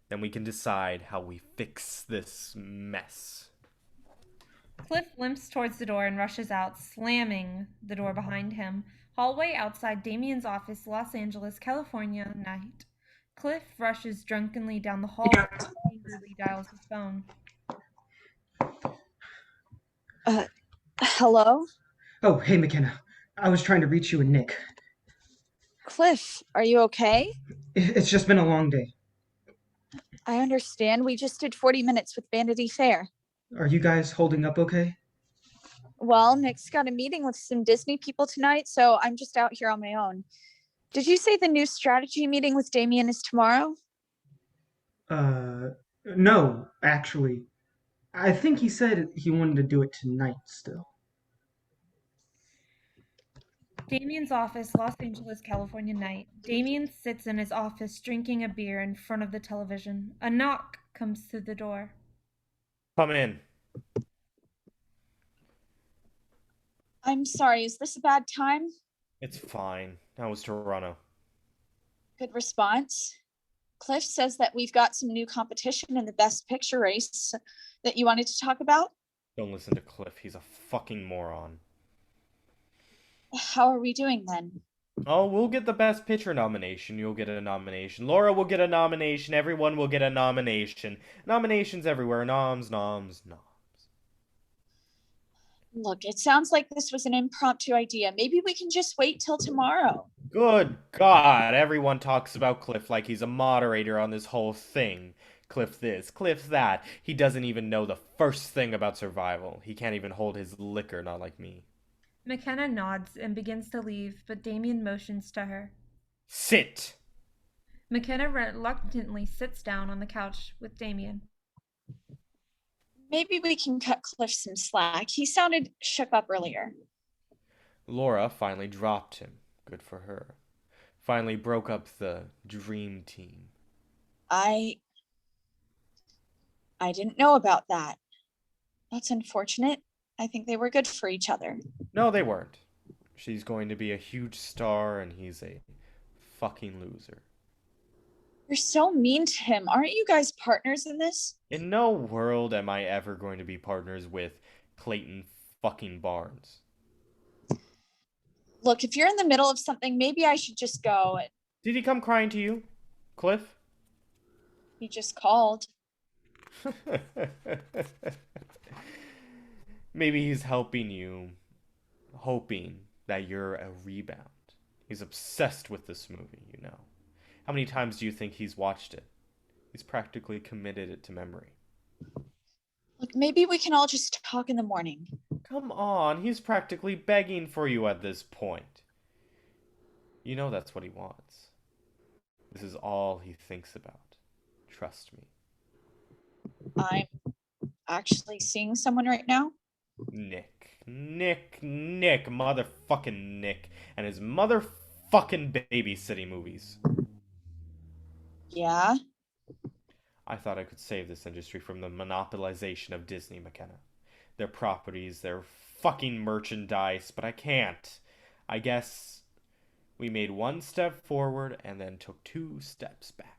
[SPEAKER 1] Then we can decide how we fix this mess.
[SPEAKER 3] Cliff limps towards the door and rushes out, slamming the door behind him. Hallway outside Damian's office, Los Angeles, California, night. Cliff rushes drunkenly down the hall and angrily dials his phone.
[SPEAKER 4] Hello?
[SPEAKER 7] Oh, hey, Mekenna. I was trying to reach you and Nick.
[SPEAKER 4] Cliff, are you okay?
[SPEAKER 7] It's just been a long day.
[SPEAKER 4] I understand. We just did 40 minutes with Vanity Fair.
[SPEAKER 7] Are you guys holding up okay?
[SPEAKER 4] Well, Nick's got a meeting with some Disney people tonight, so I'm just out here on my own. Did you say the new strategy meeting with Damian is tomorrow?
[SPEAKER 7] No, actually. I think he said he wanted to do it tonight still.
[SPEAKER 3] Damian's office, Los Angeles, California, night. Damian sits in his office drinking a beer in front of the television. A knock comes through the door.
[SPEAKER 1] Come in.
[SPEAKER 4] I'm sorry, is this a bad time?
[SPEAKER 1] It's fine. How was Toronto?
[SPEAKER 4] Good response. Cliff says that we've got some new competition in the Best Picture race that you wanted to talk about.
[SPEAKER 1] Don't listen to Cliff. He's a fucking moron.
[SPEAKER 4] How are we doing then?
[SPEAKER 1] Oh, we'll get the Best Picture nomination. You'll get a nomination. Laura will get a nomination. Everyone will get a nomination. Nominations everywhere. Noms.
[SPEAKER 4] Look, it sounds like this was an impromptu idea. Maybe we can just wait till tomorrow.
[SPEAKER 1] Good God. Everyone talks about Cliff like he's a moderator on this whole thing. Cliff this, Cliff that. He doesn't even know the first thing about survival. He can't even hold his liquor, not like me.
[SPEAKER 3] Mekenna nods and begins to leave, but Damian motions to her.
[SPEAKER 1] Sit!
[SPEAKER 3] Mekenna reluctantly sits down on the couch with Damian.
[SPEAKER 4] Maybe we can cut Cliff some slack. He sounded shook up earlier.
[SPEAKER 1] Laura finally dropped him. Good for her. Finally broke up the dream team.
[SPEAKER 4] I didn't know about that. That's unfortunate. I think they were good for each other.
[SPEAKER 1] No, they weren't. She's going to be a huge star and he's a fucking loser.
[SPEAKER 4] You're so mean to him. Aren't you guys partners in this?
[SPEAKER 1] In no world am I ever going to be partners with Clayton fucking Barnes.
[SPEAKER 4] Look, if you're in the middle of something, maybe I should just go.
[SPEAKER 1] Did he come crying to you, Cliff?
[SPEAKER 4] He just called.
[SPEAKER 1] Maybe he's helping you, hoping that you're a rebound. He's obsessed with this movie, you know. How many times do you think he's watched it? He's practically committed it to memory.
[SPEAKER 4] Look, maybe we can all just talk in the morning.
[SPEAKER 1] Come on, he's practically begging for you at this point. You know that's what he wants. This is all he thinks about. Trust me.
[SPEAKER 4] I'm actually seeing someone right now.
[SPEAKER 1] Nick, motherfucking Nick, and his motherfucking babysitting movies.
[SPEAKER 4] Yeah?
[SPEAKER 1] I thought I could save this industry from the monopolization of Disney, Mekenna. Their properties, their fucking merchandise, but I can't. I guess we made one step forward and then took 2 steps back.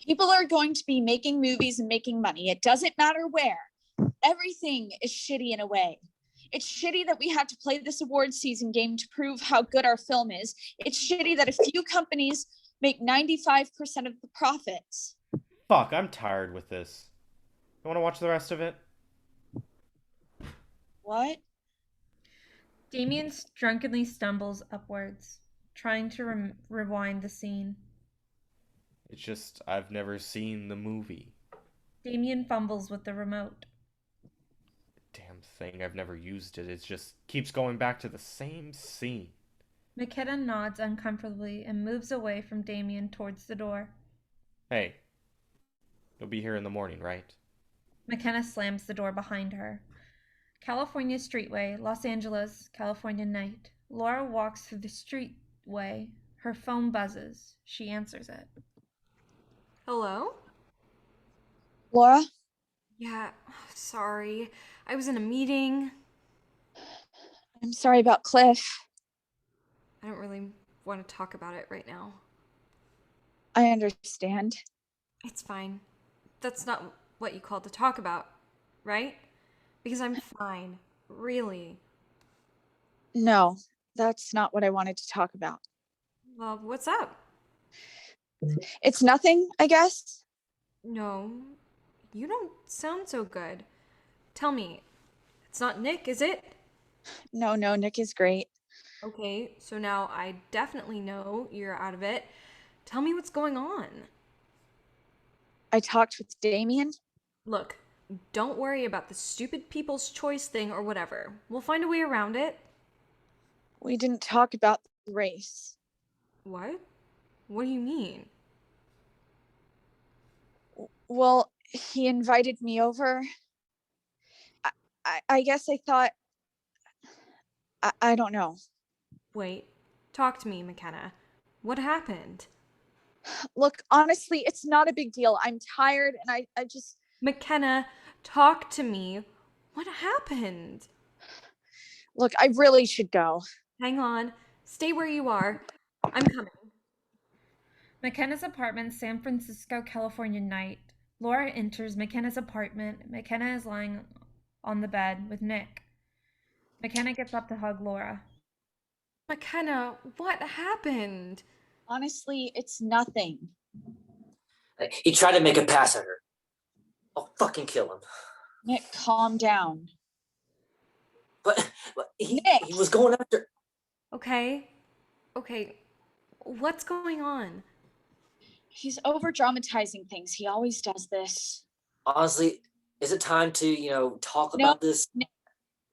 [SPEAKER 4] People are going to be making movies and making money. It doesn't matter where. Everything is shitty in a way. It's shitty that we have to play this award season game to prove how good our film is. It's shitty that a few companies make 95% of the profits.
[SPEAKER 1] Fuck, I'm tired with this. You want to watch the rest of it?
[SPEAKER 4] What?
[SPEAKER 3] Damian drunkenly stumbles upwards, trying to rewind the scene.
[SPEAKER 1] It's just, I've never seen the movie.
[SPEAKER 3] Damian fumbles with the remote.
[SPEAKER 1] Damn thing, I've never used it. It just keeps going back to the same scene.
[SPEAKER 3] Mekenna nods uncomfortably and moves away from Damian towards the door.
[SPEAKER 1] Hey, you'll be here in the morning, right?
[SPEAKER 3] Mekenna slams the door behind her. California Streetway, Los Angeles, California night. Laura walks through the streetway. Her phone buzzes. She answers it.
[SPEAKER 2] Hello?
[SPEAKER 4] Laura?
[SPEAKER 2] Yeah, sorry. I was in a meeting.
[SPEAKER 4] I'm sorry about Cliff.
[SPEAKER 2] I don't really want to talk about it right now.
[SPEAKER 4] I understand.
[SPEAKER 2] It's fine. That's not what you called to talk about, right? Because I'm fine. Really.
[SPEAKER 4] No, that's not what I wanted to talk about.
[SPEAKER 2] Well, what's up?
[SPEAKER 4] It's nothing, I guess.
[SPEAKER 2] No, you don't sound so good. Tell me, it's not Nick, is it?
[SPEAKER 4] No, Nick is great.
[SPEAKER 2] Okay, so now I definitely know you're out of it. Tell me what's going on.
[SPEAKER 4] I talked with Damian.
[SPEAKER 2] Look, don't worry about the stupid people's choice thing or whatever. We'll find a way around it.
[SPEAKER 4] We didn't talk about the race.
[SPEAKER 2] What? What do you mean?
[SPEAKER 4] Well, he invited me over. I guess I thought... I don't know.
[SPEAKER 2] Wait, talk to me, Mekenna. What happened?
[SPEAKER 4] Look, honestly, it's not a big deal. I'm tired and I just...
[SPEAKER 2] Mekenna, talk to me. What happened?
[SPEAKER 4] Look, I really should go.
[SPEAKER 2] Hang on. Stay where you are. I'm coming.
[SPEAKER 3] Mekenna's apartment, San Francisco, California night. Laura enters Mekenna's apartment. Mekenna is lying on the bed with Nick. Mekenna gets up to hug Laura.
[SPEAKER 2] Mekenna, what happened?
[SPEAKER 4] Honestly, it's nothing.
[SPEAKER 5] He tried to make a pass at her. I'll fucking kill him.
[SPEAKER 4] Nick, calm down.
[SPEAKER 5] But he
[SPEAKER 4] Nick!
[SPEAKER 5] was going after...
[SPEAKER 2] Okay. What's going on?
[SPEAKER 4] He's over dramatizing things. He always does this.
[SPEAKER 5] Honestly, is it time to, talk
[SPEAKER 4] No,
[SPEAKER 5] about this?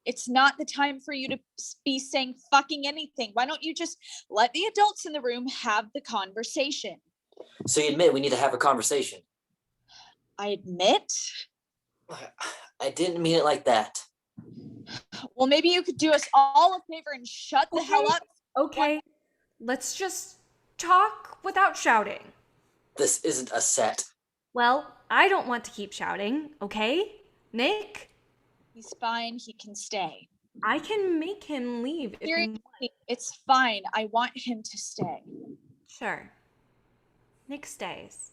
[SPEAKER 4] it's not the time for you to be saying fucking anything. Why don't you just let the adults in the room have the conversation?
[SPEAKER 5] So you admit we need to have a conversation?
[SPEAKER 4] I admit?
[SPEAKER 5] I didn't mean it like that.
[SPEAKER 4] Well, maybe you could do us all a favor and shut the hell up.
[SPEAKER 2] Okay, let's just talk without shouting.
[SPEAKER 5] This isn't a set.
[SPEAKER 2] Well, I don't want to keep shouting, okay? Nick?
[SPEAKER 4] He's fine. He can stay.
[SPEAKER 2] I can make him leave if you want.
[SPEAKER 4] Seriously, it's fine. I want him to stay.
[SPEAKER 2] Sure. Nick stays.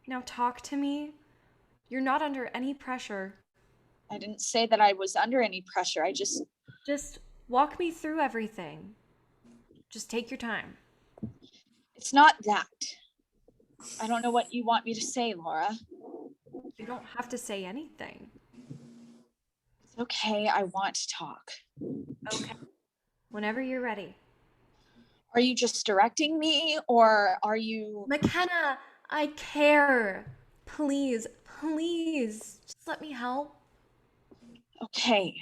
[SPEAKER 2] Now talk to me. You're not under any pressure.
[SPEAKER 4] I didn't say that I was under any pressure.
[SPEAKER 2] Just walk me through everything. Just take your time.
[SPEAKER 4] It's not that. I don't know what you want me to say, Laura.
[SPEAKER 2] You don't have to say anything.
[SPEAKER 4] It's okay. I want to talk.
[SPEAKER 2] Okay. Whenever you're ready.
[SPEAKER 4] Are you just directing me, or are you...
[SPEAKER 2] Mekenna, I care. Please, please, just let me help.
[SPEAKER 4] Okay.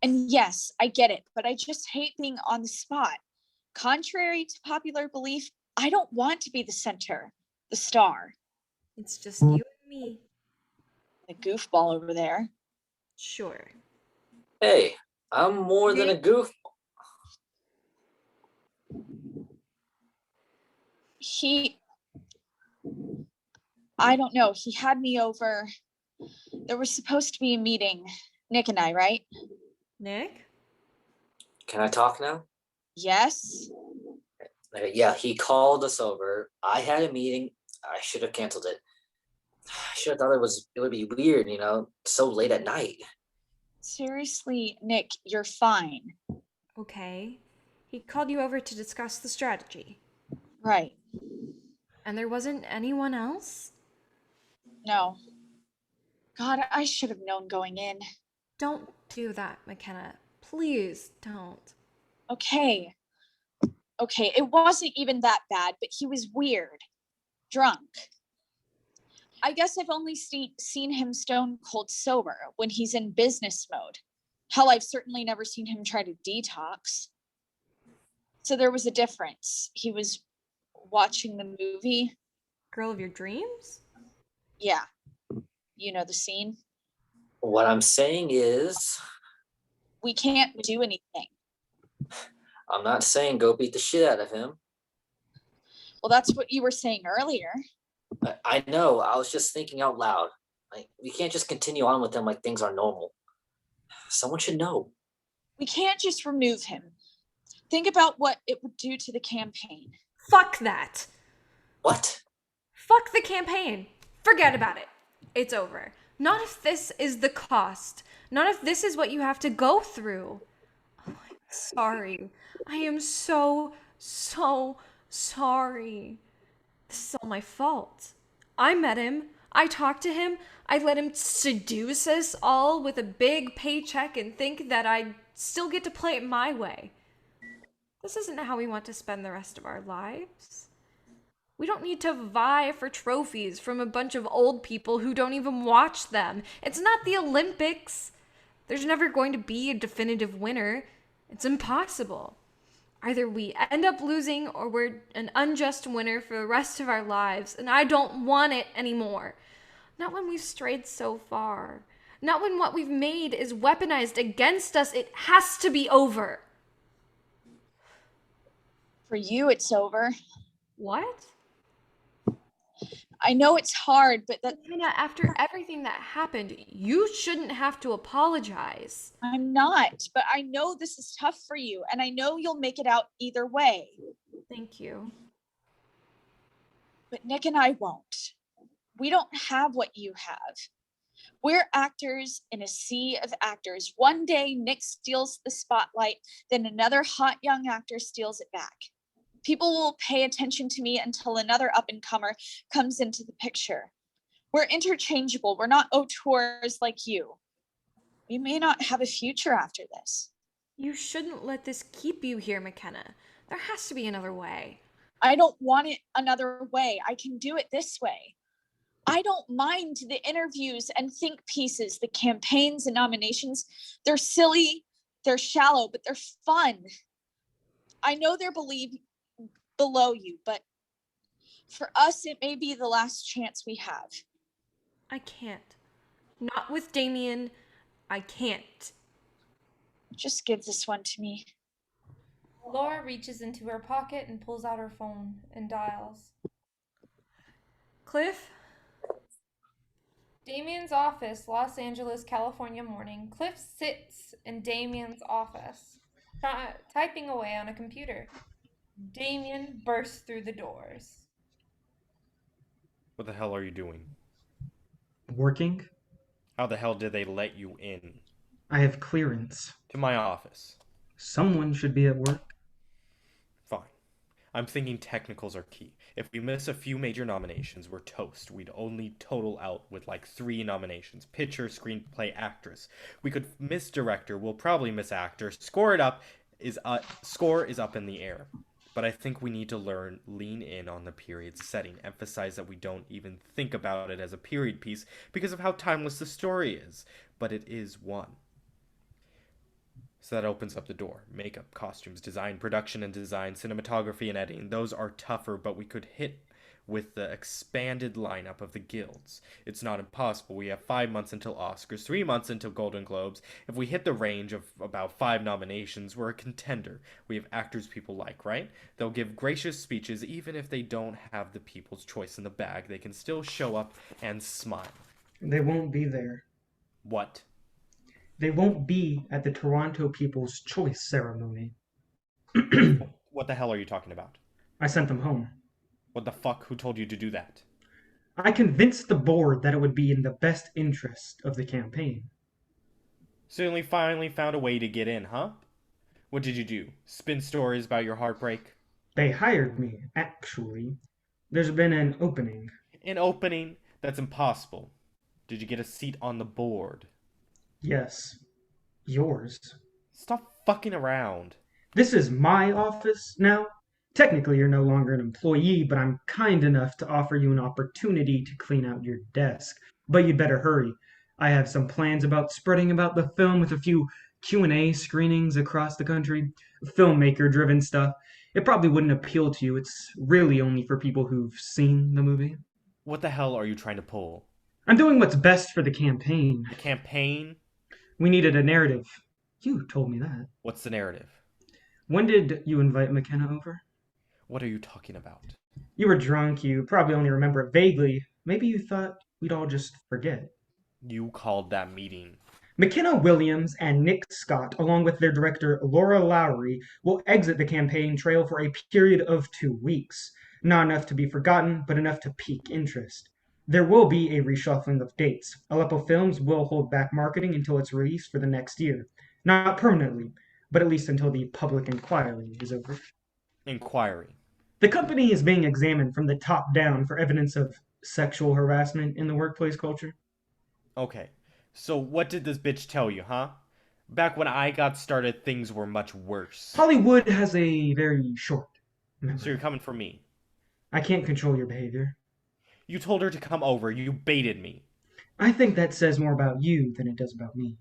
[SPEAKER 4] And yes, I get it, but I just hate being on the spot. Contrary to popular belief, I don't want to be the center, the star.
[SPEAKER 2] It's just you and me.
[SPEAKER 4] The goofball over there.
[SPEAKER 2] Sure.
[SPEAKER 5] Hey, I'm more than a goof.
[SPEAKER 4] I don't know, he had me over. There was supposed to be a meeting, Nick and I, right?
[SPEAKER 2] Nick?
[SPEAKER 5] Can I talk now?
[SPEAKER 4] Yes.
[SPEAKER 5] Yeah, he called us over. I had a meeting. I should have canceled it. I should have thought it would be weird, so late at night.
[SPEAKER 4] Seriously, Nick, you're fine.
[SPEAKER 2] Okay. He called you over to discuss the strategy.
[SPEAKER 4] Right.
[SPEAKER 2] And there wasn't anyone else?
[SPEAKER 4] No. God, I should have known going in.
[SPEAKER 2] Don't do that, Mekenna. Please don't.
[SPEAKER 4] Okay, it wasn't even that bad, but he was weird. Drunk. I guess I've only seen him stone cold sober when he's in business mode. Hell, I've certainly never seen him try to detox. So there was a difference. He was watching the movie.
[SPEAKER 2] Girl of your dreams?
[SPEAKER 4] Yeah. You know the scene?
[SPEAKER 5] What I'm saying is,
[SPEAKER 4] We can't do anything.
[SPEAKER 5] I'm not saying go beat the shit out of him.
[SPEAKER 4] Well, that's what you were saying earlier.
[SPEAKER 5] I know, I was just thinking out loud. We can't just continue on with him like things are normal. Someone should know.
[SPEAKER 4] We can't just remove him. Think about what it would do to the campaign.
[SPEAKER 2] Fuck that.
[SPEAKER 5] What?
[SPEAKER 2] Fuck the campaign. Forget about it. It's over. Not if this is the cost. Not if this is what you have to go through. Oh, I'm sorry. I am so sorry. This is all my fault. I met him. I talked to him. I let him seduce us all with a big paycheck and think that I'd still get to play it my way. This isn't how we want to spend the rest of our lives. We don't need to vie for trophies from a bunch of old people who don't even watch them. It's not the Olympics. There's never going to be a definitive winner. It's impossible. Either we end up losing or we're an unjust winner for the rest of our lives, and I don't want it anymore. Not when we've strayed so far. Not when what we've made is weaponized against us. It has to be over.
[SPEAKER 4] For you, it's over.
[SPEAKER 2] What?
[SPEAKER 4] I know it's hard, but
[SPEAKER 2] After everything that happened, you shouldn't have to apologize.
[SPEAKER 4] I'm not, but I know this is tough for you, and I know you'll make it out either way.
[SPEAKER 2] Thank you.
[SPEAKER 4] But Nick and I won't. We don't have what you have. We're actors in a sea of actors. One day, Nick steals the spotlight, then another hot young actor steals it back. People will pay attention to me until another up-and-comer comes into the picture. We're interchangeable. We're not auteurs like you. We may not have a future after this.
[SPEAKER 2] You shouldn't let this keep you here, Mekenna. There has to be another way.
[SPEAKER 4] I don't want it another way. I can do it this way. I don't mind the interviews and think pieces, the campaigns and nominations. They're silly, they're shallow, but they're fun. I know they're below you, but for us, it may be the last chance we have.
[SPEAKER 2] I can't. Not with Damian. I can't.
[SPEAKER 4] Just give this one to me.
[SPEAKER 3] Laura reaches into her pocket and pulls out her phone and dials.
[SPEAKER 2] Cliff?
[SPEAKER 3] Damian's office, Los Angeles, California morning. Cliff sits in Damian's office, typing away on a computer. Damian bursts through the doors.
[SPEAKER 1] What the hell are you doing?
[SPEAKER 7] Working?
[SPEAKER 1] How the hell did they let you in?
[SPEAKER 7] I have clearance.
[SPEAKER 1] To my office.
[SPEAKER 7] Someone should be at work.
[SPEAKER 1] Fine. I'm thinking technicals are key. If we miss a few major nominations, we're toast. We'd only total out with like 3 nominations. Picture, screenplay, actress. We could miss director. We'll probably miss actor. Score is up in the air. But I think we need to lean in on the period setting. Emphasize that we don't even think about it as a period piece because of how timeless the story is. But it is one. So that opens up the door. Makeup, costumes, design, production and design, cinematography and editing. Those are tougher, but we could hit with the expanded lineup of the guilds. It's not impossible. We have 5 months until Oscars, 3 months until Golden Globes. If we hit the range of about 5 nominations, we're a contender. We have actors people like, right? They'll give gracious speeches even if they don't have the people's choice in the bag. They can still show up and smile.
[SPEAKER 7] They won't be there.
[SPEAKER 1] What?
[SPEAKER 7] They won't be at the Toronto People's Choice ceremony.
[SPEAKER 1] What the hell are you talking about?
[SPEAKER 7] I sent them home.
[SPEAKER 1] What the fuck? Who told you to do that?
[SPEAKER 7] I convinced the board that it would be in the best interest of the campaign.
[SPEAKER 1] So you only finally found a way to get in, huh? What did you do? Spin stories about your heartbreak?
[SPEAKER 7] They hired me, actually. There's been an opening.
[SPEAKER 1] An opening? That's impossible. Did you get a seat on the board?
[SPEAKER 7] Yes. Yours.
[SPEAKER 1] Stop fucking around.
[SPEAKER 7] This is my office now. Technically, you're no longer an employee, but I'm kind enough to offer you an opportunity to clean out your desk. But you'd better hurry. I have some plans about spreading about the film with a few Q&A screenings across the country. Filmmaker-driven stuff. It probably wouldn't appeal to you. It's really only for people who've seen the movie.
[SPEAKER 1] What the hell are you trying to pull?
[SPEAKER 7] I'm doing what's best for the campaign.
[SPEAKER 1] The campaign?
[SPEAKER 7] We needed a narrative. You told me that.
[SPEAKER 1] What's the narrative?
[SPEAKER 7] When did you invite Mekenna over?
[SPEAKER 1] What are you talking about?
[SPEAKER 7] You were drunk. You probably only remember it vaguely. Maybe you thought we'd all just forget.
[SPEAKER 1] You called that meeting.
[SPEAKER 7] Mekenna Williams and Nick Scott, along with their director Laura Lowry, will exit the campaign trail for a period of 2 weeks. Not enough to be forgotten, but enough to pique interest. There will be a reshuffling of dates. Aleppo Films will hold back marketing until its release for the next year. Not permanently, but at least until the public inquiry is over.
[SPEAKER 1] Inquiry.
[SPEAKER 7] The company is being examined from the top down for evidence of sexual harassment in the workplace culture.
[SPEAKER 1] Okay, so what did this bitch tell you, huh? Back when I got started, things were much worse.
[SPEAKER 7] Hollywood has a very short memory.
[SPEAKER 1] So you're coming for me.
[SPEAKER 7] I can't control your behavior.
[SPEAKER 1] You told her to come over. You baited me.
[SPEAKER 7] I think that says more about you than it does about me.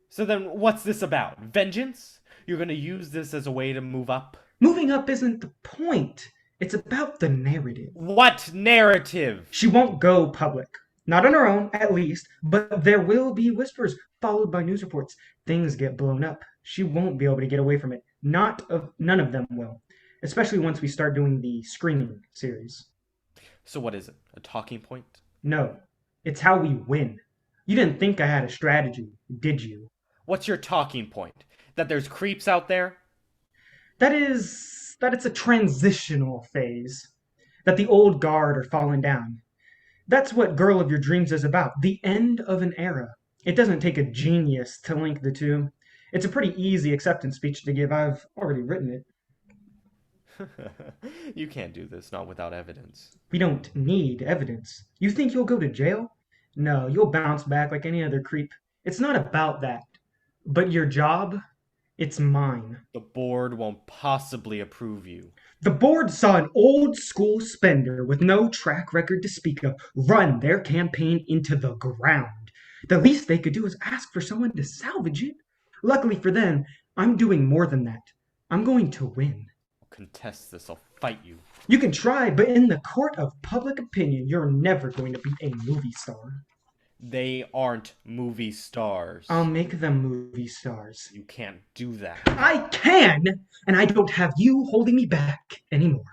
[SPEAKER 1] So then what's this about? Vengeance? You're gonna use this as a way to move up?
[SPEAKER 7] Moving up isn't the point. It's about the narrative.
[SPEAKER 1] What narrative?
[SPEAKER 7] She won't go public. Not on her own, at least, but there will be whispers, followed by news reports. Things get blown up. She won't be able to get away from it. None of them will. Especially once we start doing the screening series.
[SPEAKER 1] So what is it? A talking point?
[SPEAKER 7] No. It's how we win. You didn't think I had a strategy, did you?
[SPEAKER 1] What's your talking point? That there's creeps out there?
[SPEAKER 7] That it's a transitional phase. That the old guard are falling down. That's what Girl of Your Dreams is about. The end of an era. It doesn't take a genius to link the two. It's a pretty easy acceptance speech to give. I've already written it.
[SPEAKER 1] You can't do this, not without evidence.
[SPEAKER 7] We don't need evidence. You think you'll go to jail? No, you'll bounce back like any other creep. It's not about that. But your job It's mine.
[SPEAKER 1] The board won't possibly approve you.
[SPEAKER 7] The board saw an old school spender with no track record to speak of run their campaign into the ground. The least they could do is ask for someone to salvage it. Luckily for them, I'm doing more than that. I'm going to win.
[SPEAKER 1] I'll contest this. I'll fight you.
[SPEAKER 7] You can try, but in the court of public opinion, you're never going to be a movie star.
[SPEAKER 1] They aren't movie stars.
[SPEAKER 7] I'll make them movie stars.
[SPEAKER 1] You can't do that.
[SPEAKER 7] I can, and I don't have you holding me back anymore.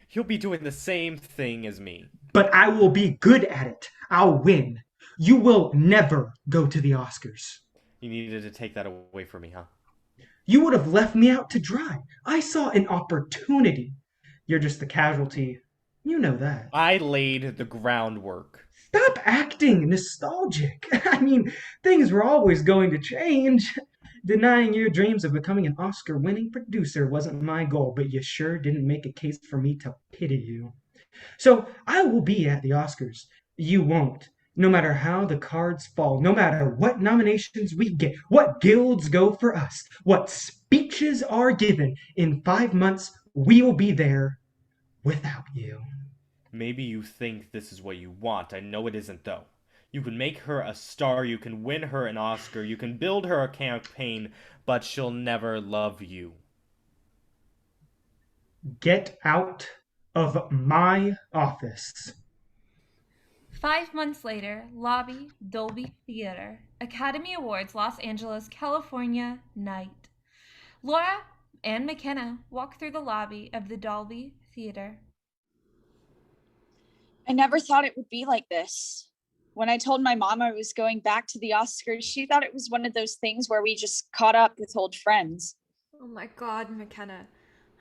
[SPEAKER 1] You'll be doing the same thing as me.
[SPEAKER 7] But I will be good at it. I'll win. You will never go to the Oscars.
[SPEAKER 1] You needed to take that away from me, huh?
[SPEAKER 7] You would have left me out to dry. I saw an opportunity. You're just the casualty. You know that.
[SPEAKER 1] I laid the groundwork.
[SPEAKER 7] Stop acting nostalgic. I mean, things were always going to change. Denying your dreams of becoming an Oscar-winning producer wasn't my goal, but you sure didn't make a case for me to pity you. So I will be at the Oscars. You won't. No matter how the cards fall, no matter what nominations we get, what guilds go for us, what speeches are given, in 5 months we will be there without you.
[SPEAKER 1] Maybe you think this is what you want. I know it isn't, though. You can make her a star, you can win her an Oscar, you can build her a campaign, but she'll never love you.
[SPEAKER 7] Get out of my office.
[SPEAKER 3] 5 months later, lobby, Dolby Theater, Academy Awards, Los Angeles, California, night. Laura and Mekenna walk through the lobby of the Dolby Theater.
[SPEAKER 4] I never thought it would be like this. When I told my mom I was going back to the Oscars, she thought it was one of those things where we just caught up with old friends.
[SPEAKER 2] Oh my god, Mekenna.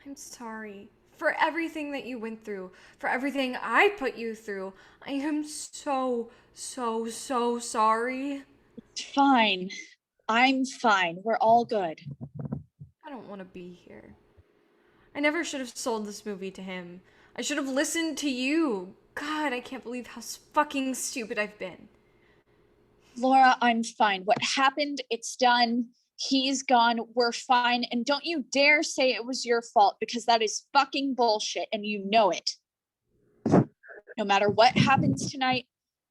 [SPEAKER 2] I'm sorry. For everything that you went through. For everything I put you through. I am so sorry.
[SPEAKER 4] It's fine. I'm fine. We're all good.
[SPEAKER 2] I don't want to be here. I never should have sold this movie to him. I should have listened to you. God, I can't believe how fucking stupid I've been.
[SPEAKER 4] Laura, I'm fine. What happened, it's done. He's gone. We're fine. And don't you dare say it was your fault, because that is fucking bullshit and you know it. No matter what happens tonight,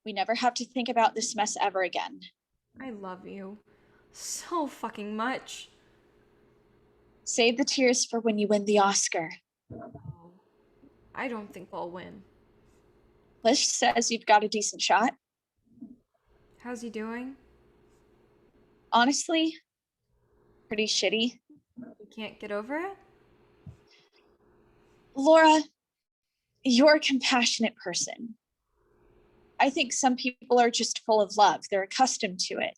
[SPEAKER 4] we never have to think about this mess ever again.
[SPEAKER 2] I love you so fucking much.
[SPEAKER 4] Save the tears for when you win the Oscar.
[SPEAKER 2] I don't think I'll win.
[SPEAKER 4] Lish says you've got a decent shot.
[SPEAKER 2] How's he doing?
[SPEAKER 4] Honestly, pretty shitty.
[SPEAKER 2] You can't get over it?
[SPEAKER 4] Laura, you're a compassionate person. I think some people are just full of love. They're accustomed to it.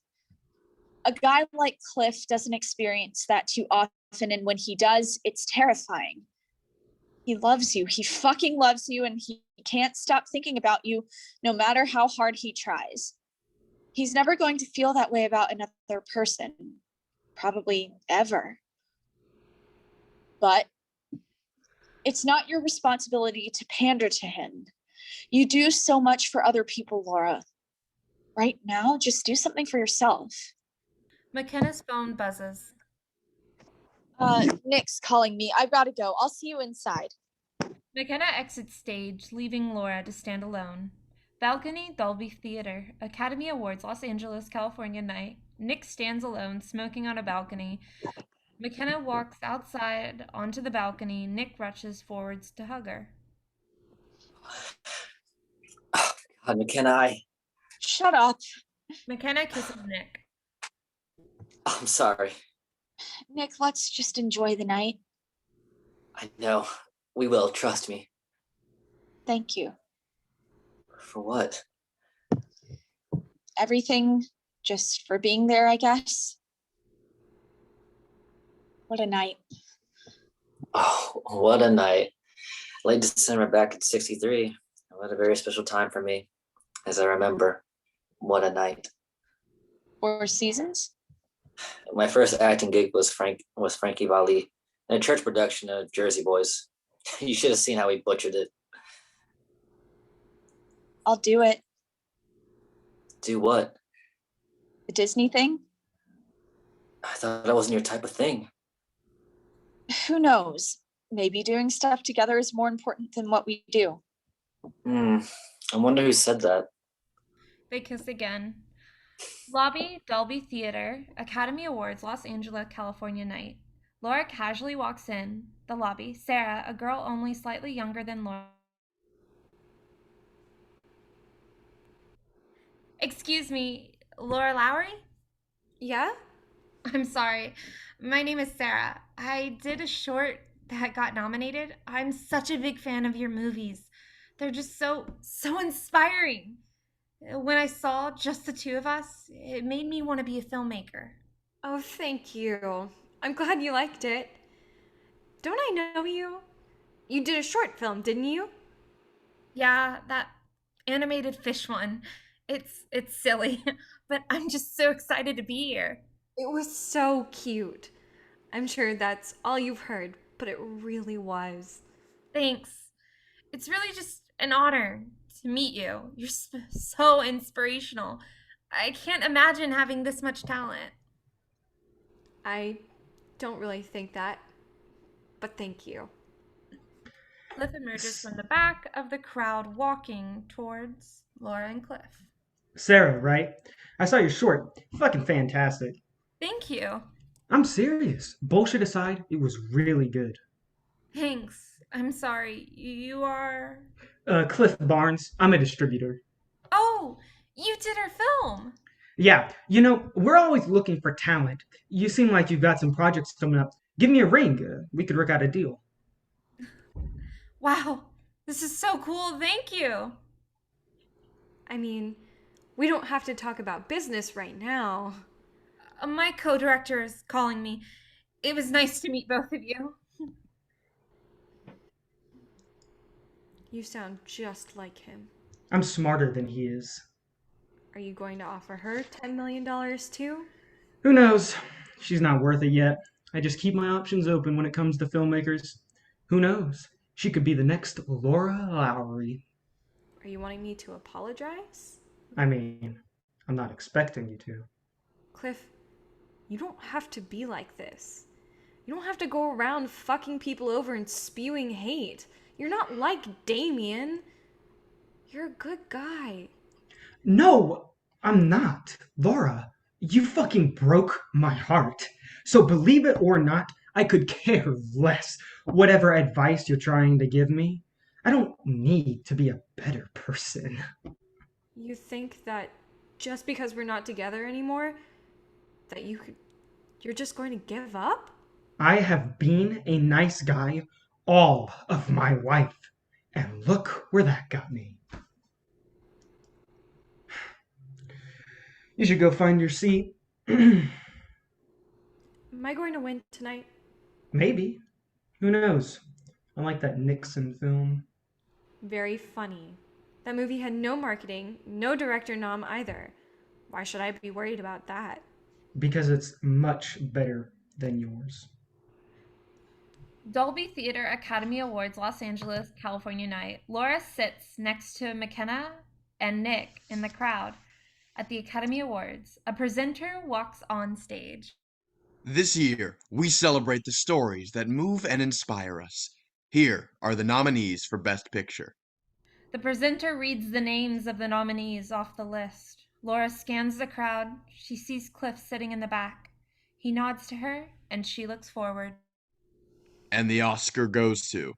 [SPEAKER 4] A guy like Cliff doesn't experience that too often, and when he does, it's terrifying. He loves you. He fucking loves you, and he can't stop thinking about you no matter how hard he tries. He's never going to feel that way about another person. Probably ever. But it's not your responsibility to pander to him. You do so much for other people, Laura. Right now, just do something for yourself.
[SPEAKER 3] Mekenna's phone buzzes.
[SPEAKER 4] Nick's calling me. I've got to go. I'll see you inside.
[SPEAKER 3] Mekenna exits stage, leaving Laura to stand alone. Balcony, Dolby Theater, Academy Awards, Los Angeles, California night. Nick stands alone, smoking on a balcony. Mekenna walks outside onto the balcony. Nick rushes forwards to hug her.
[SPEAKER 5] Oh, God, Mekenna,
[SPEAKER 4] Shut up.
[SPEAKER 3] Mekenna kisses Nick.
[SPEAKER 5] I'm sorry.
[SPEAKER 4] Nick, let's just enjoy the night.
[SPEAKER 5] I know. We will, trust me.
[SPEAKER 4] Thank you.
[SPEAKER 5] For what?
[SPEAKER 4] Everything, just for being there, I guess. What a night.
[SPEAKER 5] Oh, what a night. Late December back at 63. What a very special time for me. As I remember, what a night.
[SPEAKER 4] 4 seasons?
[SPEAKER 5] My first acting gig was Frankie Valli in a church production of Jersey Boys. You should have seen how he butchered it.
[SPEAKER 4] I'll do it.
[SPEAKER 5] Do what?
[SPEAKER 4] The Disney thing?
[SPEAKER 5] I thought that wasn't your type of thing.
[SPEAKER 4] Who knows? Maybe doing stuff together is more important than what we do.
[SPEAKER 5] I wonder who said that.
[SPEAKER 3] They kiss again. Lobby, Dolby Theater, Academy Awards, Los Angeles, California night. Laura casually walks in the lobby. Sarah, a girl only slightly younger than Laura. Excuse me, Laura Lowry?
[SPEAKER 2] Yeah?
[SPEAKER 3] I'm sorry. My name is Sarah. I did a short that got nominated. I'm such a big fan of your movies. They're just so inspiring. When I saw just the two of us, it made me want to be a filmmaker.
[SPEAKER 2] Oh, thank you. I'm glad you liked it. Don't I know you? You did a short film, didn't you?
[SPEAKER 3] Yeah, that animated fish one. It's silly, but I'm just so excited to be here.
[SPEAKER 2] It was so cute. I'm sure that's all you've heard, but it really was.
[SPEAKER 3] Thanks. It's really just an honor to meet you. You're so inspirational. I can't imagine having this much talent.
[SPEAKER 2] I don't really think that, but thank you.
[SPEAKER 3] Cliff emerges from the back of the crowd walking towards Laura and Cliff.
[SPEAKER 7] Sarah, right? I saw your short. Fucking fantastic.
[SPEAKER 3] Thank you.
[SPEAKER 7] I'm serious. Bullshit aside, it was really good.
[SPEAKER 3] Thanks. I'm sorry. You are.
[SPEAKER 7] Cliff Barnes. I'm a distributor.
[SPEAKER 3] Oh, you did our film.
[SPEAKER 7] Yeah, we're always looking for talent. You seem like you've got some projects coming up. Give me a ring. We could work out a deal.
[SPEAKER 3] Wow, this is so cool. Thank you.
[SPEAKER 2] I mean, we don't have to talk about business right now.
[SPEAKER 3] My co-director is calling me. It was nice to meet both of you.
[SPEAKER 2] You sound just like him.
[SPEAKER 7] I'm smarter than he is.
[SPEAKER 2] Are you going to offer her $10 million too?
[SPEAKER 7] Who knows? She's not worth it yet. I just keep my options open when it comes to filmmakers. Who knows? She could be the next Laura Lowry.
[SPEAKER 2] Are you wanting me to apologize?
[SPEAKER 7] I mean, I'm not expecting you to.
[SPEAKER 2] Cliff, you don't have to be like this. You don't have to go around fucking people over and spewing hate. You're not like Damian. You're a good guy.
[SPEAKER 7] No, I'm not. Laura, you fucking broke my heart. So believe it or not, I could care less whatever advice you're trying to give me. I don't need to be a better person.
[SPEAKER 2] You think that just because we're not together anymore, that you're just going to give up?
[SPEAKER 7] I have been a nice guy all of my life, and look where that got me. You should go find your seat.
[SPEAKER 2] Am I going to win tonight?
[SPEAKER 7] Maybe. Who knows? I like that Nixon film.
[SPEAKER 2] Very funny. That movie had no marketing, no director nom either. Why should I be worried about that?
[SPEAKER 7] Because it's much better than yours.
[SPEAKER 3] Dolby Theater Academy Awards, Los Angeles, California night. Laura sits next to Mekenna and Nick in the crowd at the Academy Awards. A presenter walks on stage.
[SPEAKER 6] This year, we celebrate the stories that move and inspire us. Here are the nominees for Best Picture.
[SPEAKER 3] The presenter reads the names of the nominees off the list. Laura scans the crowd. She sees Cliff sitting in the back. He nods to her, and she looks forward.
[SPEAKER 6] And the Oscar goes to